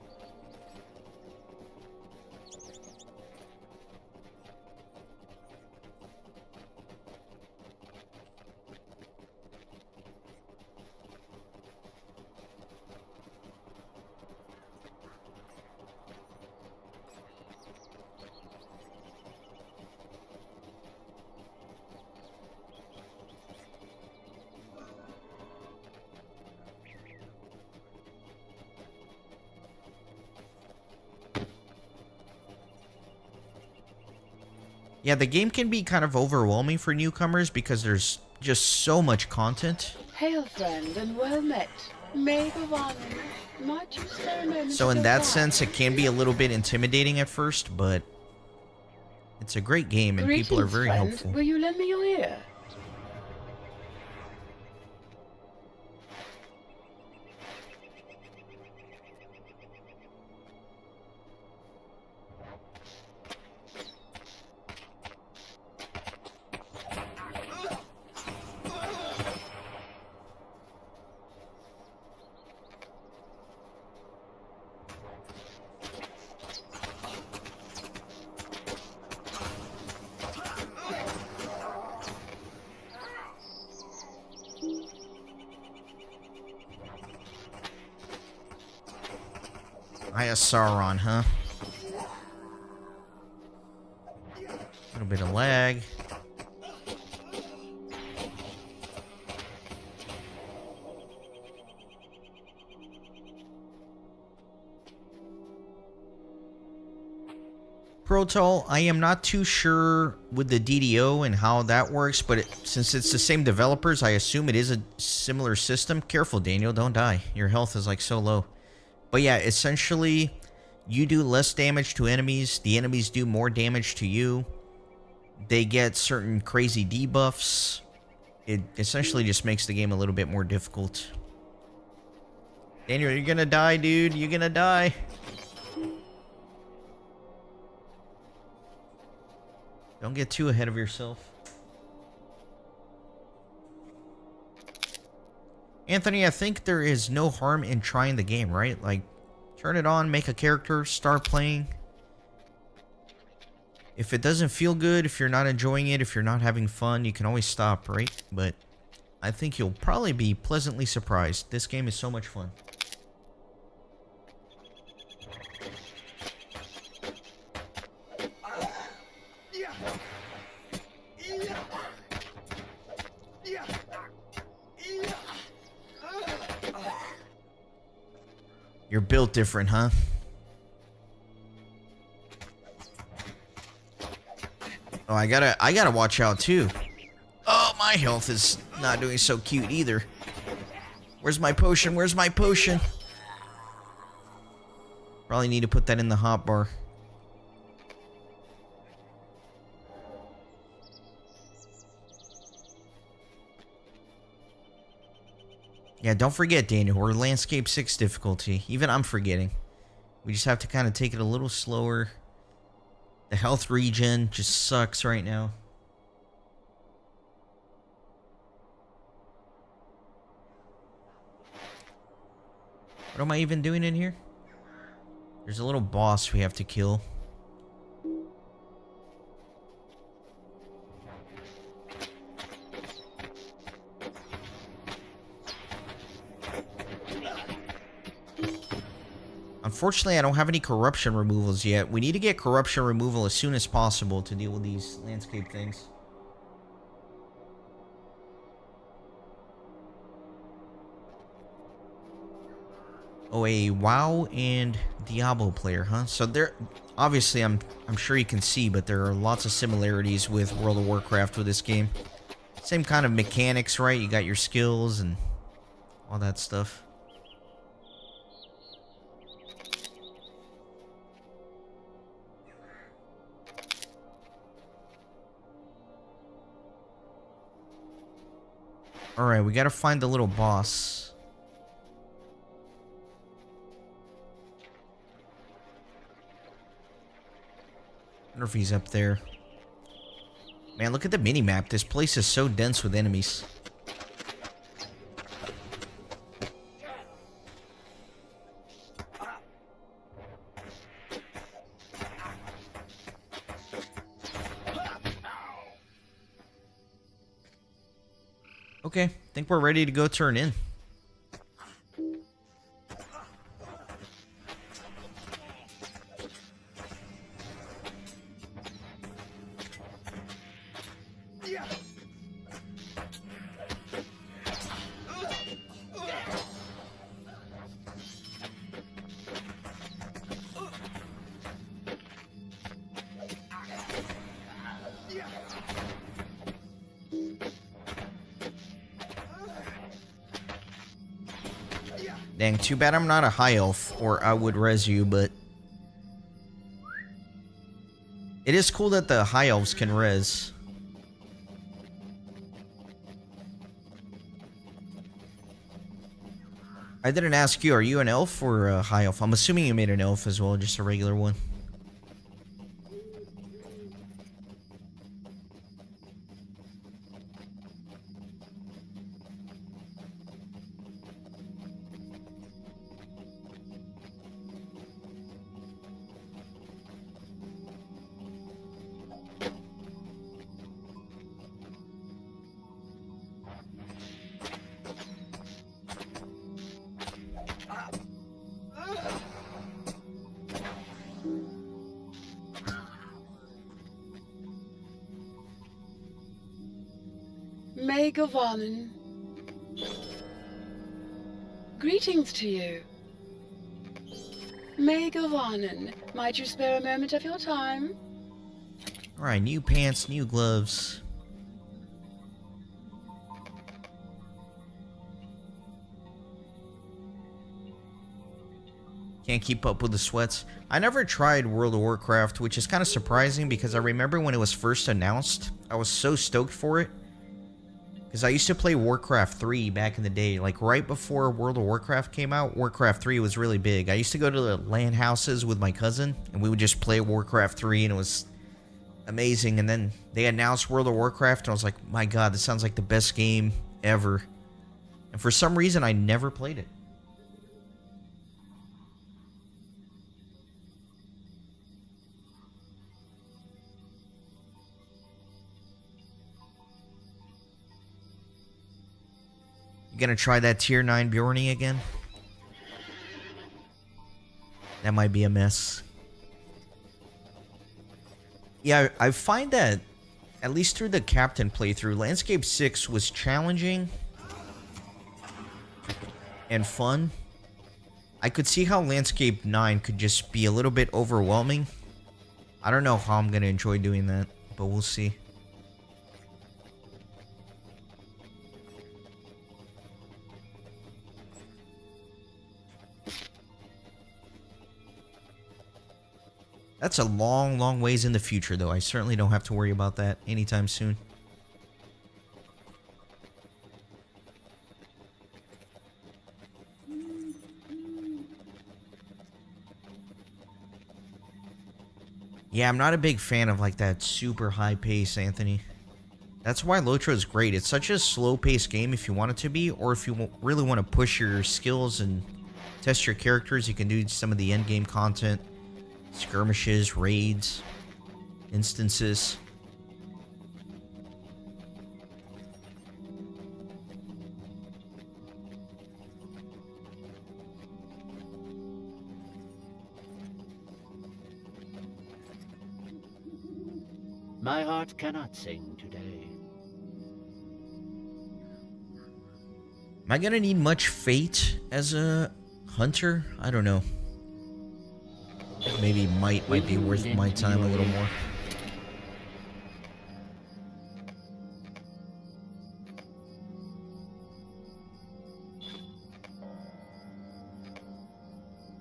Yeah, the game can be kind of overwhelming for newcomers because there's just so much content. Hail, friend, and well met. Maid of honor, might you spare a moment So of in your that time? sense, it can be a little bit intimidating at first, but it's a great game and people are Greetings, very friend. helpful. Will you lend me your ear? Sauron, huh? A little bit of lag. Protol, I am not too sure with the DDO and how that works, but since it's the same developers, I assume it is a similar system. Careful, Daniel, don't die. Your health is like so low. But yeah, essentially, you do less damage to enemies. The enemies do more damage to you. They get certain crazy debuffs. It essentially just makes the game a little bit more difficult. Daniel, you're gonna die, dude. You're gonna die. Don't get too ahead of yourself. Anthony, I think there is no harm in trying the game, right? Like, turn it on, make a character, start playing. If it doesn't feel good, if you're not enjoying it, if you're not having fun, you can always stop, right? But I think you'll probably be pleasantly surprised. This game is so much fun. You're built different, huh? Oh, I gotta watch out too. Oh, my health is not doing so cute either. Where's my potion? Where's my potion? Probably need to put that in the hotbar. Yeah, don't forget, Daniel, we're Landscape 6 difficulty. Even I'm forgetting. We just have to kind of take it a little slower. The health regen just sucks right now. What am I even doing in here? There's a little boss we have to kill. Unfortunately, I don't have any corruption removals yet. We need to get corruption removal as soon as possible to deal with these landscape things. Oh, a WoW and Diablo player, huh? So there, obviously, I'm sure you can see, but there are lots of similarities with World of Warcraft with this game. Same kind of mechanics, right? You got your skills and all that stuff. Alright, we gotta find the little boss. I wonder if he's up there. Man, look at the mini-map. This place is so dense with enemies. Okay, think we're ready to go turn in. Dang, too bad I'm not a high elf, or I would res you, but... It is cool that the high elves can res. I didn't ask you, are you an elf or a high elf? I'm assuming you made an elf as well, just a regular one. Megavanen. Greetings to you. Megavanen, might you spare a moment of your time? Alright, new pants, new gloves. Can't keep up with the sweats. I never tried World of Warcraft, which is kind of surprising because I remember when it was first announced, I was so stoked for it. Because I used to play Warcraft 3 back in the day. Like right before World of Warcraft came out, Warcraft 3 was really big. I used to go to the LAN houses with my cousin, and we would just play Warcraft 3, and it was amazing. And then they announced World of Warcraft, and I was like, my god, this sounds like the best game ever. And for some reason, I never played it. You gonna try that tier 9 Bjorny again? That might be a mess. Yeah, I find that, at least through the Captain playthrough, Landscape 6 was challenging and fun. I could see how Landscape 9 could just be a little bit overwhelming. I don't know how I'm going to enjoy doing that, but we'll see. That's a long, long ways in the future, though. I certainly don't have to worry about that anytime soon. Yeah, I'm not a big fan of like that super high pace, Anthony. That's why LOTRO is great. It's such a slow paced game if you want it to be, or if you really want to push your skills and test your characters, you can do some of the end game content, skirmishes, raids, instances. My heart cannot sing today. Am I gonna need much fate as a hunter? I don't know. Maybe might be worth my time a little more.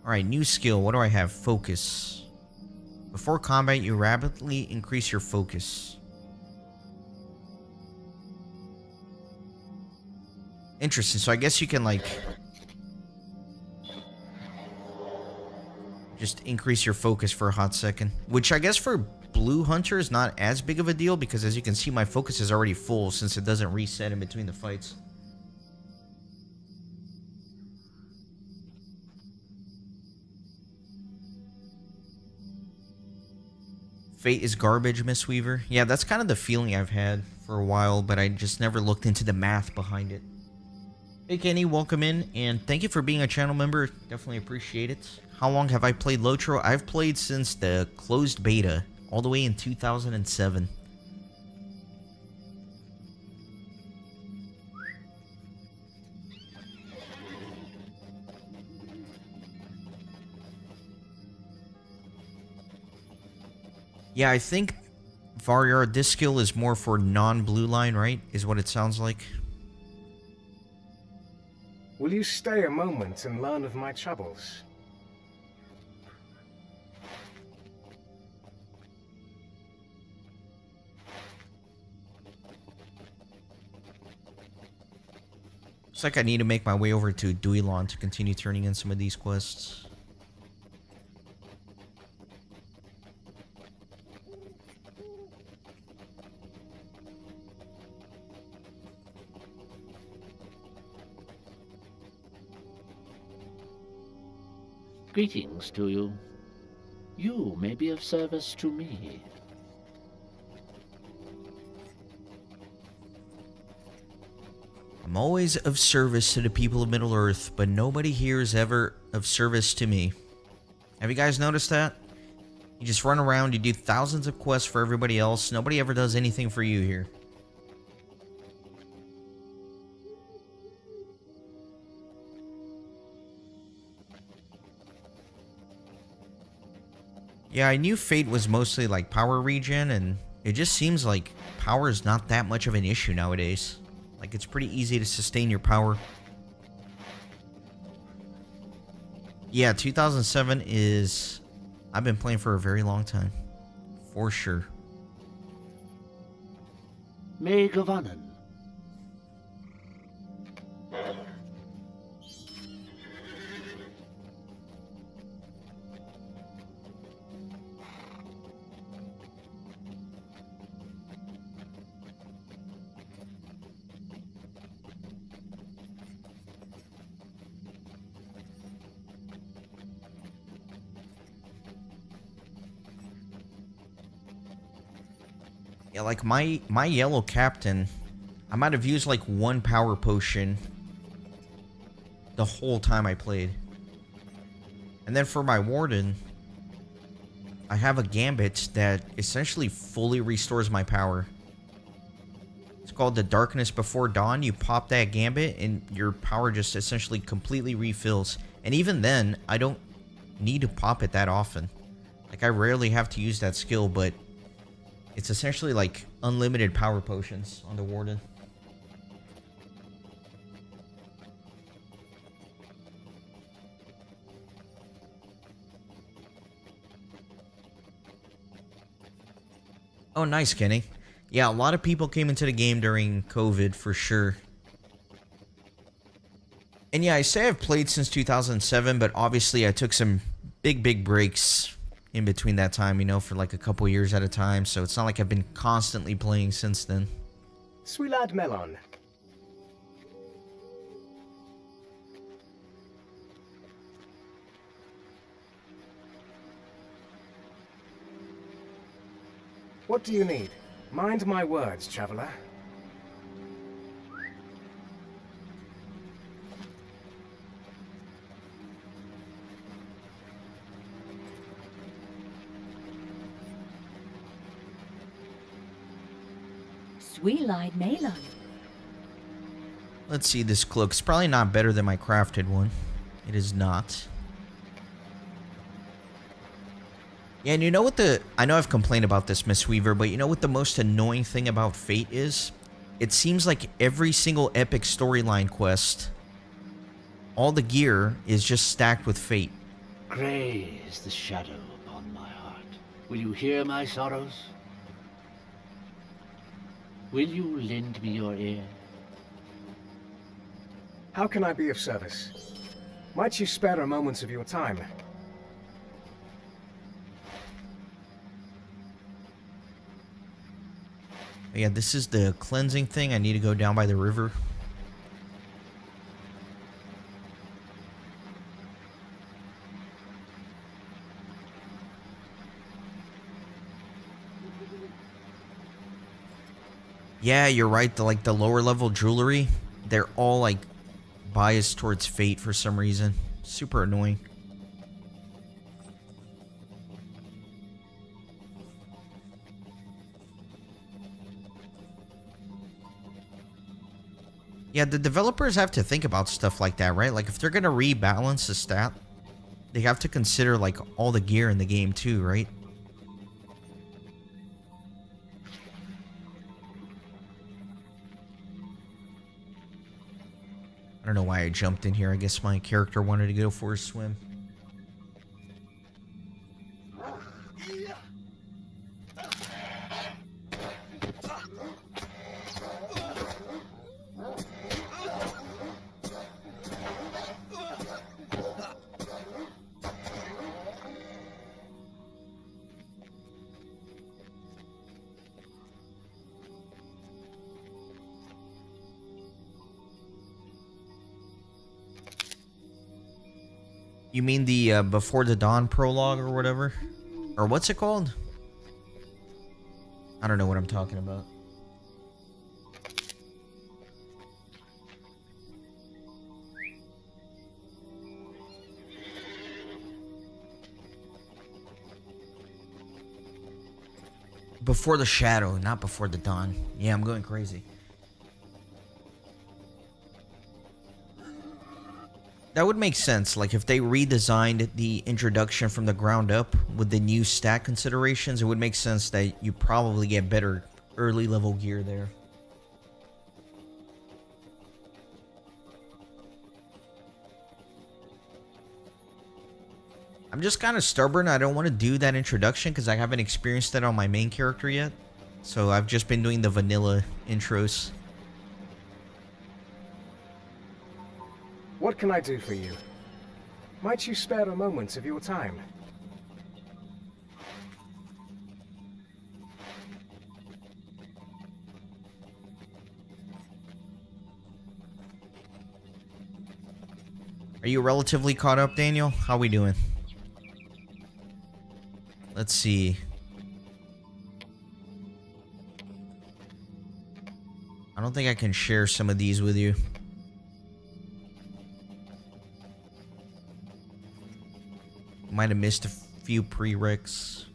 Alright, new skill. What do I have? Focus. Before combat, you rapidly increase your focus. Interesting. So I guess you can, like, just increase your focus for a hot second. Which I guess for Blue Hunter is not as big of a deal, because as you can see, my focus is already full since it doesn't reset in between the fights. Fate is garbage, Miss Weaver. Yeah, that's kind of the feeling I've had for a while, but I just never looked into the math behind it. Hey Kenny, welcome in, and thank you for being a channel member. Definitely appreciate it. How long have I played LOTRO? I've played since the closed beta, all the way in 2007. Yeah, I think, J.R.R, this skill is more for non-blue line, right? Is what it sounds like. Will you stay a moment and learn of my troubles? Looks like I need to make my way over to Duilon to continue turning in some of these quests. Greetings to you. You may be of service to me. I'm always of service to the people of Middle-earth, but nobody here is ever of service to me. Have you guys noticed that? You just run around, you do thousands of quests for everybody else, nobody ever does anything for you here. Yeah, I knew Fate was mostly like power regen, and it just seems like power is not that much of an issue nowadays. Like, it's pretty easy to sustain your power. Yeah, 2007 is... I've been playing for a very long time. For sure. May Gavanan. Yeah, like my yellow captain, I might have used like one power potion the whole time I played. And then for my warden, I have a gambit that essentially fully restores my power. It's called the Darkness Before Dawn. You pop that gambit and your power just essentially completely refills. And even then, I don't need to pop it that often. Like, I rarely have to use that skill, but it's essentially like unlimited power potions on the Warden. Oh, nice, Kenny. Yeah, a lot of people came into the game during COVID, for sure. And yeah, I say I've played since 2007, but obviously I took some big breaks in between that time, you know, for like a couple years at a time. So it's not like I've been constantly playing since then. Sweet lad Melon. What do you need? Mind my words, traveler. Sweet-eyed Melon. Let's see, this cloak. It's probably not better than my crafted one. It is not. Yeah, and you know what I know I've complained about this, Miss Weaver, but you know what the most annoying thing about Fate is? It seems like every single epic storyline quest, all the gear is just stacked with Fate. Grey is the shadow upon my heart. Will you hear my sorrows? Will you lend me your ear? How can I be of service? Might you spare a moment of your time? Yeah, this is the cleansing thing. I need to go down by the river. Yeah, you're right. The lower level jewelry, they're all like biased towards Fate for some reason. Super annoying. Yeah, the developers have to think about stuff like that, right? Like, if they're gonna rebalance the stat, they have to consider, like, all the gear in the game, too, right? I don't know why I jumped in here. I guess my character wanted to go for a swim. You mean the Before the Dawn prologue or whatever? Or what's it called? I don't know what I'm talking about. Before the Shadow, not Before the Dawn. Yeah, I'm going crazy. That would make sense, like if they redesigned the introduction from the ground up with the new stat considerations, it would make sense that you probably get better early level gear there. I'm just kind of stubborn. I don't want to do that introduction because I haven't experienced that on my main character yet. So I've just been doing the vanilla intros. What can I do for you? Might you spare a moment of your time? Are you relatively caught up, Daniel? How we doing? Let's see. I don't think I can share some of these with you. Might have missed a few prereqs.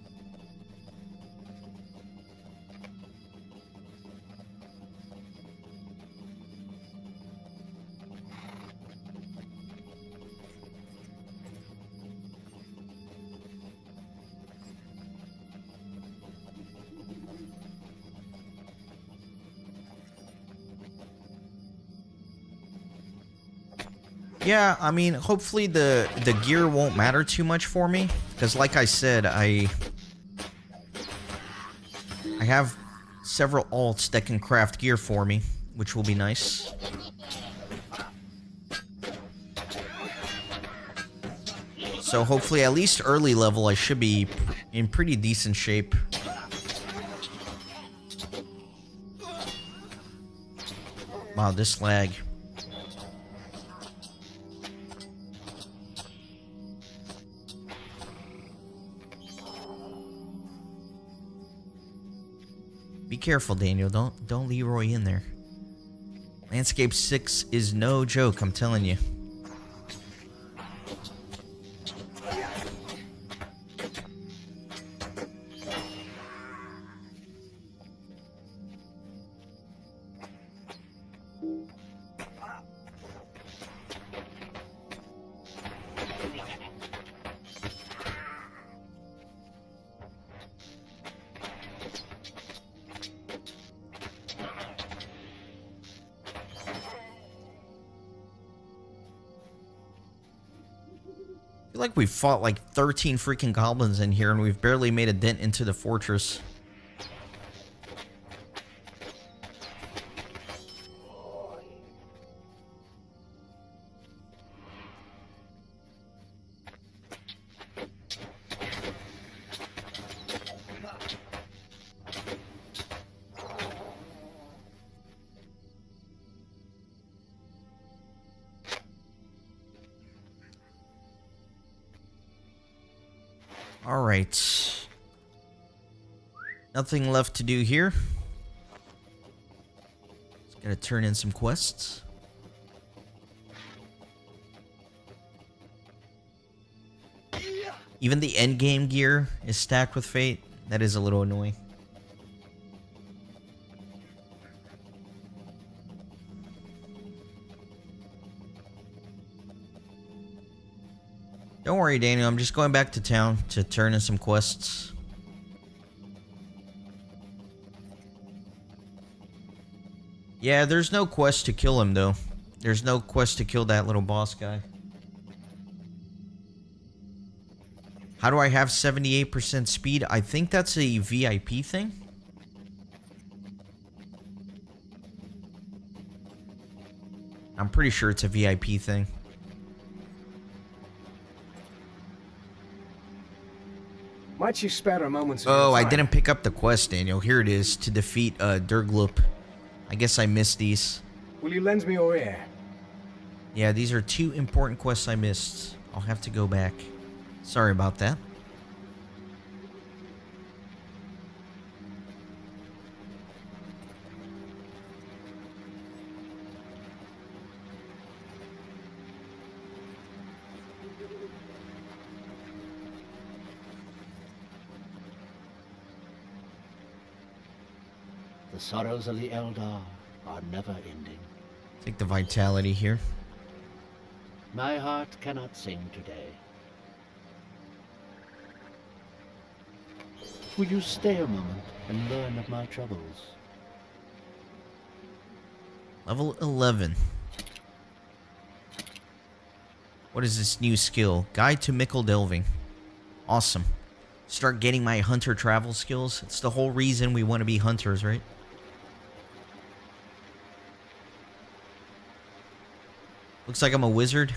Yeah, I mean, hopefully the gear won't matter too much for me, because like I said, I have several alts that can craft gear for me, which will be nice. So hopefully at least early level I should be in pretty decent shape. Wow, this lag. Be careful, Daniel. Don't Leroy in there. Landscape 6 is no joke, I'm telling you. I feel like we fought like 13 freaking goblins in here and we've barely made a dent into the fortress. Alright. Nothing left to do here. Just gotta turn in some quests. Even the endgame gear is stacked with fate. That is a little annoying. Don't worry, Daniel. I'm just going back to town to turn in some quests. Yeah, there's no quest to kill him, though. There's no quest to kill that little boss guy. How do I have 78% speed? I think that's a VIP thing. I'm pretty sure it's a VIP thing. Might you spare a moment? Oh, I didn't pick up the quest, Daniel. Here it is, to defeat Durglup. I guess I missed these. Will you lend me your ear? Yeah, these are two important quests I missed. I'll have to go back. Sorry about that. The sorrows of the Eldar are never ending. Take the vitality here. My heart cannot sing today. Will you stay a moment and learn of my troubles? Level 11. What is this new skill? Guide to Mickle Delving. Awesome. Start getting my hunter travel skills. It's the whole reason we want to be hunters, right? Looks like I'm a wizard.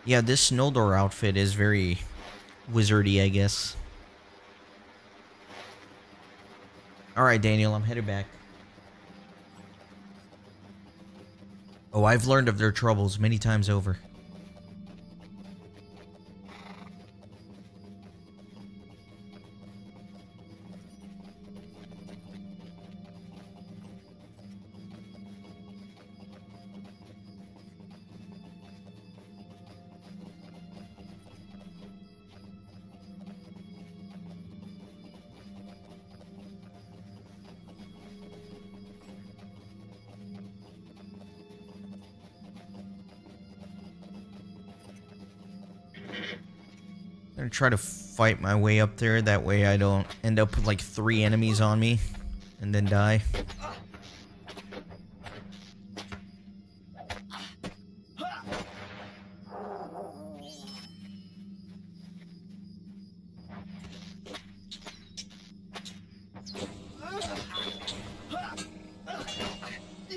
Yeah, this Noldor outfit is very wizardy, I guess. Alright, Daniel, I'm headed back. Oh, I've learned of their troubles many times over. I'm gonna try to fight my way up there. That way I don't end up with like 3 enemies on me and then die.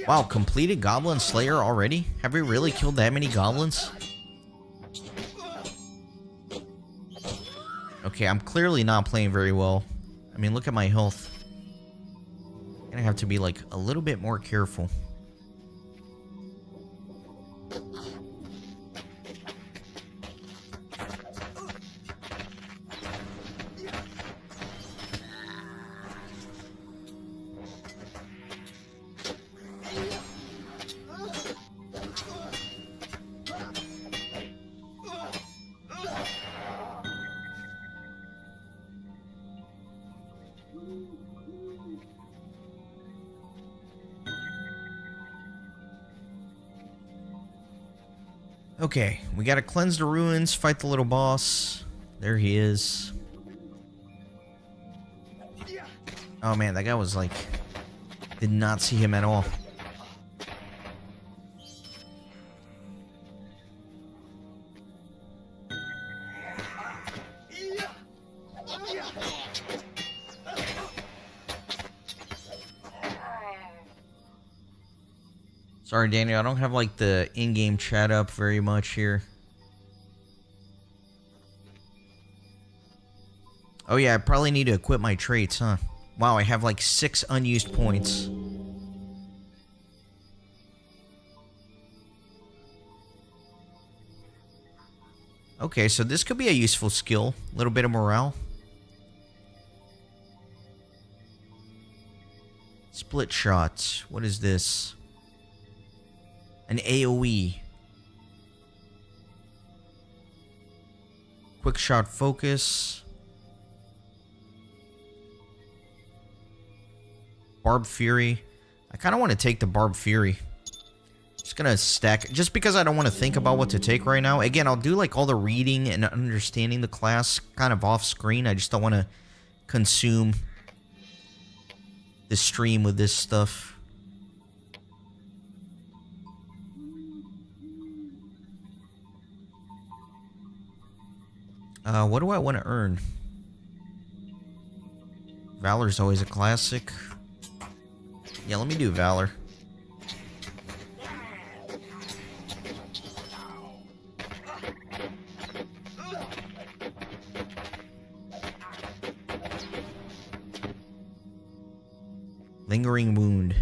Wow, completed Goblin Slayer already? Have we really killed that many goblins? Okay, I'm clearly not playing very well. I mean, look at my health. I'm gonna have to be, like, a little bit more careful. Okay, we gotta cleanse the ruins, fight the little boss. There he is. Oh man, that guy was like... Did not see him at all. Sorry, Daniel, I don't have, like, the in-game chat up very much here. Oh, yeah, I probably need to equip my traits, huh? Wow, I have, like, 6 unused points. Okay, so this could be a useful skill. A little bit of morale. Split shots. What is this? An AoE. Quick shot focus. Barb Fury. I kind of want to take the Barb Fury. Just gonna stack, just because I don't want to think about what to take right now. Again, I'll do like all the reading and understanding the class kind of off screen. I just don't want to consume the stream with this stuff. What do I want to earn? Valor's always a classic. Yeah, let me do Valor. Lingering Wound.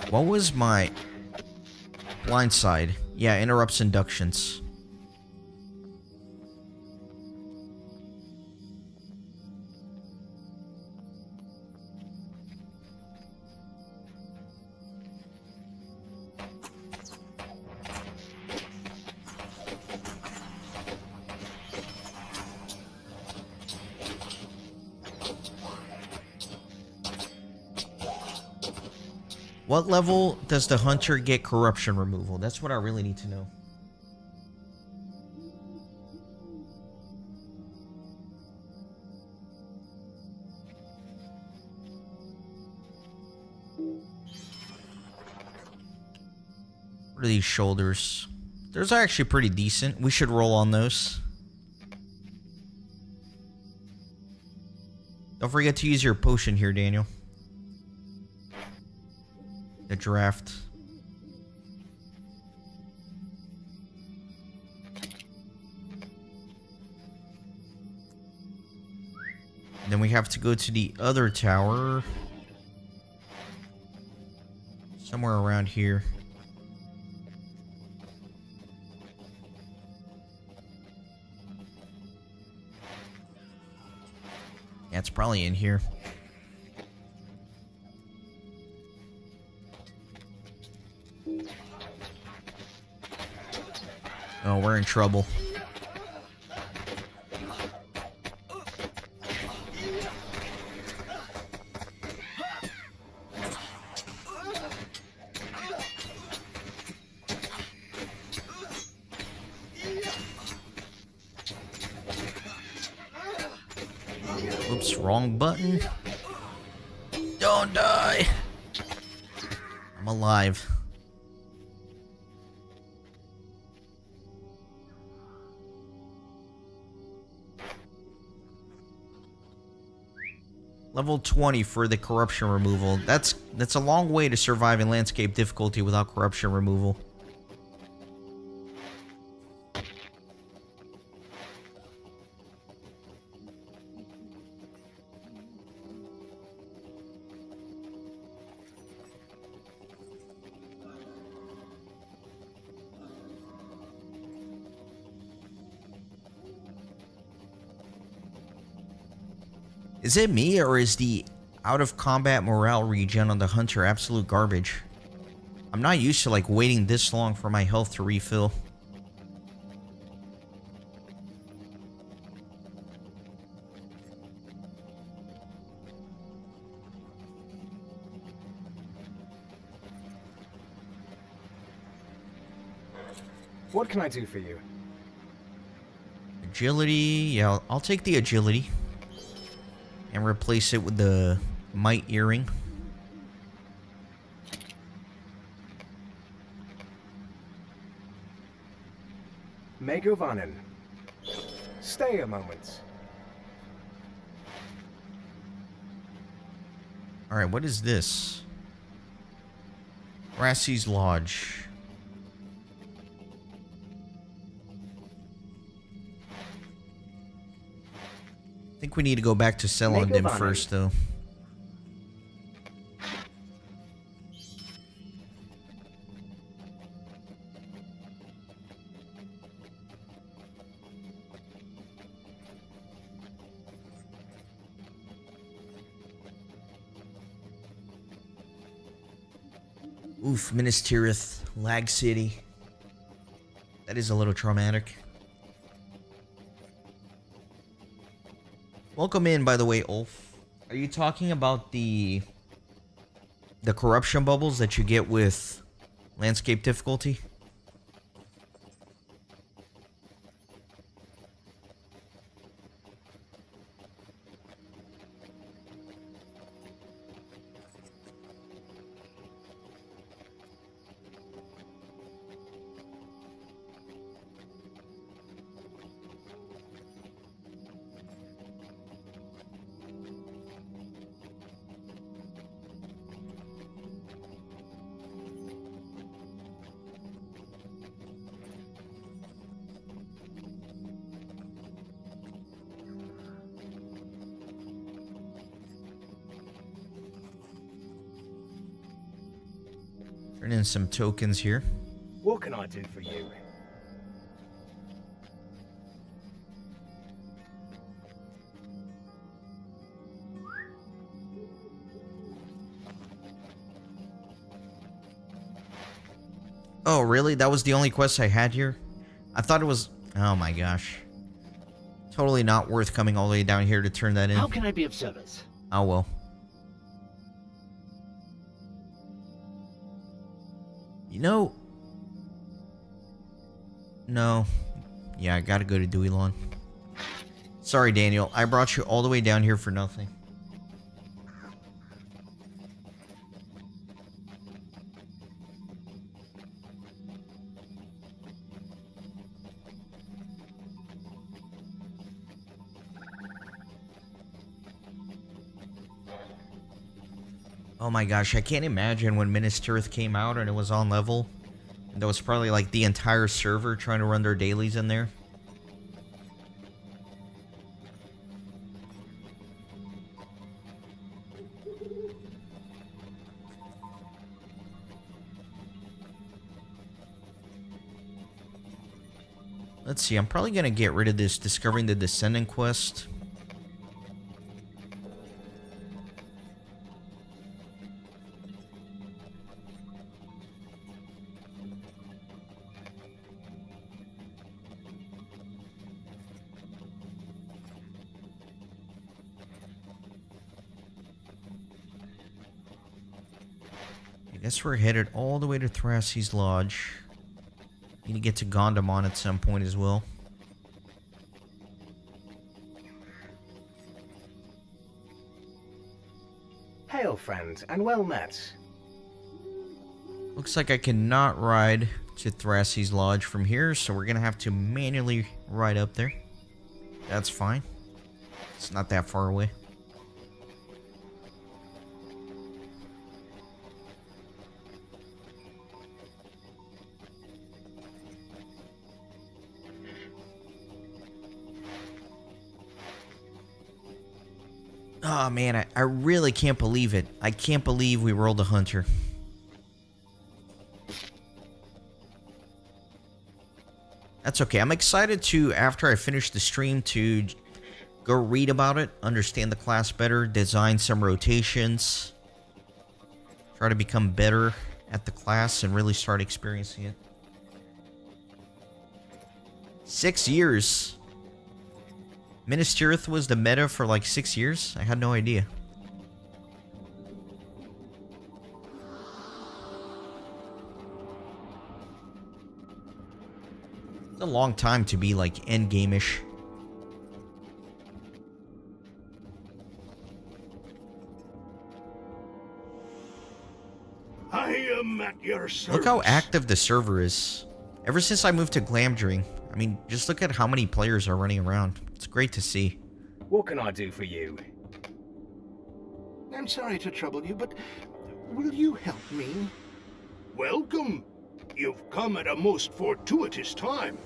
What was my blind side? Yeah, interrupts inductions. What level does the hunter get corruption removal? That's what I really need to know. What are these shoulders? Those are actually pretty decent. We should roll on those. Don't forget to use your potion here, Daniel. The draft. Then we have to go to the other tower. Somewhere around here. Yeah, it's probably in here. Oh, we're in trouble. Oops, wrong button. Don't die. I'm alive. Level 20 for the corruption removal. That's a long way to survive in landscape difficulty without corruption removal. Is it me, or is the out-of-combat morale regen on the Hunter absolute garbage? I'm not used to, like, waiting this long for my health to refill. What can I do for you? Agility, yeah, I'll take the agility. And replace it with the might earring. Megovanen. Stay a moment. Alright, what is this? Rassie's Lodge. I think we need to go back to Selondin first, though. Oof, Minas Tirith, Lag City. That is a little traumatic. Welcome in, by the way, Ulf. Are you talking about the corruption bubbles that you get with landscape difficulty? Turn in some tokens here. What can I do for you? Oh, really? That was the only quest I had here? I thought it was... Oh my gosh. Totally not worth coming all the way down here to turn that in. How can I be of service? Oh well. You know... No. Yeah, I gotta go to Duilon. Sorry, Daniel. I brought you all the way down here for nothing. Oh my gosh, I can't imagine when Minas Tirith came out and it was on level. And there was probably like the entire server trying to run their dailies in there. Let's see, I'm probably going to get rid of this Discovering the Descendant quest. I guess we're headed all the way to Thrasie's Lodge. Need to get to Gondamon at some point as well. Hail, friend, and well met. Looks like I cannot ride to Thrasie's Lodge from here, so we're gonna have to manually ride up there. That's fine. It's not that far away. Oh, man, I really can't believe it. I can't believe we rolled a hunter. That's okay. I'm excited to, after I finish the stream, to go read about it, understand the class better, design some rotations, try to become better at the class, and really start experiencing it. 6 years. Minas Tirith was the meta for like 6 years? I had no idea. It's a long time to be like endgame-ish. I am at your service. Look how active the server is. Ever since I moved to Glamdring, I mean, just look at how many players are running around. It's great to see. What can I do for you? I'm sorry to trouble you, but will you help me? Welcome. You've come at a most fortuitous time.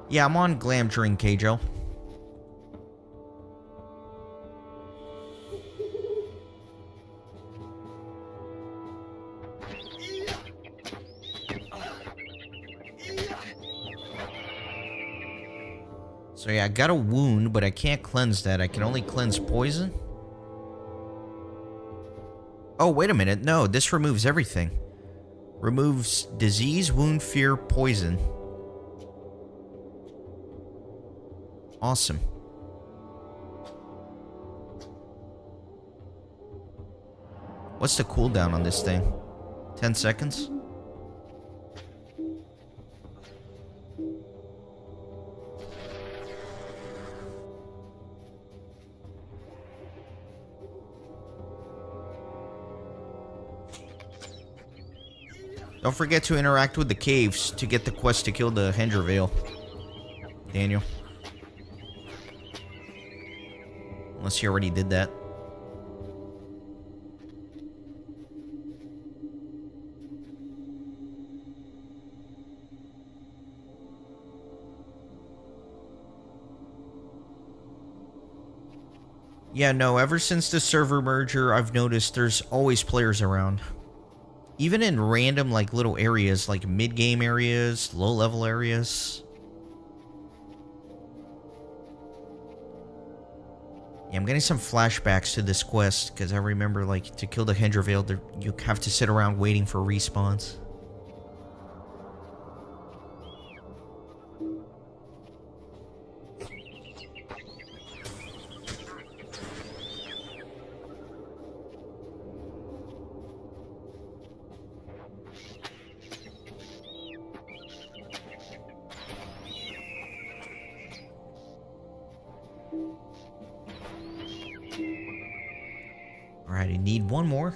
Yeah, I'm on Glamdring, Kjo. So yeah, I got a wound, but I can't cleanse that. I can only cleanse poison. Oh, wait a minute. No, this removes everything. Removes disease, wound, fear, poison. Awesome. What's the cooldown on this thing? 10 seconds? Don't forget to interact with the caves to get the quest to kill the Hendraveil. Daniel. Unless you already did that. Yeah, no, ever since the server merger, I've noticed there's always players around. Even in random, like, little areas, like mid-game areas, low-level areas. Yeah, I'm getting some flashbacks to this quest, because I remember, like, to kill the Hendraveil, you have to sit around waiting for respawns. Alright, I need one more.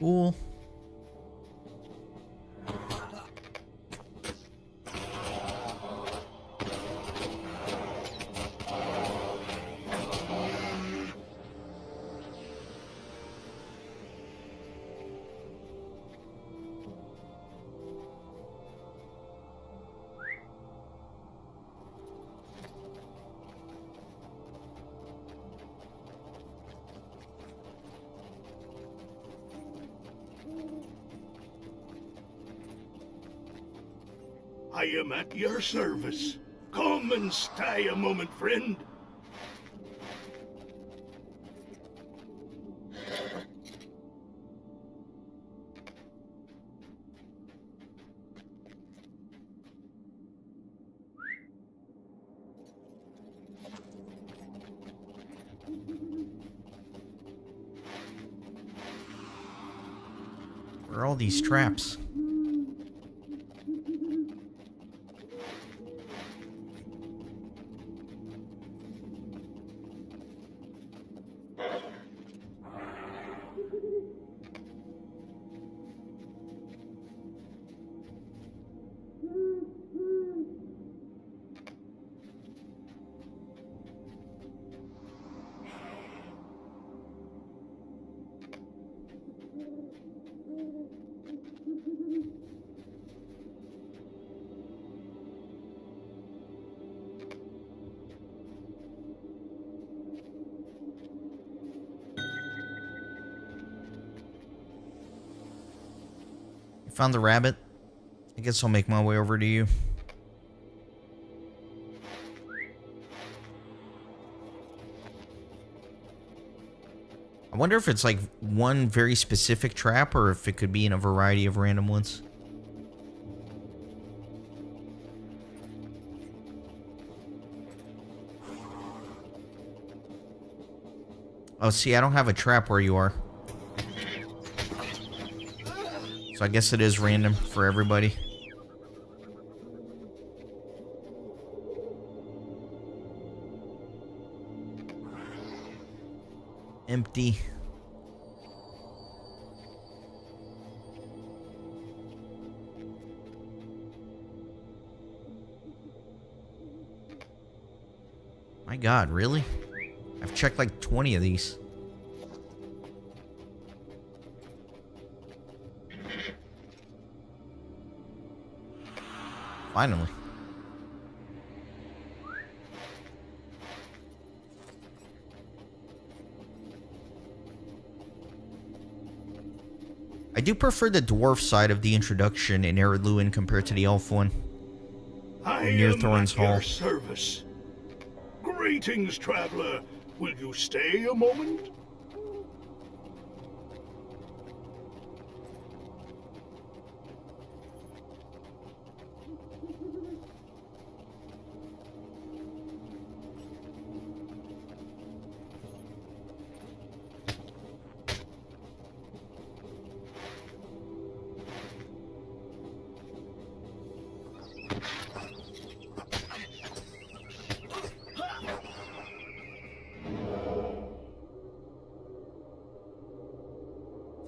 Cool. I am at your service. Come and stay a moment, friend. Where are all these traps? Found the rabbit. I guess I'll make my way over to you. I wonder if it's like one very specific trap or if it could be in a variety of random ones. Oh, see, I don't have a trap where you are. So I guess it is random for everybody. Empty. My God, really? I've checked like 20 of these. Finally. I do prefer the dwarf side of the introduction in Eredluin compared to the elf one. I Near am Thorn's at your Hall. service. Greetings, traveler. Will you stay a moment?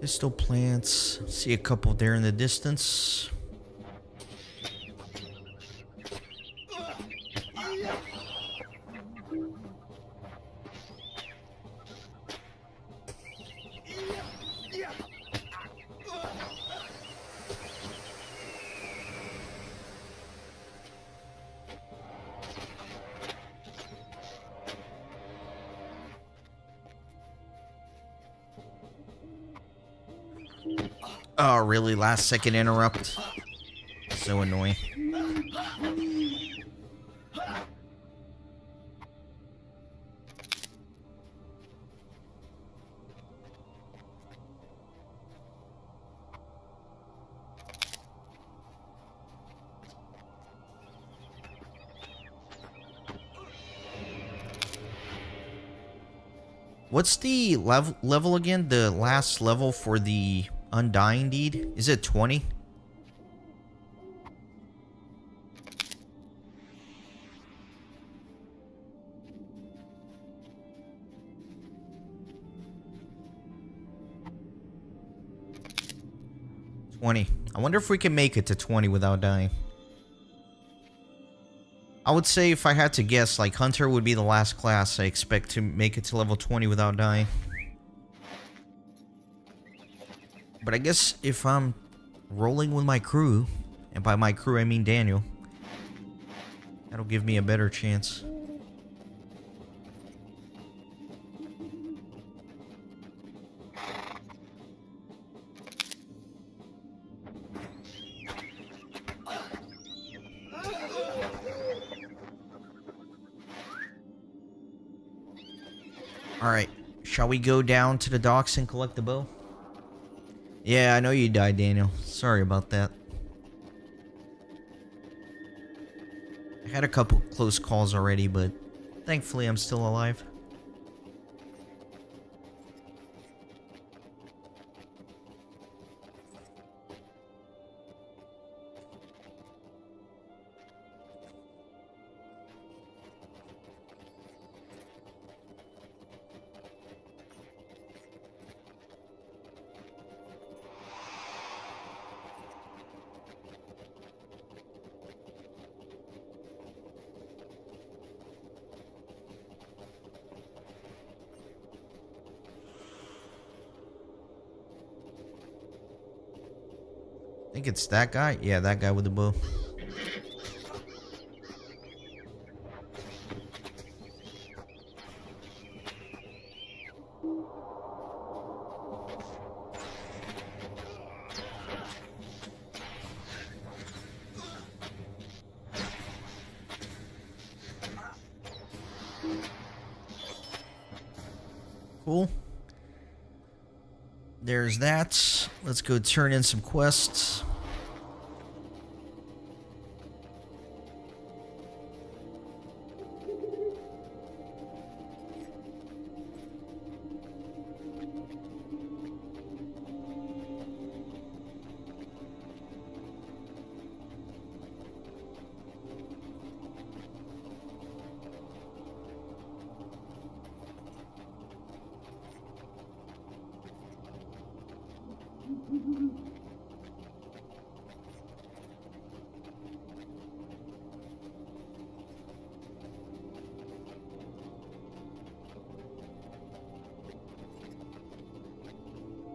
Pistol plants. See a couple there in the distance. Oh, really? Last second interrupt? So annoying. What's the level again? The last level for the Undying Deed? Is it 20? I wonder if we can make it to 20 without dying. I would say if I had to guess, like Hunter would be the last class I expect to make it to level 20 without dying. But I guess if I'm rolling with my crew, and by my crew I mean Daniel, that'll give me a better chance. Alright, shall we go down to the docks and collect the bow? Yeah, I know you died, Daniel. Sorry about that. I had a couple close calls already, but thankfully I'm still alive. I think it's that guy. Yeah, that guy with the bow. Cool. There's that. Let's go turn in some quests.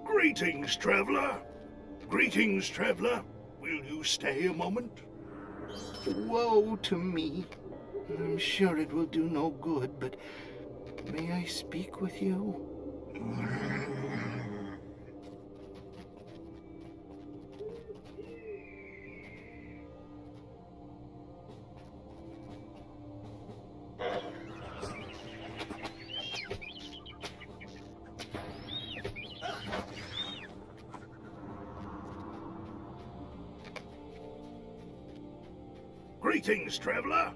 Greetings, traveler. Greetings, traveler. Will you stay a moment? Woe to me. I'm sure it will do no good, but may I speak with you? Greetings, traveler.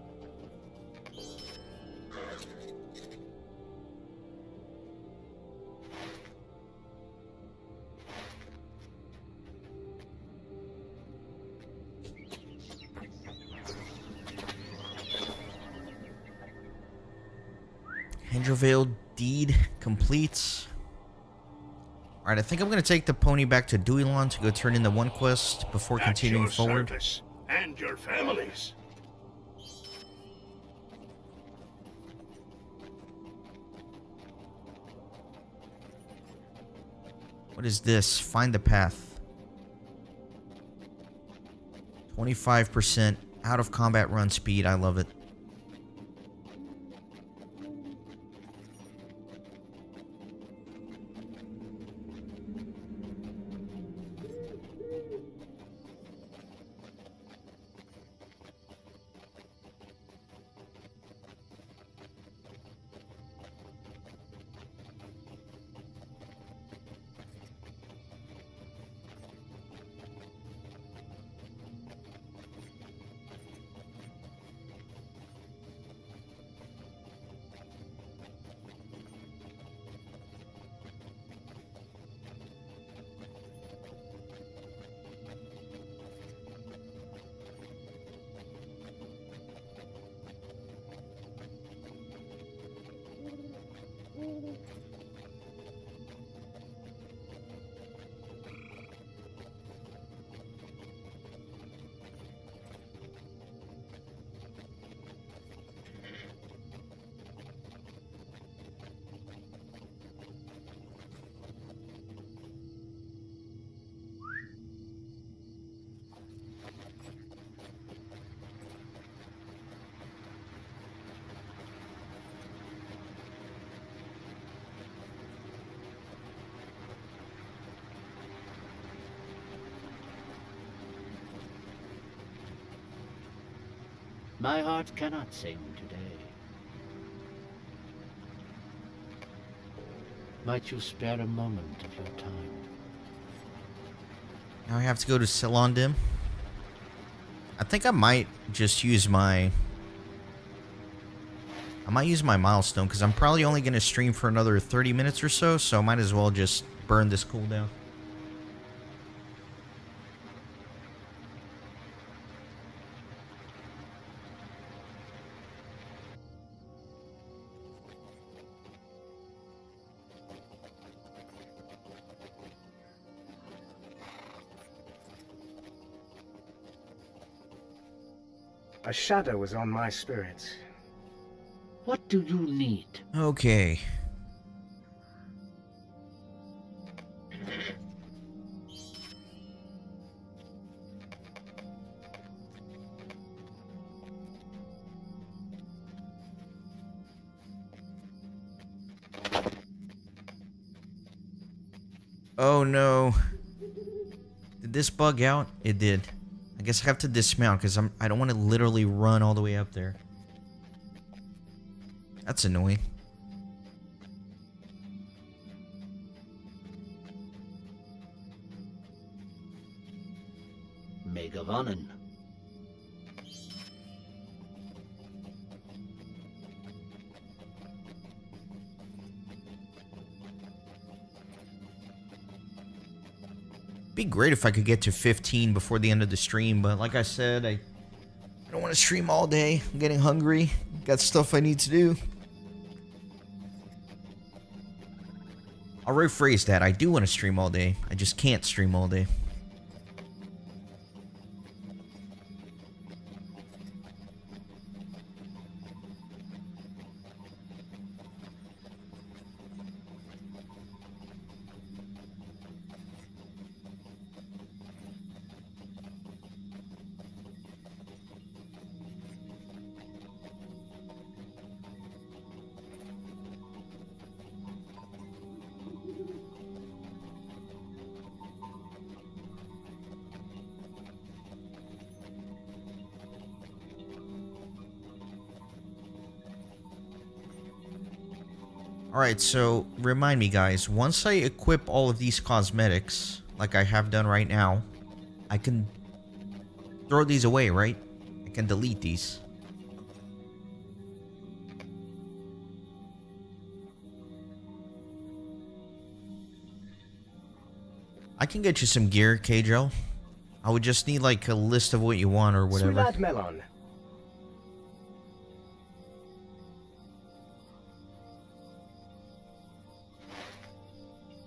Veiled deed complete. Alright, I think I'm going to take the pony back to Duilon to go turn in the one quest before continuing forward. Service and your families. What is this? Find the path. 25% out of combat run speed. I love it. My heart cannot sing today. Might you spare a moment of your time? Now I have to go to Celandim. I think I might just use my... I might use my milestone, because I'm probably only going to stream for another 30 minutes or so, so I might as well just burn this cooldown. A shadow was on my spirits. What do you need? Okay. Oh no. Did this bug out? It did. I guess I have to dismount because I don't want to literally run all the way up there. That's annoying. by gewonnen. Be great if I could get to 15 before the end of the stream, but like I said, I don't want to stream all day. I'm getting hungry. Got stuff I need to do. I'll rephrase that. I do want to stream all day. I just can't stream all day. Alright, so remind me guys, once I equip all of these cosmetics, like I have done right now, I can throw these away, right? I can delete these. I can get you some gear, K-Gel. I would just need like a list of what you want or whatever. Sweet melon.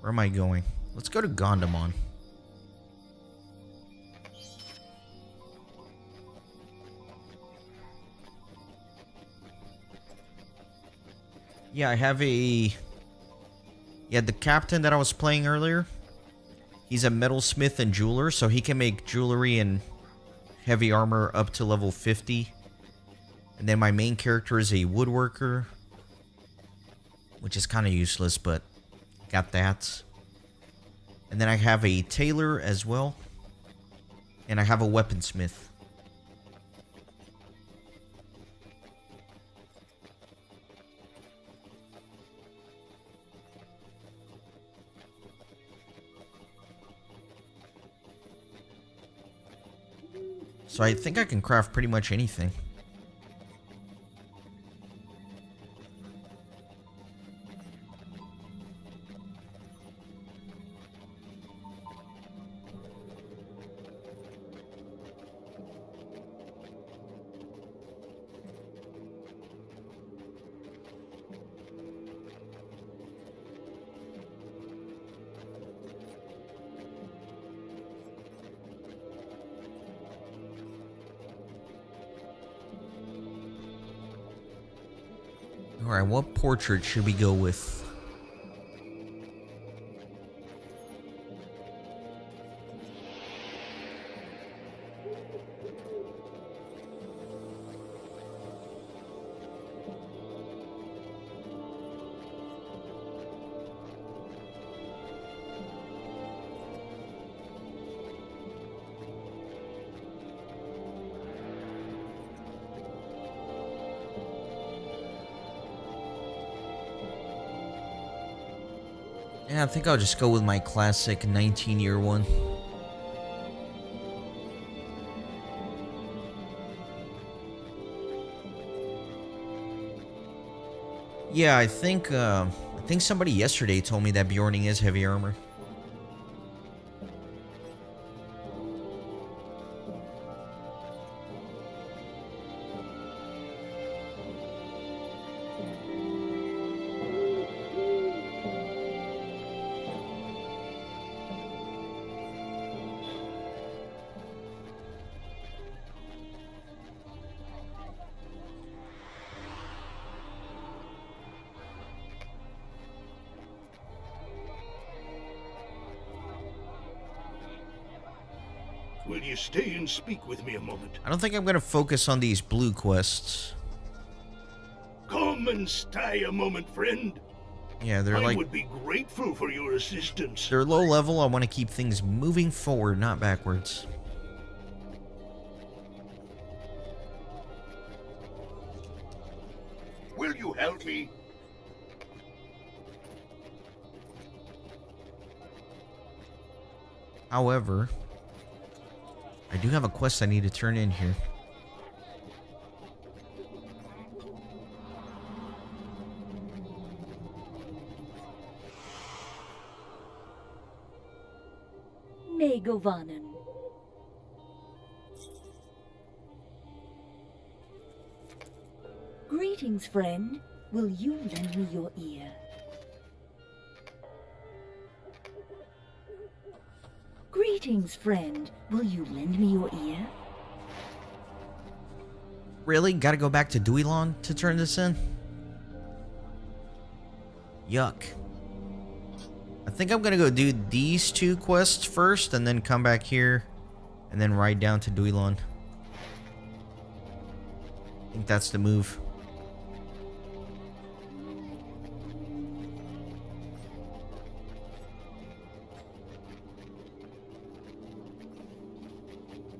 Where am I going? Let's go to Gondamon. Yeah, I have a... Yeah, the captain that I was playing earlier, he's a metalsmith and jeweler, so he can make jewelry and heavy armor up to level 50. And then my main character is a woodworker, which is kind of useless, but got that. And then I have a tailor as well. And I have a weaponsmith. So I think I can craft pretty much anything. Alright, what portrait should we go with? Yeah, I think I'll just go with my classic 19-year one. Yeah, I think somebody yesterday told me that Bjorning is heavy armor. Will you stay and speak with me a moment? I don't think I'm gonna focus on these blue quests. Come and stay a moment, friend. Yeah, they're I like... would be grateful for your assistance. They're low level. I want to keep things moving forward, not backwards. Will you help me? However, I do have a quest I need to turn in here. Megovanen. Greetings, friend. Will you lend me your ear? Greetings, friend. Will you lend me your ear? Really? Gotta go back to Duilon to turn this in? Yuck. I think I'm gonna go do these 2 quests first and then come back here and then ride down to Duilon. I think that's the move.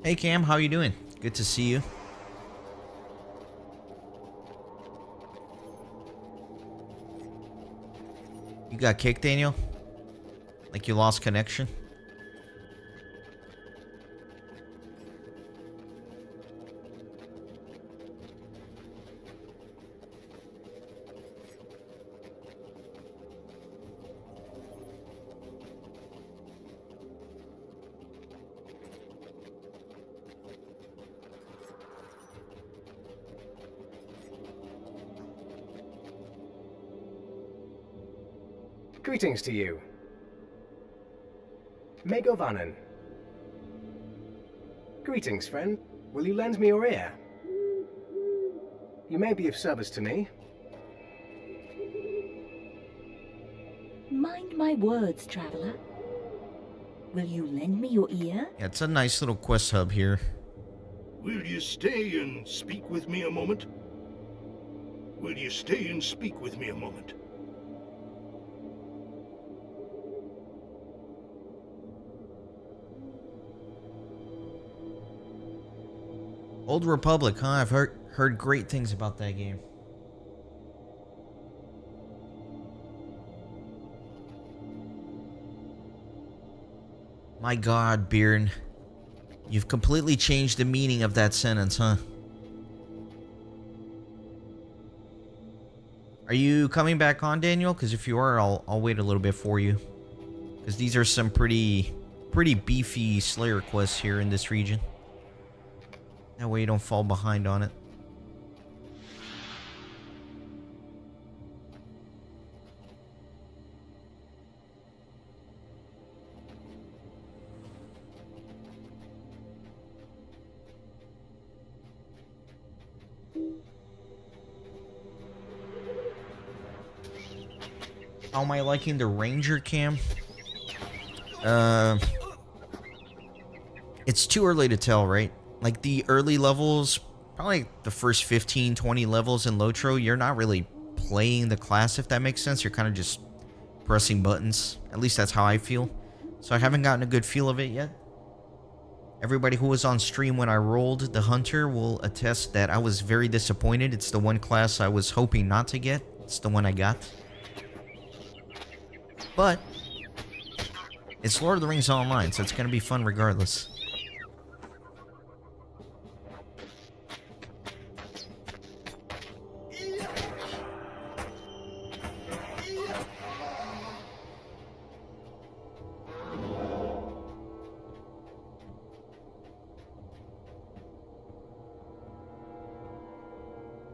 Hey Cam, how you doing? Good to see you. You got kicked, Daniel? Like you lost connection? Greetings to you. Megovanen. Greetings, friend. Will you lend me your ear? You may be of service to me. Mind my words, traveler. Will you lend me your ear? Yeah, it's a nice little quest hub here. Will you stay and speak with me a moment? Will you stay and speak with me a moment? Old Republic, huh? I've heard great things about that game. My God, Bjorn. You've completely changed the meaning of that sentence, huh? Are you coming back on, Daniel? Because if you are, I'll wait a little bit for you. Because these are some pretty beefy Slayer quests here in this region. That way you don't fall behind on it. How am I liking the Ranger cam? It's too early to tell, right? Like the early levels, probably the first 15, 20 levels in LOTRO, you're not really playing the class, if that makes sense. You're kind of just pressing buttons. At least that's how I feel. So I haven't gotten a good feel of it yet. Everybody who was on stream when I rolled the Hunter will attest that I was very disappointed. It's the one class I was hoping not to get. It's the one I got. But it's Lord of the Rings Online, so it's going to be fun regardless.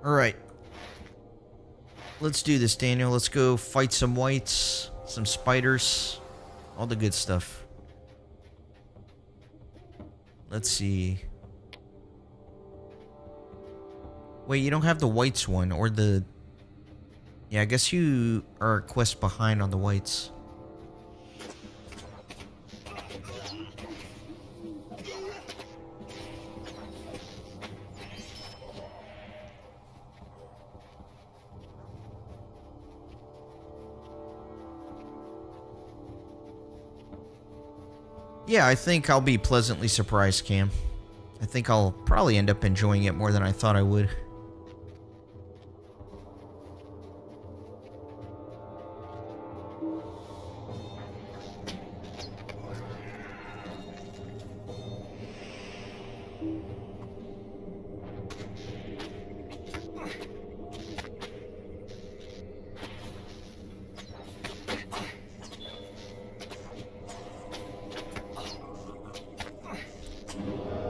Alright. Let's do this, Daniel. Let's go fight some wights, some spiders, all the good stuff. Let's see. Wait, you don't have the whites one, or the... Yeah, I guess you are a quest behind on the whites. Yeah, I think I'll be pleasantly surprised, Cam. I think I'll probably end up enjoying it more than I thought I would.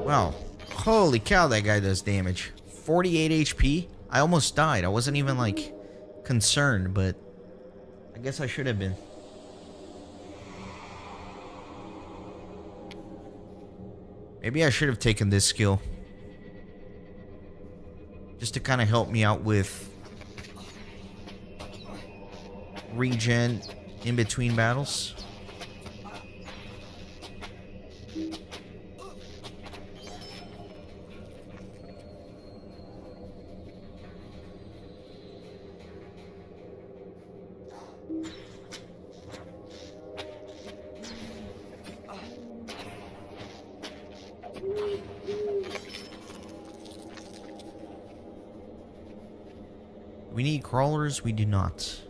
Wow. Holy cow, that guy does damage. 48 HP? I almost died. I wasn't even, like, concerned, but I guess I should have been. Maybe I should have taken this skill. Just to kind of help me out with regen in between battles. We need crawlers, we do not.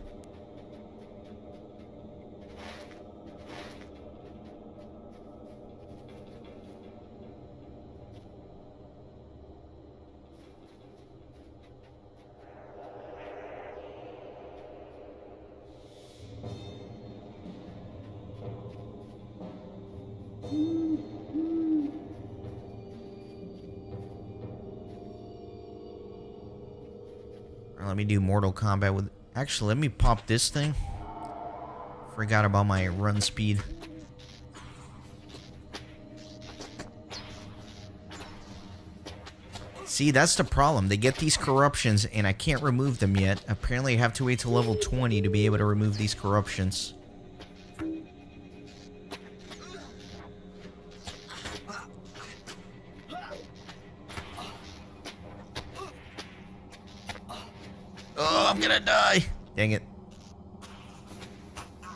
Let me do Mortal Kombat with... Actually, let me pop this thing. Forgot about my run speed. See, that's the problem. They get these corruptions, and I can't remove them yet. Apparently, I have to wait till level 20 to be able to remove these corruptions. Oh, I'm gonna die. Dang it.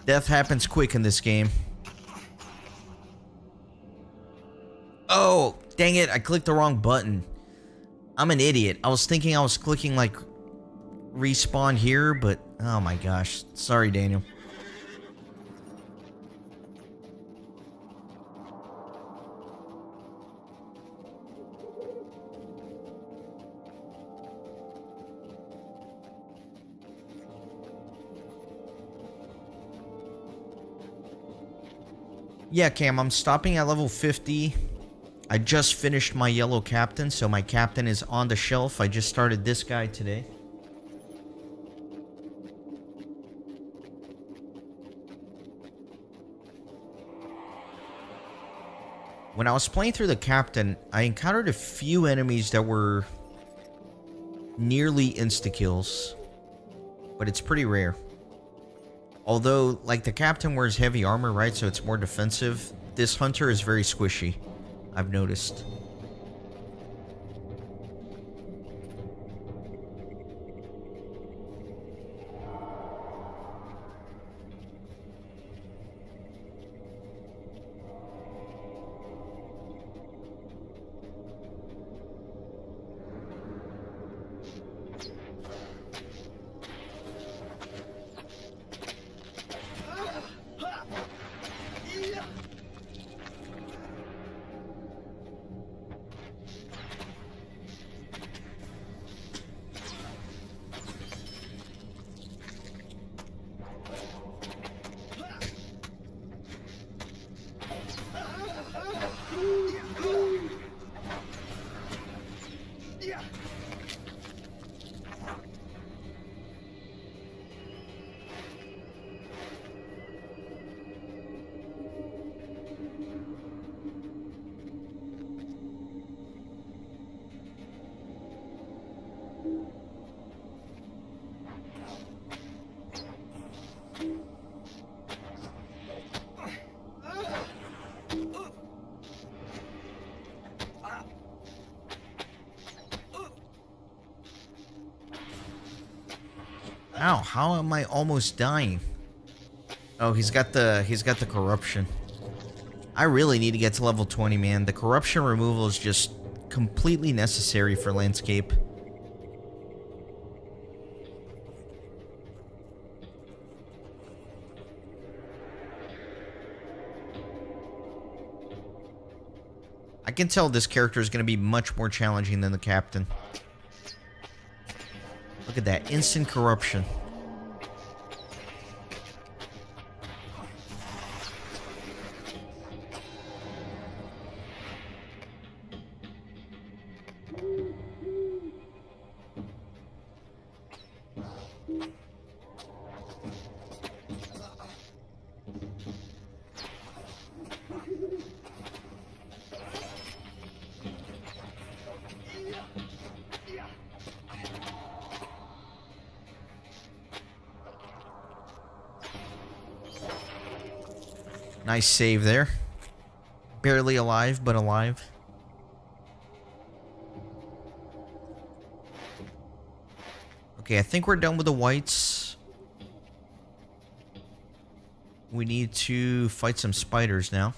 Death happens quick in this game. Oh, dang it. I clicked the wrong button. I'm an idiot. I was thinking I was clicking, like, respawn here, but... Oh my gosh. Sorry, Daniel. Yeah, Cam, I'm stopping at level 50. I just finished my yellow captain, so my captain is on the shelf. I just started this guy today. When I was playing through the captain, I encountered a few enemies that were nearly insta-kills, but it's pretty rare. Although, like, the captain wears heavy armor, right, so it's more defensive. This hunter is very squishy, I've noticed. Ow, how am I almost dying? Oh, he's got the corruption. I really need to get to level 20, man. The corruption removal is just completely necessary for landscape. I can tell this character is going to be much more challenging than the captain. Look at that, instant corruption. Nice save there. Barely alive, but alive. Okay, I think we're done with the whites. We need to fight some spiders now.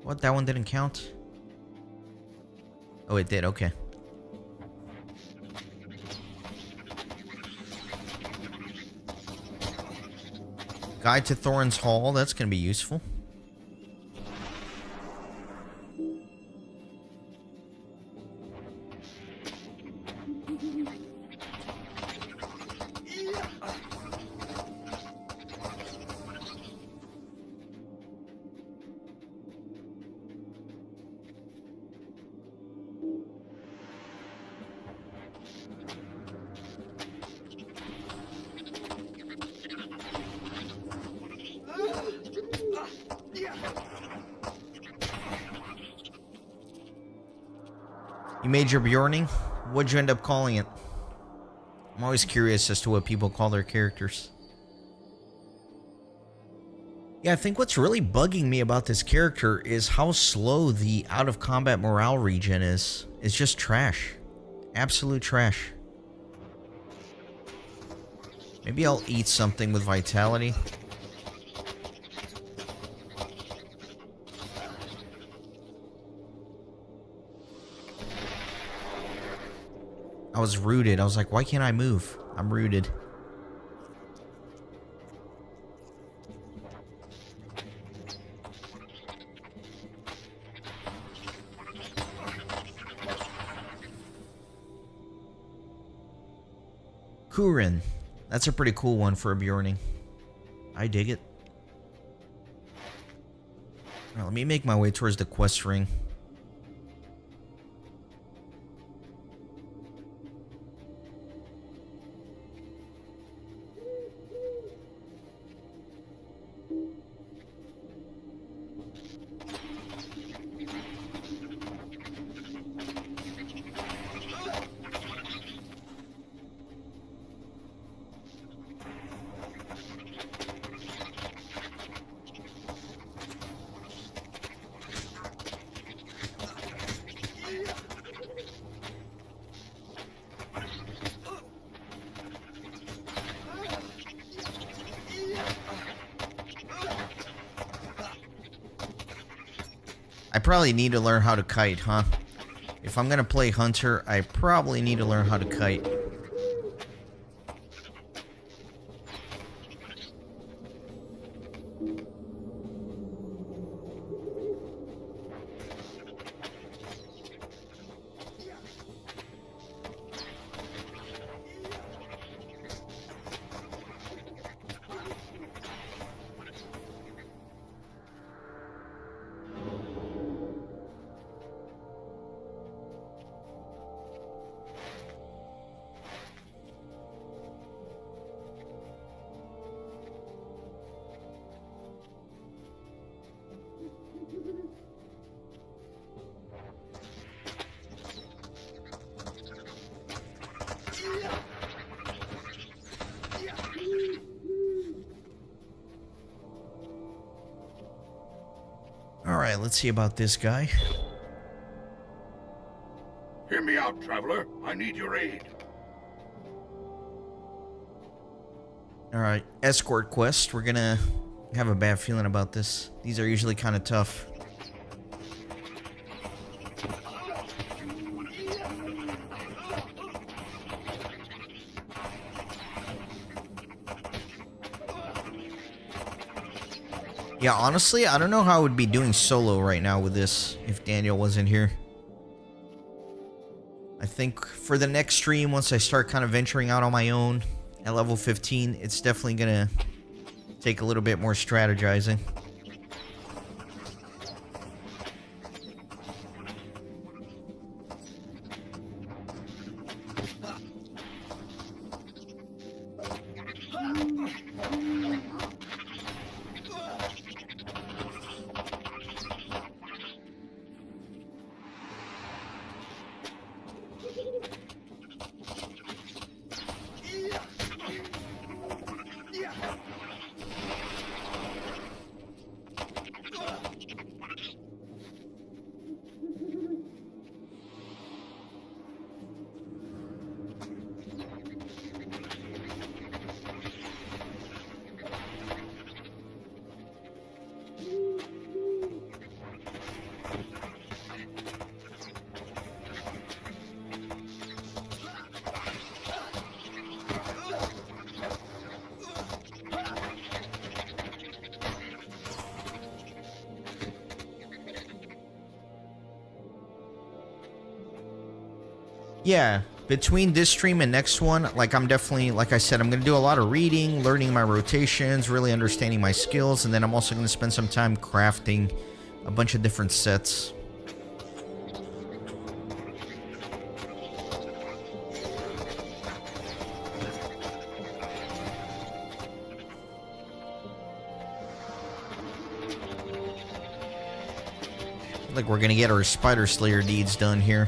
What? That one didn't count? Oh, it did. Okay. Guide to Thorin's Hall. That's going to be useful. You made your Bjorning? What'd you end up calling it? I'm always curious as to what people call their characters. Yeah, I think what's really bugging me about this character is how slow the out-of-combat morale regen is. It's just trash. Absolute trash. Maybe I'll eat something with vitality. I was rooted. I was like, why can't I move? I'm rooted. Kurin. That's a pretty cool one for a Bjorning. I dig it. Alright, let me make my way towards the quest ring. I probably need to learn how to kite, huh? If I'm gonna play Hunter, I probably need to learn how to kite. Alright, let's see about this guy. Hear me out, traveler. I need your aid. Alright, escort quest. We're gonna have a bad feeling about this. These are usually kind of tough. Yeah, honestly, I don't know how I would be doing solo right now with this if Daniel wasn't here. I think for the next stream, once I start kind of venturing out on my own at level 15, it's definitely gonna take a little bit more strategizing. Yeah, between this stream and next one, like I'm definitely, like I said, I'm going to do a lot of reading, learning my rotations, really understanding my skills, and then I'm also going to spend some time crafting a bunch of different sets. Like we're going to get our Spider Slayer deeds done here.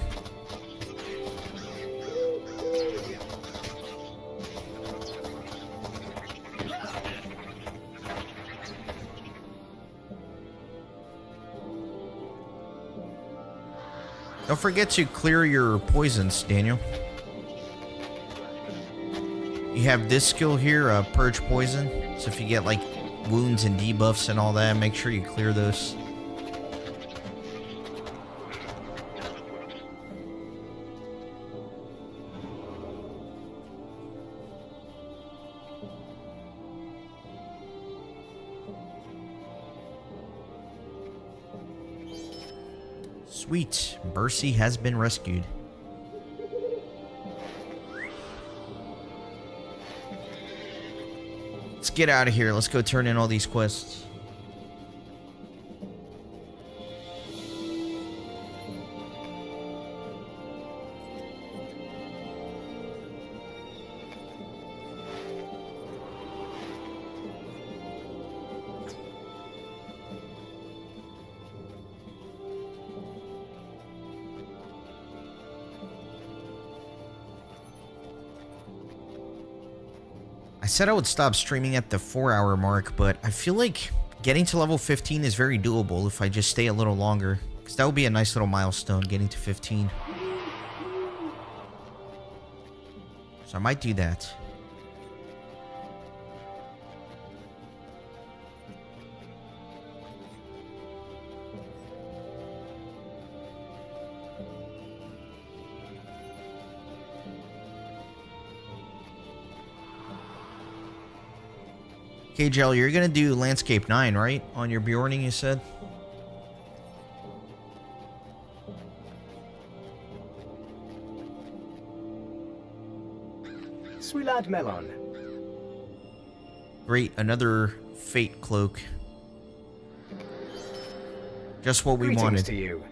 Don't forget to clear your poisons, Daniel. You have this skill here, Purge Poison. So if you get like wounds and debuffs and all that, make sure you clear those. Sweet. Bercy has been rescued. Let's get out of here. Let's go turn in all these quests. I said I would stop streaming at the 4-hour mark, but I feel like getting to level 15 is very doable if I just stay a little longer. Because that would be a nice little milestone, getting to 15. So I might do that. Okay, Jell, you're gonna do Landscape 9, right? On your Bjorning, you said? Sweet lad Melon. Great, another Fate Cloak. Just what we Greetings wanted. to you.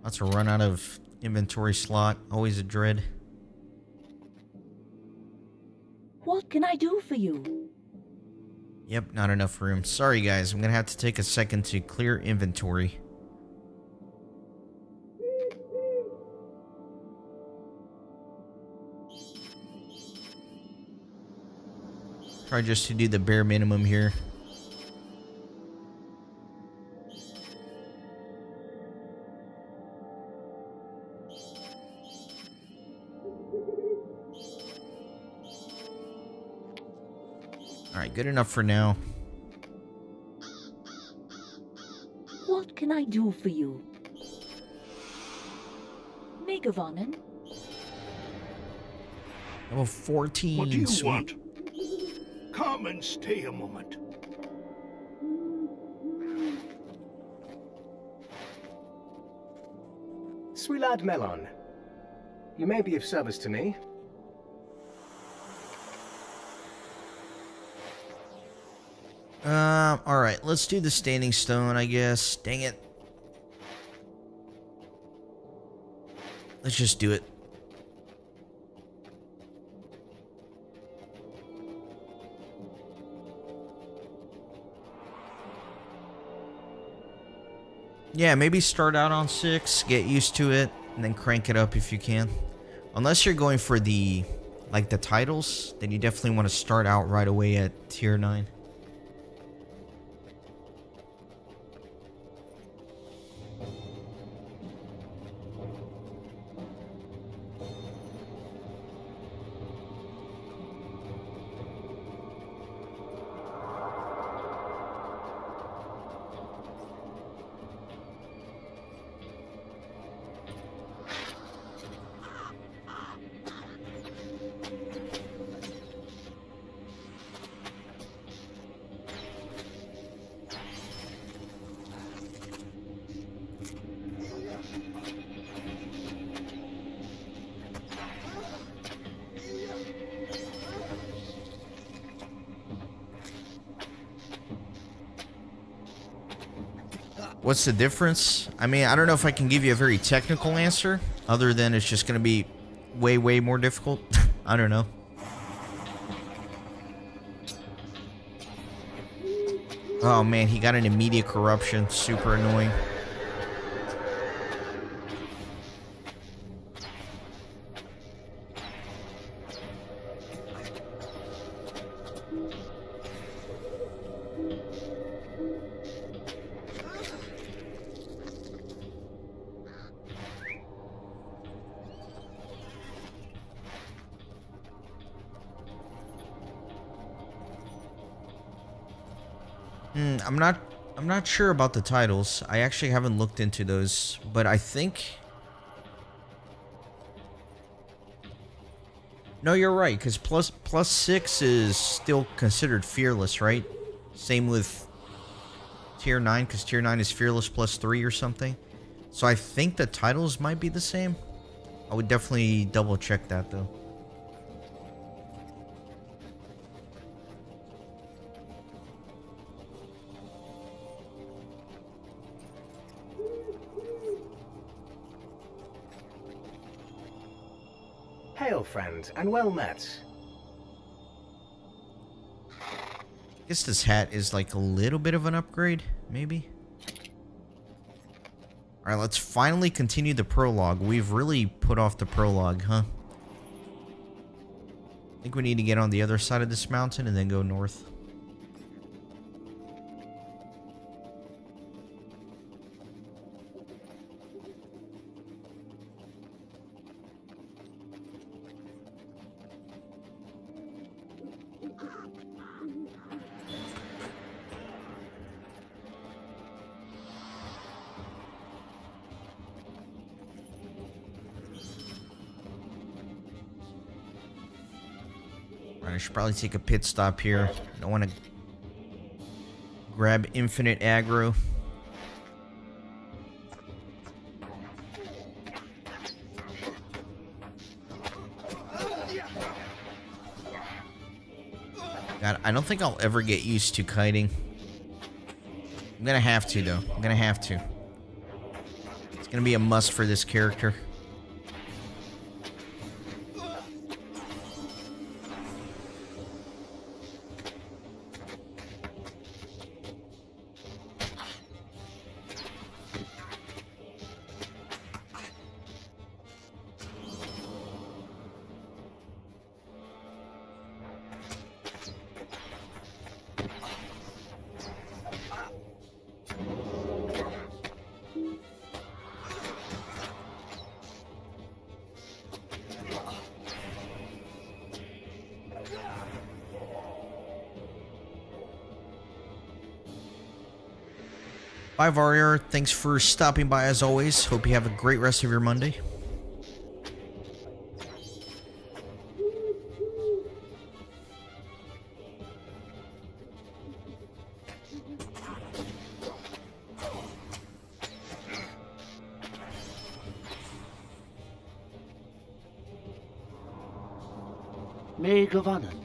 That's a run out of inventory slot. Always a dread. What can I do for you? Yep, not enough room. Sorry, guys. I'm gonna have to take a second to clear inventory. Try just to do the bare minimum here. Alright, good enough for now. What can I do for you? Megavonen? Level 14. What do you sweet. want? Come and stay a moment. Sweet lad Melon. You may be of service to me. Alright, let's do the Standing Stone, I guess. Dang it. Let's just do it. Yeah, maybe start out on 6, get used to it, and then crank it up if you can. Unless you're going for the, like, the titles, then you definitely want to start out right away at tier 9. What's the difference? I mean, I don't know if I can give you a very technical answer, other than it's just going to be way, way more difficult. I don't know. Oh man, he got an immediate corruption. Super annoying. I'm not sure about the titles. I actually haven't looked into those, but I think... No, you're right, because plus 6 is still considered fearless, right? Same with tier 9, because tier 9 is fearless plus 3 or something. So I think the titles might be the same. I would definitely double check that though. Hail, friend, and well met. I guess this hat is like a little bit of an upgrade, maybe? Alright, let's finally continue the prologue. We've really put off the prologue, huh? I think we need to get on the other side of this mountain and then go north. I should probably take a pit stop here. I don't want to grab infinite aggro. God, I don't think I'll ever get used to kiting. I'm gonna have to, though. I'm gonna have to. It's gonna be a must for this character. Bye, J.R.R. Thanks for stopping by as always. Hope you have a great rest of your Monday. May Govanen.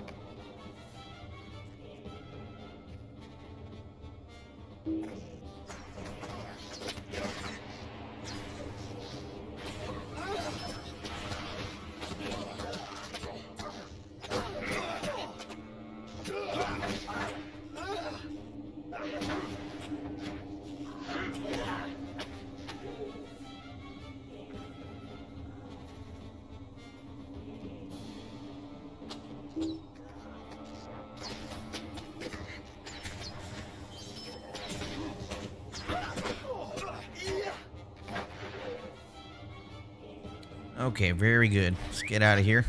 Okay, very good. Let's get out of here.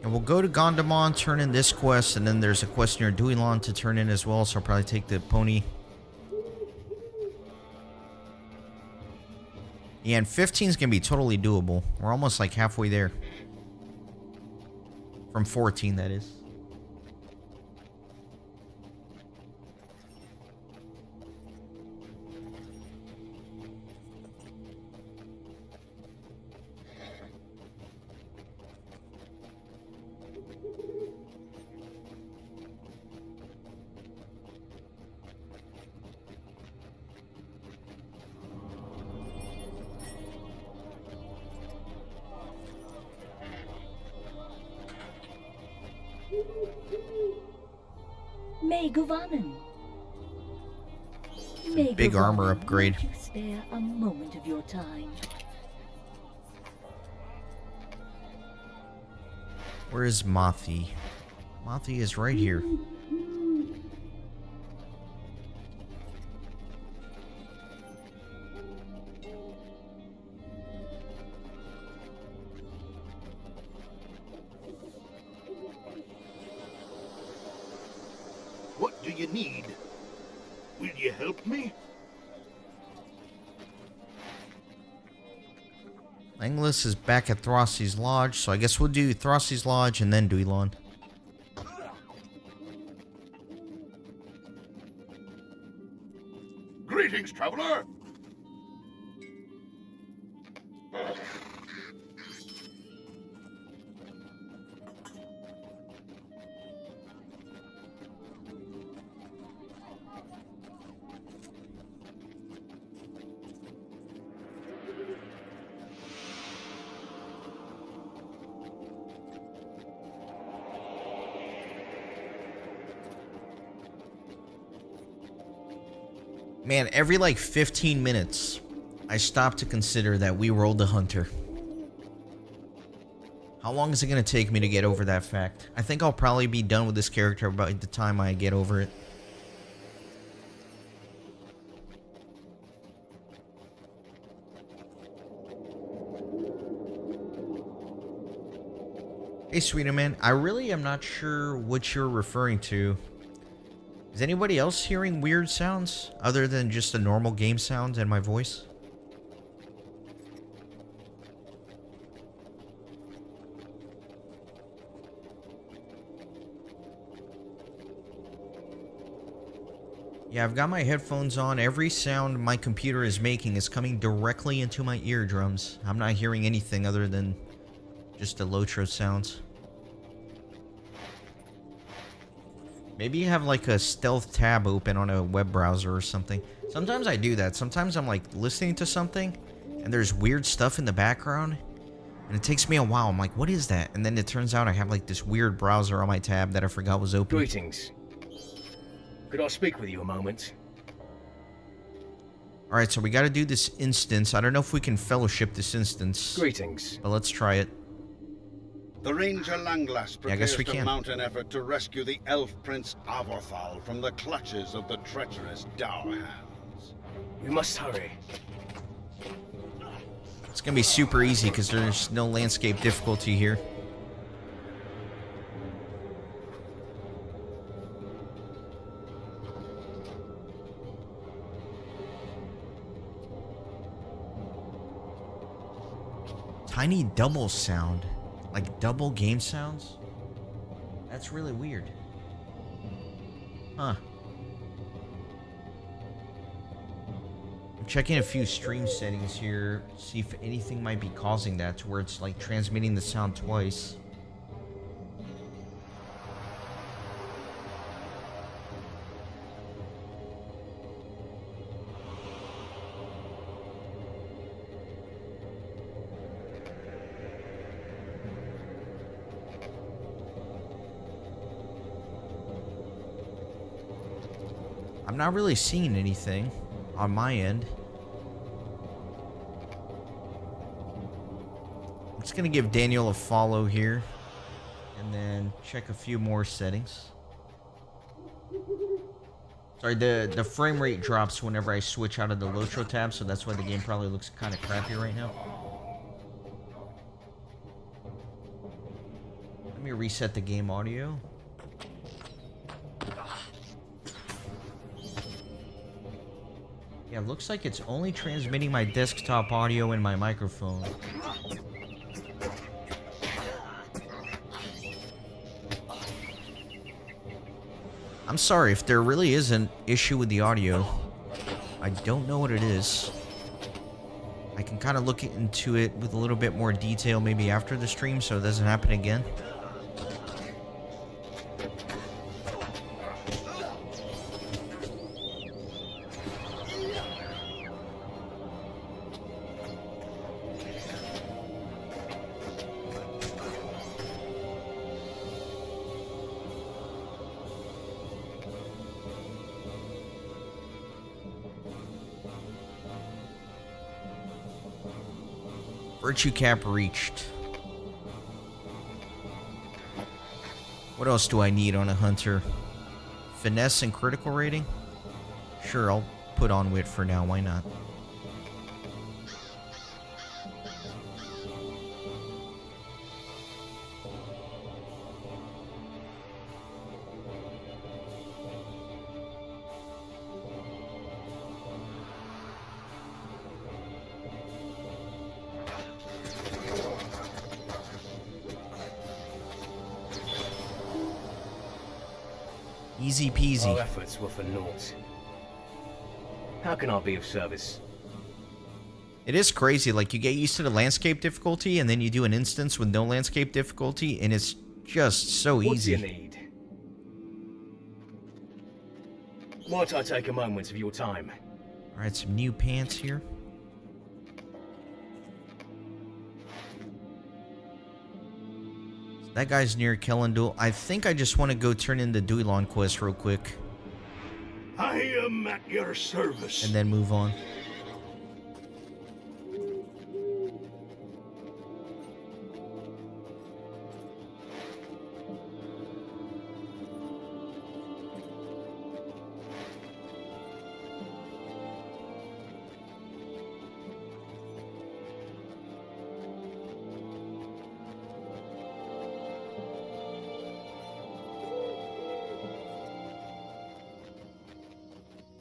And we'll go to Gondamon, turn in this quest, and then there's a quest near Duilon to turn in as well, so I'll probably take the pony. Yeah, and 15 is going to be totally doable. We're almost like halfway there. From 14, that is. May Govanen. Big armor upgrade. Won't you spare a moment of your time? Where is Mothi? Mothi is right here. What do you need? Will you help me? Langlis is back at Throssi's Lodge, so I guess we'll do Throssi's Lodge and then Duilon. Greetings, traveler! Man, every like 15 minutes, I stop to consider that we rolled the hunter. How long is it going to take me to get over that fact? I think I'll probably be done with this character by the time I get over it. Hey, Sweeterman, I really am not sure what you're referring to. Is anybody else hearing weird sounds other than just the normal game sounds and my voice? Yeah, I've got my headphones on. Every sound my computer is making is coming directly into my eardrums. I'm not hearing anything other than just the LOTRO sounds. Maybe you have like a stealth tab open on a web browser or something. Sometimes I do that. Sometimes I'm like listening to something and there's weird stuff in the background and it takes me a while. I'm like, what is that? And then it turns out I have like this weird browser on my tab that I forgot was open. Greetings. Could I speak with you a moment? Alright, so we gotta do this instance. I don't know if we can fellowship this instance. Greetings. But let's try it. The Ranger Langlas Yeah, I guess prepares we to can. mount an effort to rescue the elf prince Avorthal from the clutches of the treacherous Dour Hands. We must hurry. It's gonna be super easy because there's no landscape difficulty here. Tiny double sound. Like double game sounds? That's really weird. Huh. I'm checking a few stream settings here, see if anything might be causing that to where it's like transmitting the sound twice. I'm not really seeing anything on my end. I'm just gonna give Daniel a follow here and then check a few more settings. Sorry, the frame rate drops whenever I switch out of the LOTRO tab, so that's why the game probably looks kind of crappy right now. Let me reset the game audio. Yeah, it looks like it's only transmitting my desktop audio and my microphone. I'm sorry if there really is an issue with the audio. I don't know what it is. I can kind of look into it with a little bit more detail maybe after the stream so it doesn't happen again. Virtue cap reached. What else do I need on a hunter? Finesse and critical rating? Sure, I'll put on wit for now. Why not? Easy peasy. Our efforts were for naught. How can I be of service? It is crazy, like you get used to the landscape difficulty and then you do an instance with no landscape difficulty and it's just so easy. What do you need? Might I take a moment of your time? Alright, some new pants here. That guy's near Kellendul. I think I just want to go turn in the Duilon quest real quick. I am at your service. And then move on.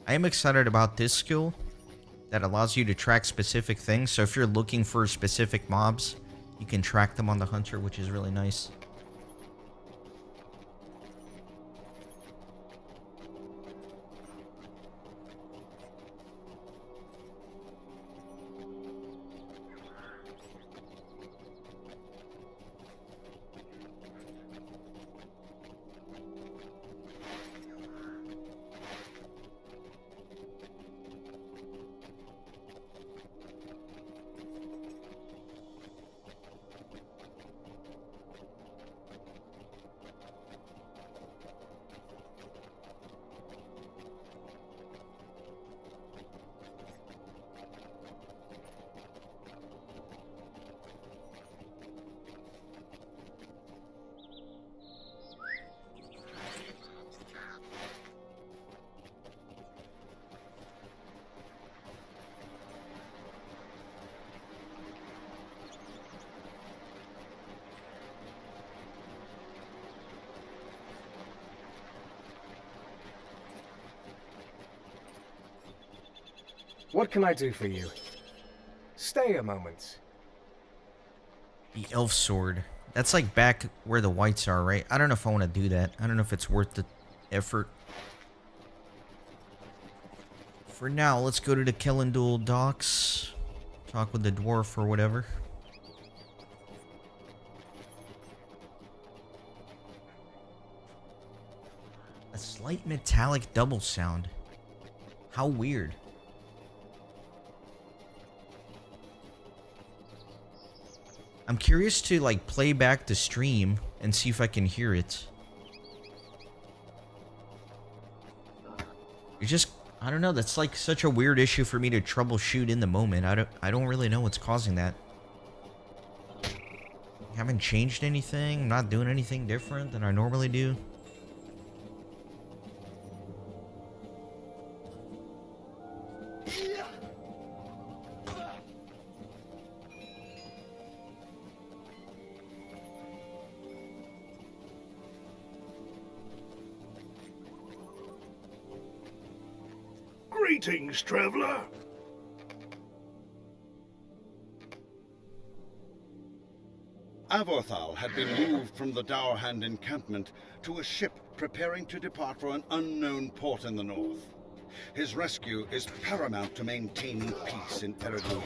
I am excited about this skill that allows you to track specific things. So if you're looking for specific mobs, you can track them on the hunter, which is really nice. What can I do for you? Stay a moment. The elf sword. That's like back where the whites are, right? I don't know if I want to do that. I don't know if it's worth the effort. For now, let's go to the Kellendul docks. Talk with the dwarf or whatever. A slight metallic double sound. How weird. I'm curious to like play back the stream and see if I can hear it. It's just, I don't know, that's like such a weird issue for me to troubleshoot in the moment. I don't really know what's causing that. Haven't changed anything, not doing anything different than I normally do. Greetings, traveler. Avorthal had been moved from the Dowerhand encampment to a ship preparing to depart for an unknown port in the north. His rescue is paramount to maintaining peace in Ethereum.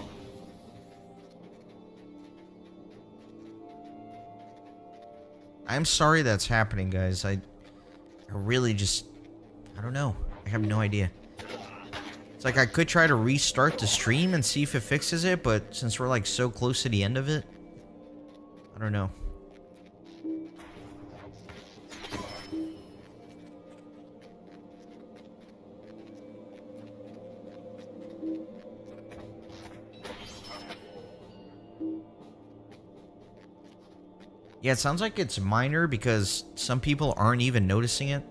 I'm sorry that's happening, guys. I really just, I don't know. I have no idea. It's like I could try to restart the stream and see if it fixes it, but since we're like so close to the end of it, I don't know. Yeah, it sounds like it's minor because some people aren't even noticing it.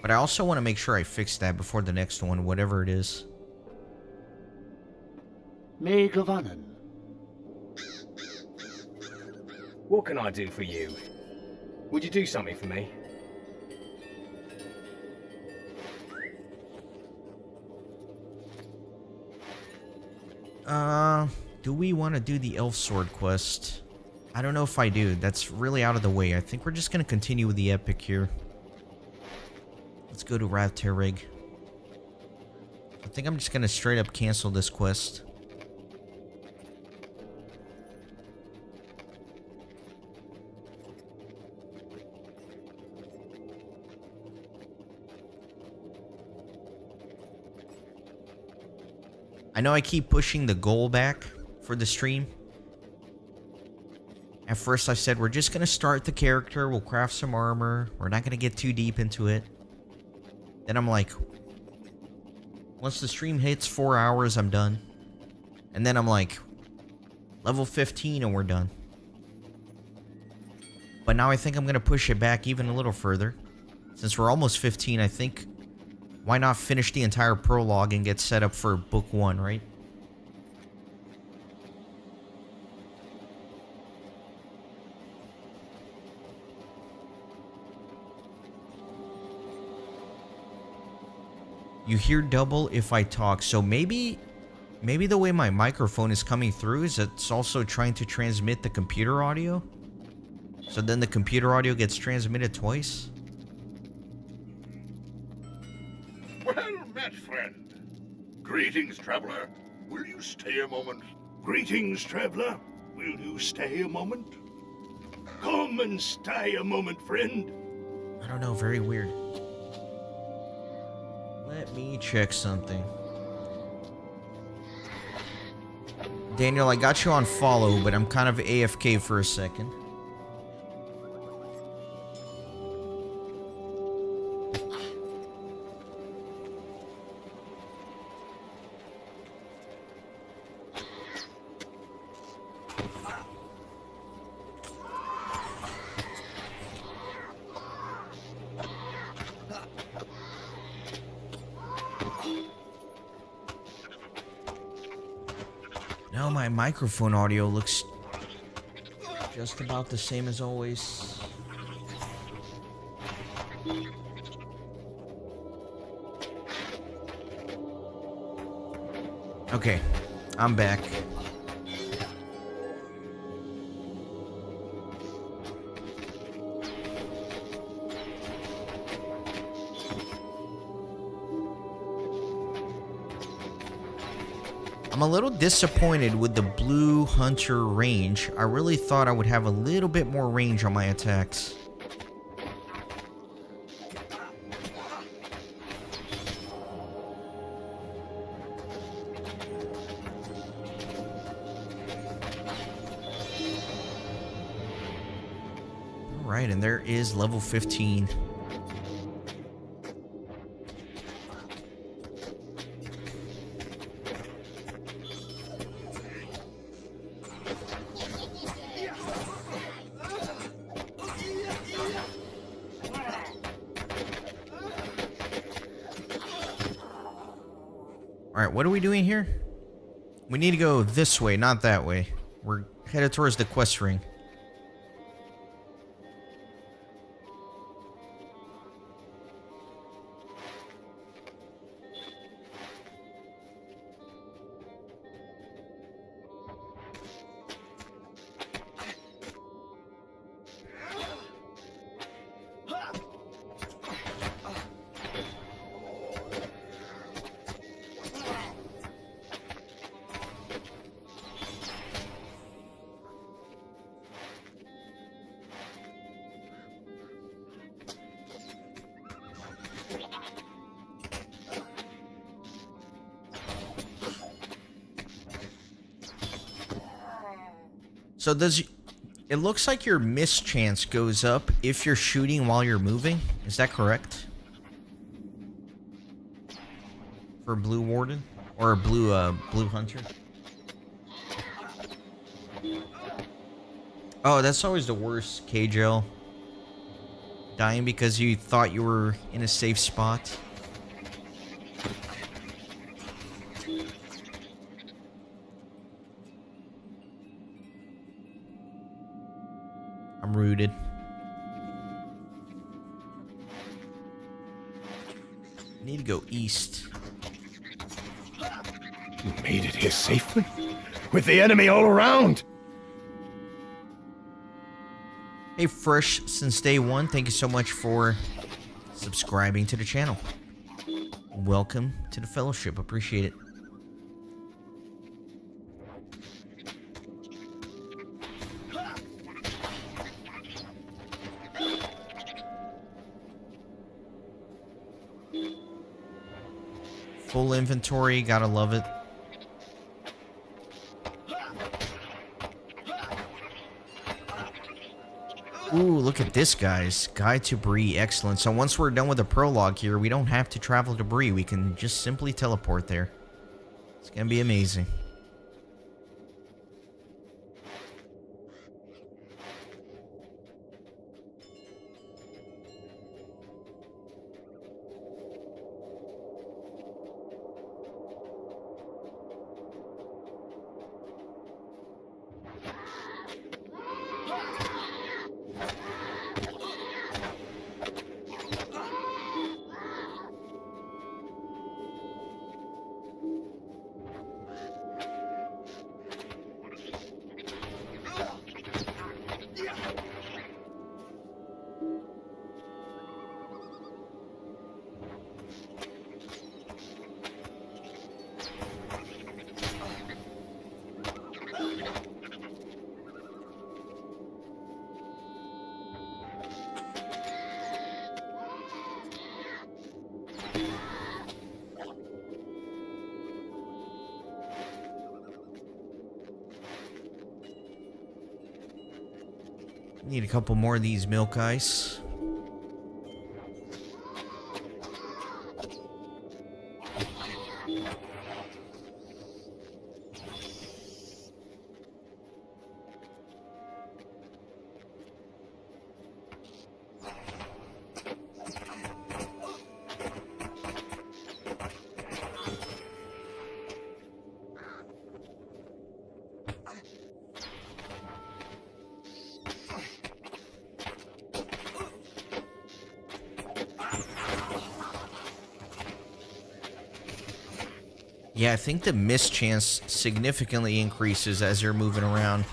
But I also want to make sure I fix that before the next one, whatever it is. May Govanen. What can I do for you? Would you do something for me? Do we want to do the Elf Sword quest? I don't know if I do. That's really out of the way. I think we're just going to continue with the epic here. Let's go to Ravterig. I think I'm just going to straight up cancel this quest. I know I keep pushing the goal back for the stream. At first I said we're just going to start the character, we'll craft some armor, we're not going to get too deep into it. Then I'm like, once the stream hits 4 hours, I'm done. And then I'm like, level 15 and we're done. But now I think I'm going to push it back even a little further. Since we're almost 15, I think, why not finish the entire prologue and get set up for book 1, right? You hear double if I talk. So maybe the way my microphone is coming through is it's also trying to transmit the computer audio. So then the computer audio gets transmitted twice. Well met, friend. Greetings, traveler. Will you stay a moment? Greetings, traveler. Will you stay a moment? Come and stay a moment, friend. I don't know, very weird. Let me check something. Daniel, I got you on follow, but I'm kind of AFK for a second. No, my microphone audio looks just about the same as always. Okay, I'm back. I'm a little disappointed with the Blue Hunter range. I really thought I would have a little bit more range on my attacks. Alright, and there is level 15. Alright, what are we doing here? We need to go this way, not that way. We're headed towards the quest ring. So it looks like your miss chance goes up if you're shooting while you're moving. Is that correct? for Blue Warden or Blue Hunter. Oh, that's always the worst, KJL. Dying because you thought you were in a safe spot. I'm rooted. Need to go east. You made it here safely? With the enemy all around? Hey, Fresh since day one, thank you so much for subscribing to the channel. Welcome to the fellowship. Appreciate it. Full inventory, gotta love it. Ooh, look at this, guys. Guide to Bree, excellent. So once we're done with the prologue here, we don't have to travel to Bree. We can just simply teleport there. It's gonna be amazing. Need a couple more of these milk ice. Yeah, I think the miss chance significantly increases as you're moving around.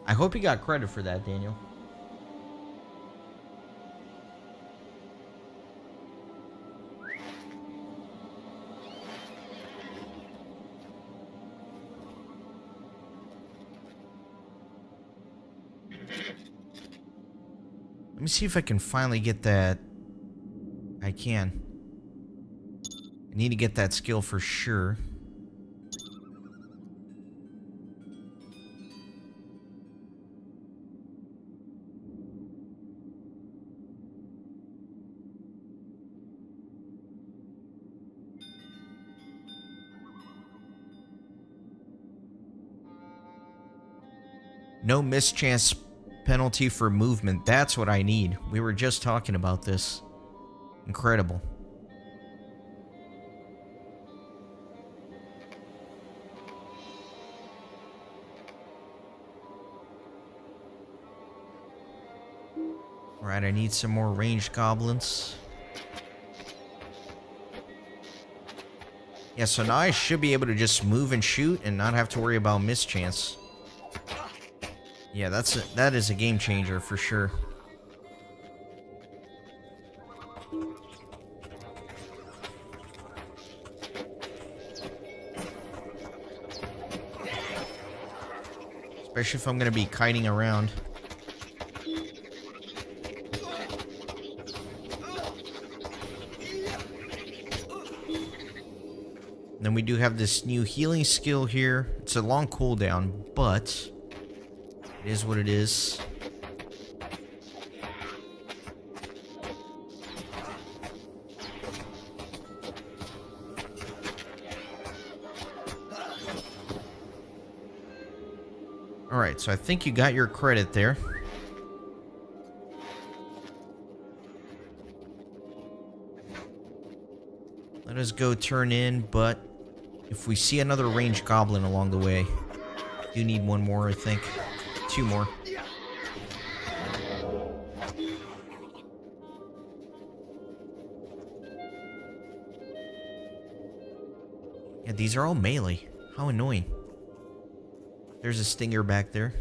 I hope you got credit for that, Daniel. Let me see if I can finally get that. I can. I need to get that skill for sure. No mischance penalty for movement. That's what I need. We were just talking about this. Incredible. Alright, I need some more ranged goblins. Yeah, so now I should be able to just move and shoot and not have to worry about mischance. Yeah, that is a game changer for sure. especially if I'm going to be kiting around. Then we do have this new healing skill here. It's a long cooldown, but it is what it is. Alright, so I think you got your credit there. Let us go turn in, but if we see another ranged goblin along the way, do need one more, I think. 2 more. Yeah, these are all melee. How annoying. There's a stinger back there.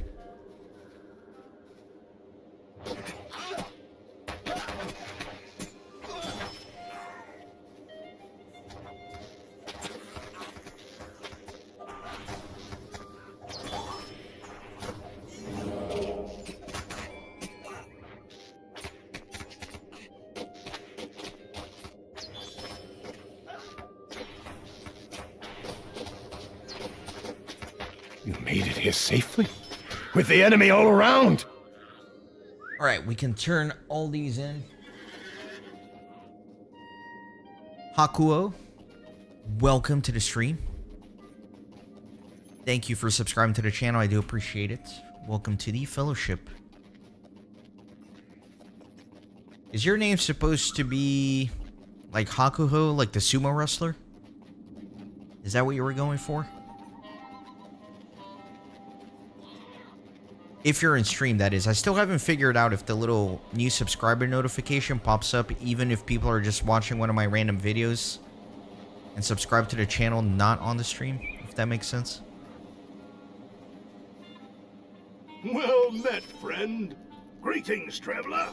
You made it here safely? With the enemy all around? Alright, we can turn all these in. Hakuo, welcome to the stream. Thank you for subscribing to the channel. I do appreciate it. Welcome to the Fellowship. Is your name supposed to be like Hakuho, like the sumo wrestler? Is that what you were going for? If you're in stream, that is. I still haven't figured out if the little new subscriber notification pops up even if people are just watching one of my random videos and subscribe to the channel not on the stream, if that makes sense. Well met, friend. Greetings, traveler.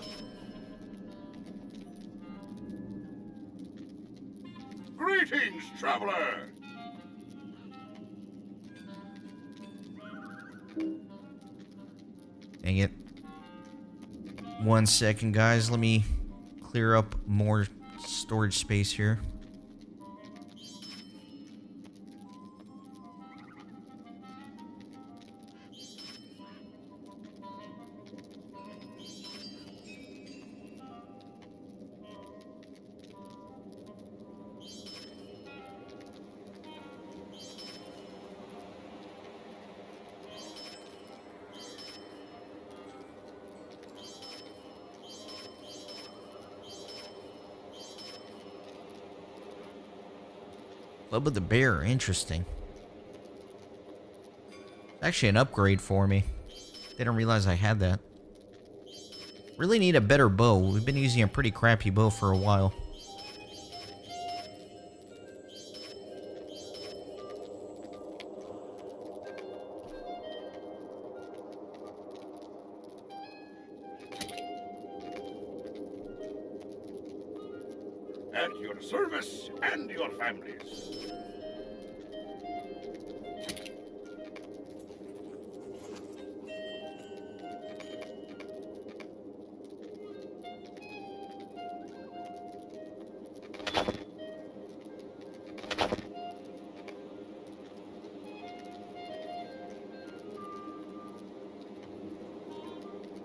Greetings, traveler. Dang it. 1 second, guys. Let me clear up more storage space here. Club of the Bear, interesting. Actually an upgrade for me. Didn't realize I had that. Really need a better bow. We've been using a pretty crappy bow for a while. At your service and your families.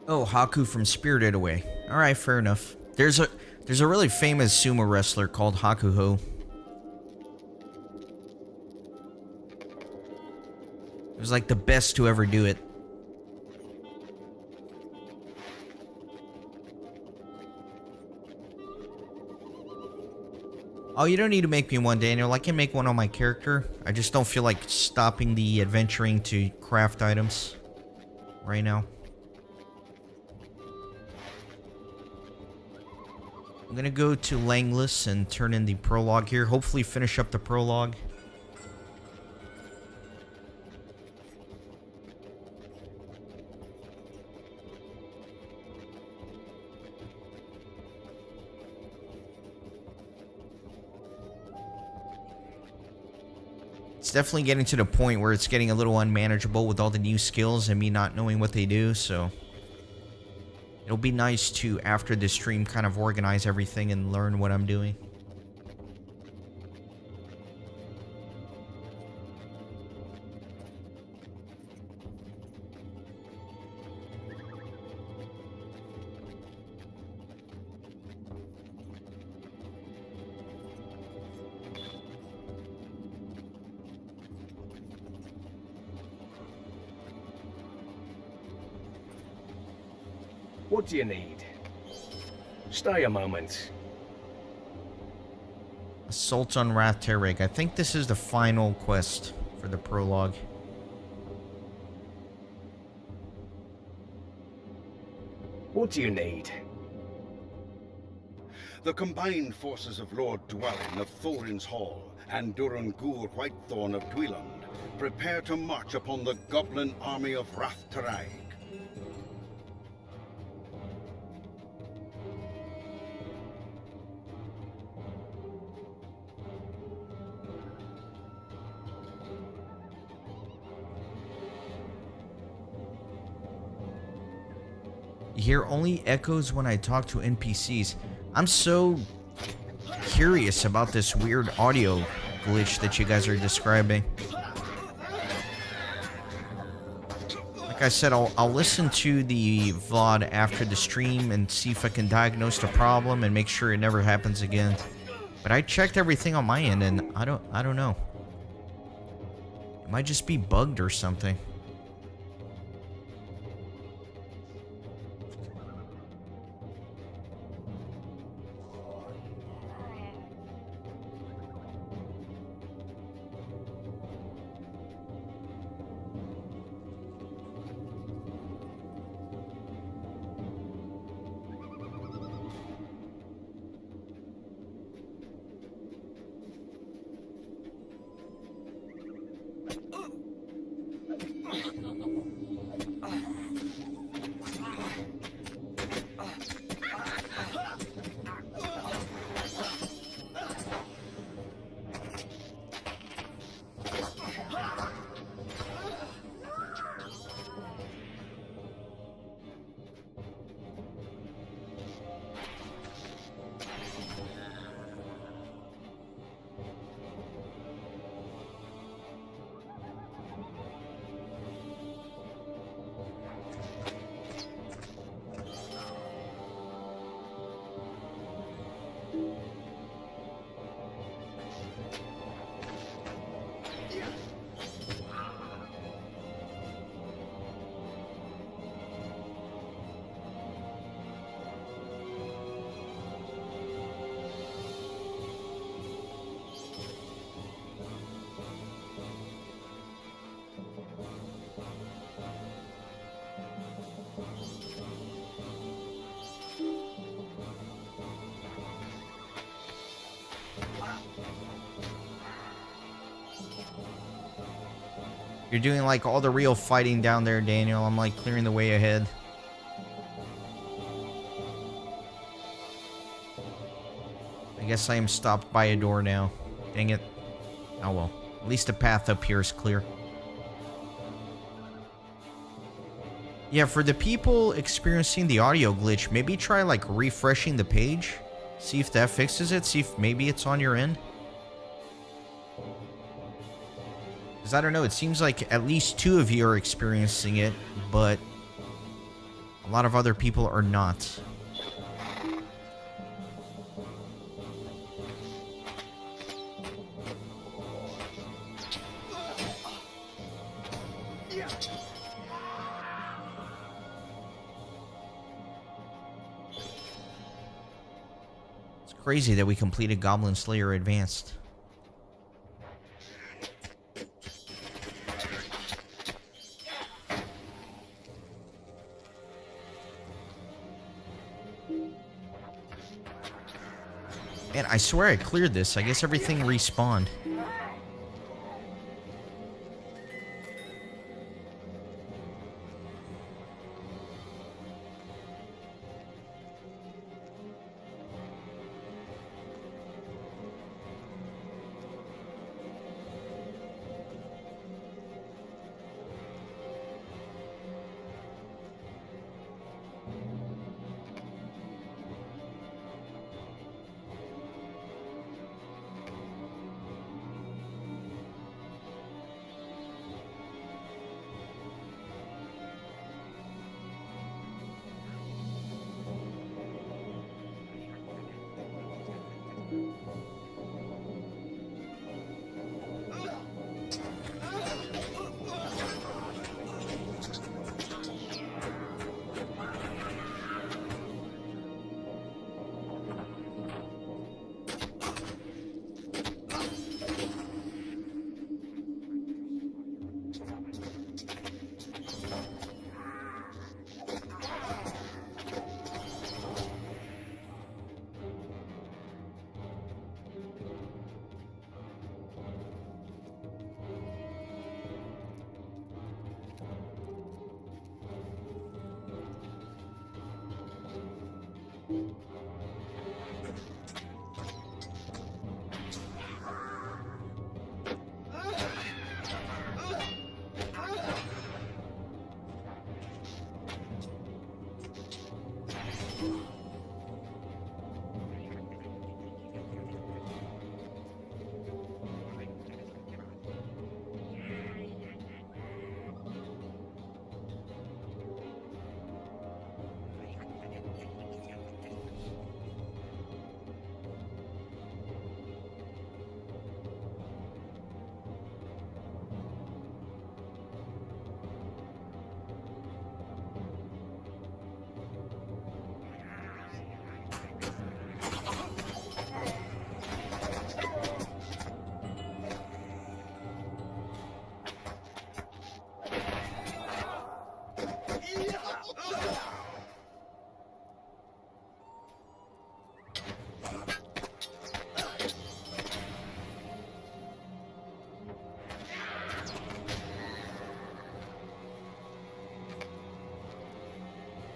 Oh, Haku from Spirited Away. Alright, fair enough. There's a really famous sumo wrestler called Hakuho. It was like the best to ever do it. Oh, you don't need to make me one, Daniel. I can make one on my character. I just don't feel like stopping the adventuring to craft items right now. I'm gonna go to Langless and turn in the prologue here. Hopefully finish up the prologue. It's definitely getting to the point where it's getting a little unmanageable with all the new skills and me not knowing what they do, so it'll be nice to, after the stream, kind of organize everything and learn what I'm doing. What do you need? Stay a moment. Assault on Wrath Terrig. I think this is the final quest for the prologue. What do you need? The combined forces of Lord Dwellin of Thorin's Hall and Duran Gur Whitethorn of Dweland prepare to march upon the goblin army of Wrath Terrig. You hear only echoes when I talk to NPCs. I'm so curious about this weird audio glitch that you guys are describing. Like I said, I'll listen to the VOD after the stream and see if I can diagnose the problem and make sure it never happens again. But I checked everything on my end and I don't know. It might just be bugged or something. You're doing like all the real fighting down there, Daniel. I'm like clearing the way ahead. I guess I am stopped by a door now. Dang it. Oh well. At least the path up here is clear. Yeah, for the people experiencing the audio glitch, maybe try like refreshing the page. See if that fixes it. See if maybe it's on your end. Because I don't know, it seems like at least 2 of you are experiencing it, but a lot of other people are not. It's crazy that we completed Goblin Slayer Advanced. Man, I swear I cleared this. I guess everything respawned.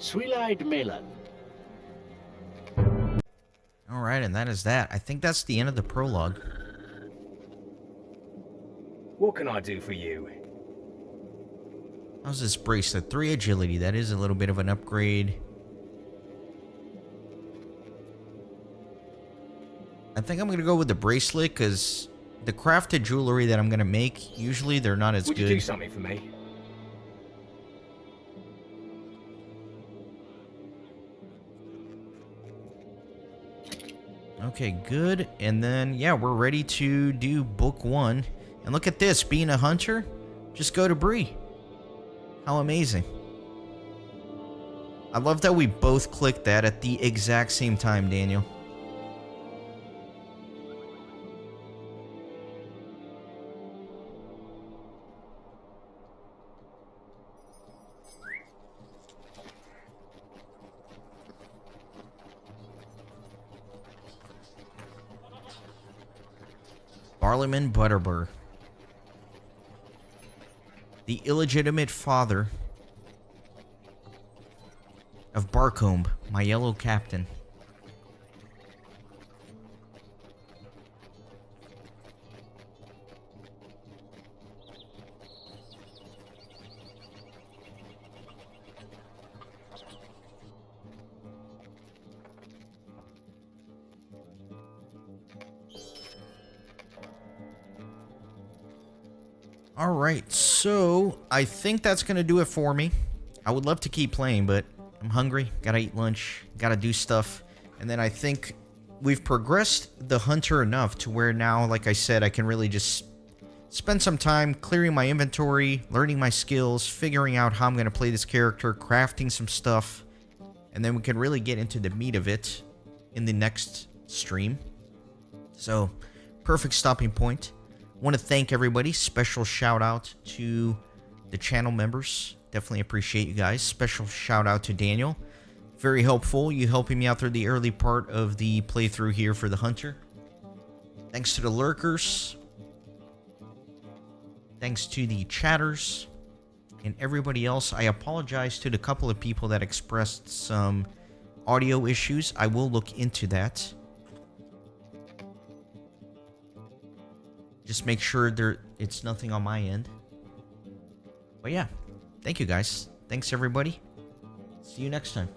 Sweel-eyed Melon. Alright, and that is that. I think that's the end of the prologue. What can I do for you? How's this bracelet? 3 agility. That is a little bit of an upgrade. I think I'm going to go with the bracelet because the crafted jewelry that I'm going to make, usually they're not as Would good. you do something for me? Okay, good. And then, yeah, we're ready to do book 1. And look at this. Being a hunter, just go to Bree. How amazing. I love that we both clicked that at the exact same time, Daniel. Barliman Butterbur, the illegitimate father of Barcombe, my yellow captain. Alright, so I think that's going to do it for me. I would love to keep playing, but I'm hungry. Gotta eat lunch. Gotta do stuff. And then I think we've progressed the hunter enough to where now, like I said, I can really just spend some time clearing my inventory, learning my skills, figuring out how I'm going to play this character, crafting some stuff. And then we can really get into the meat of it in the next stream. So, perfect stopping point. Want to thank everybody. Special shout out to the channel members. Definitely appreciate you guys. Special shout out to Daniel. Very helpful. You helping me out through the early part of the playthrough here for the Hunter. Thanks to the lurkers. Thanks to the chatters. And everybody else. I apologize to the couple of people that expressed some audio issues. I will look into that. Just make sure it's nothing on my end. But yeah, thank you guys. Thanks everybody. See you next time.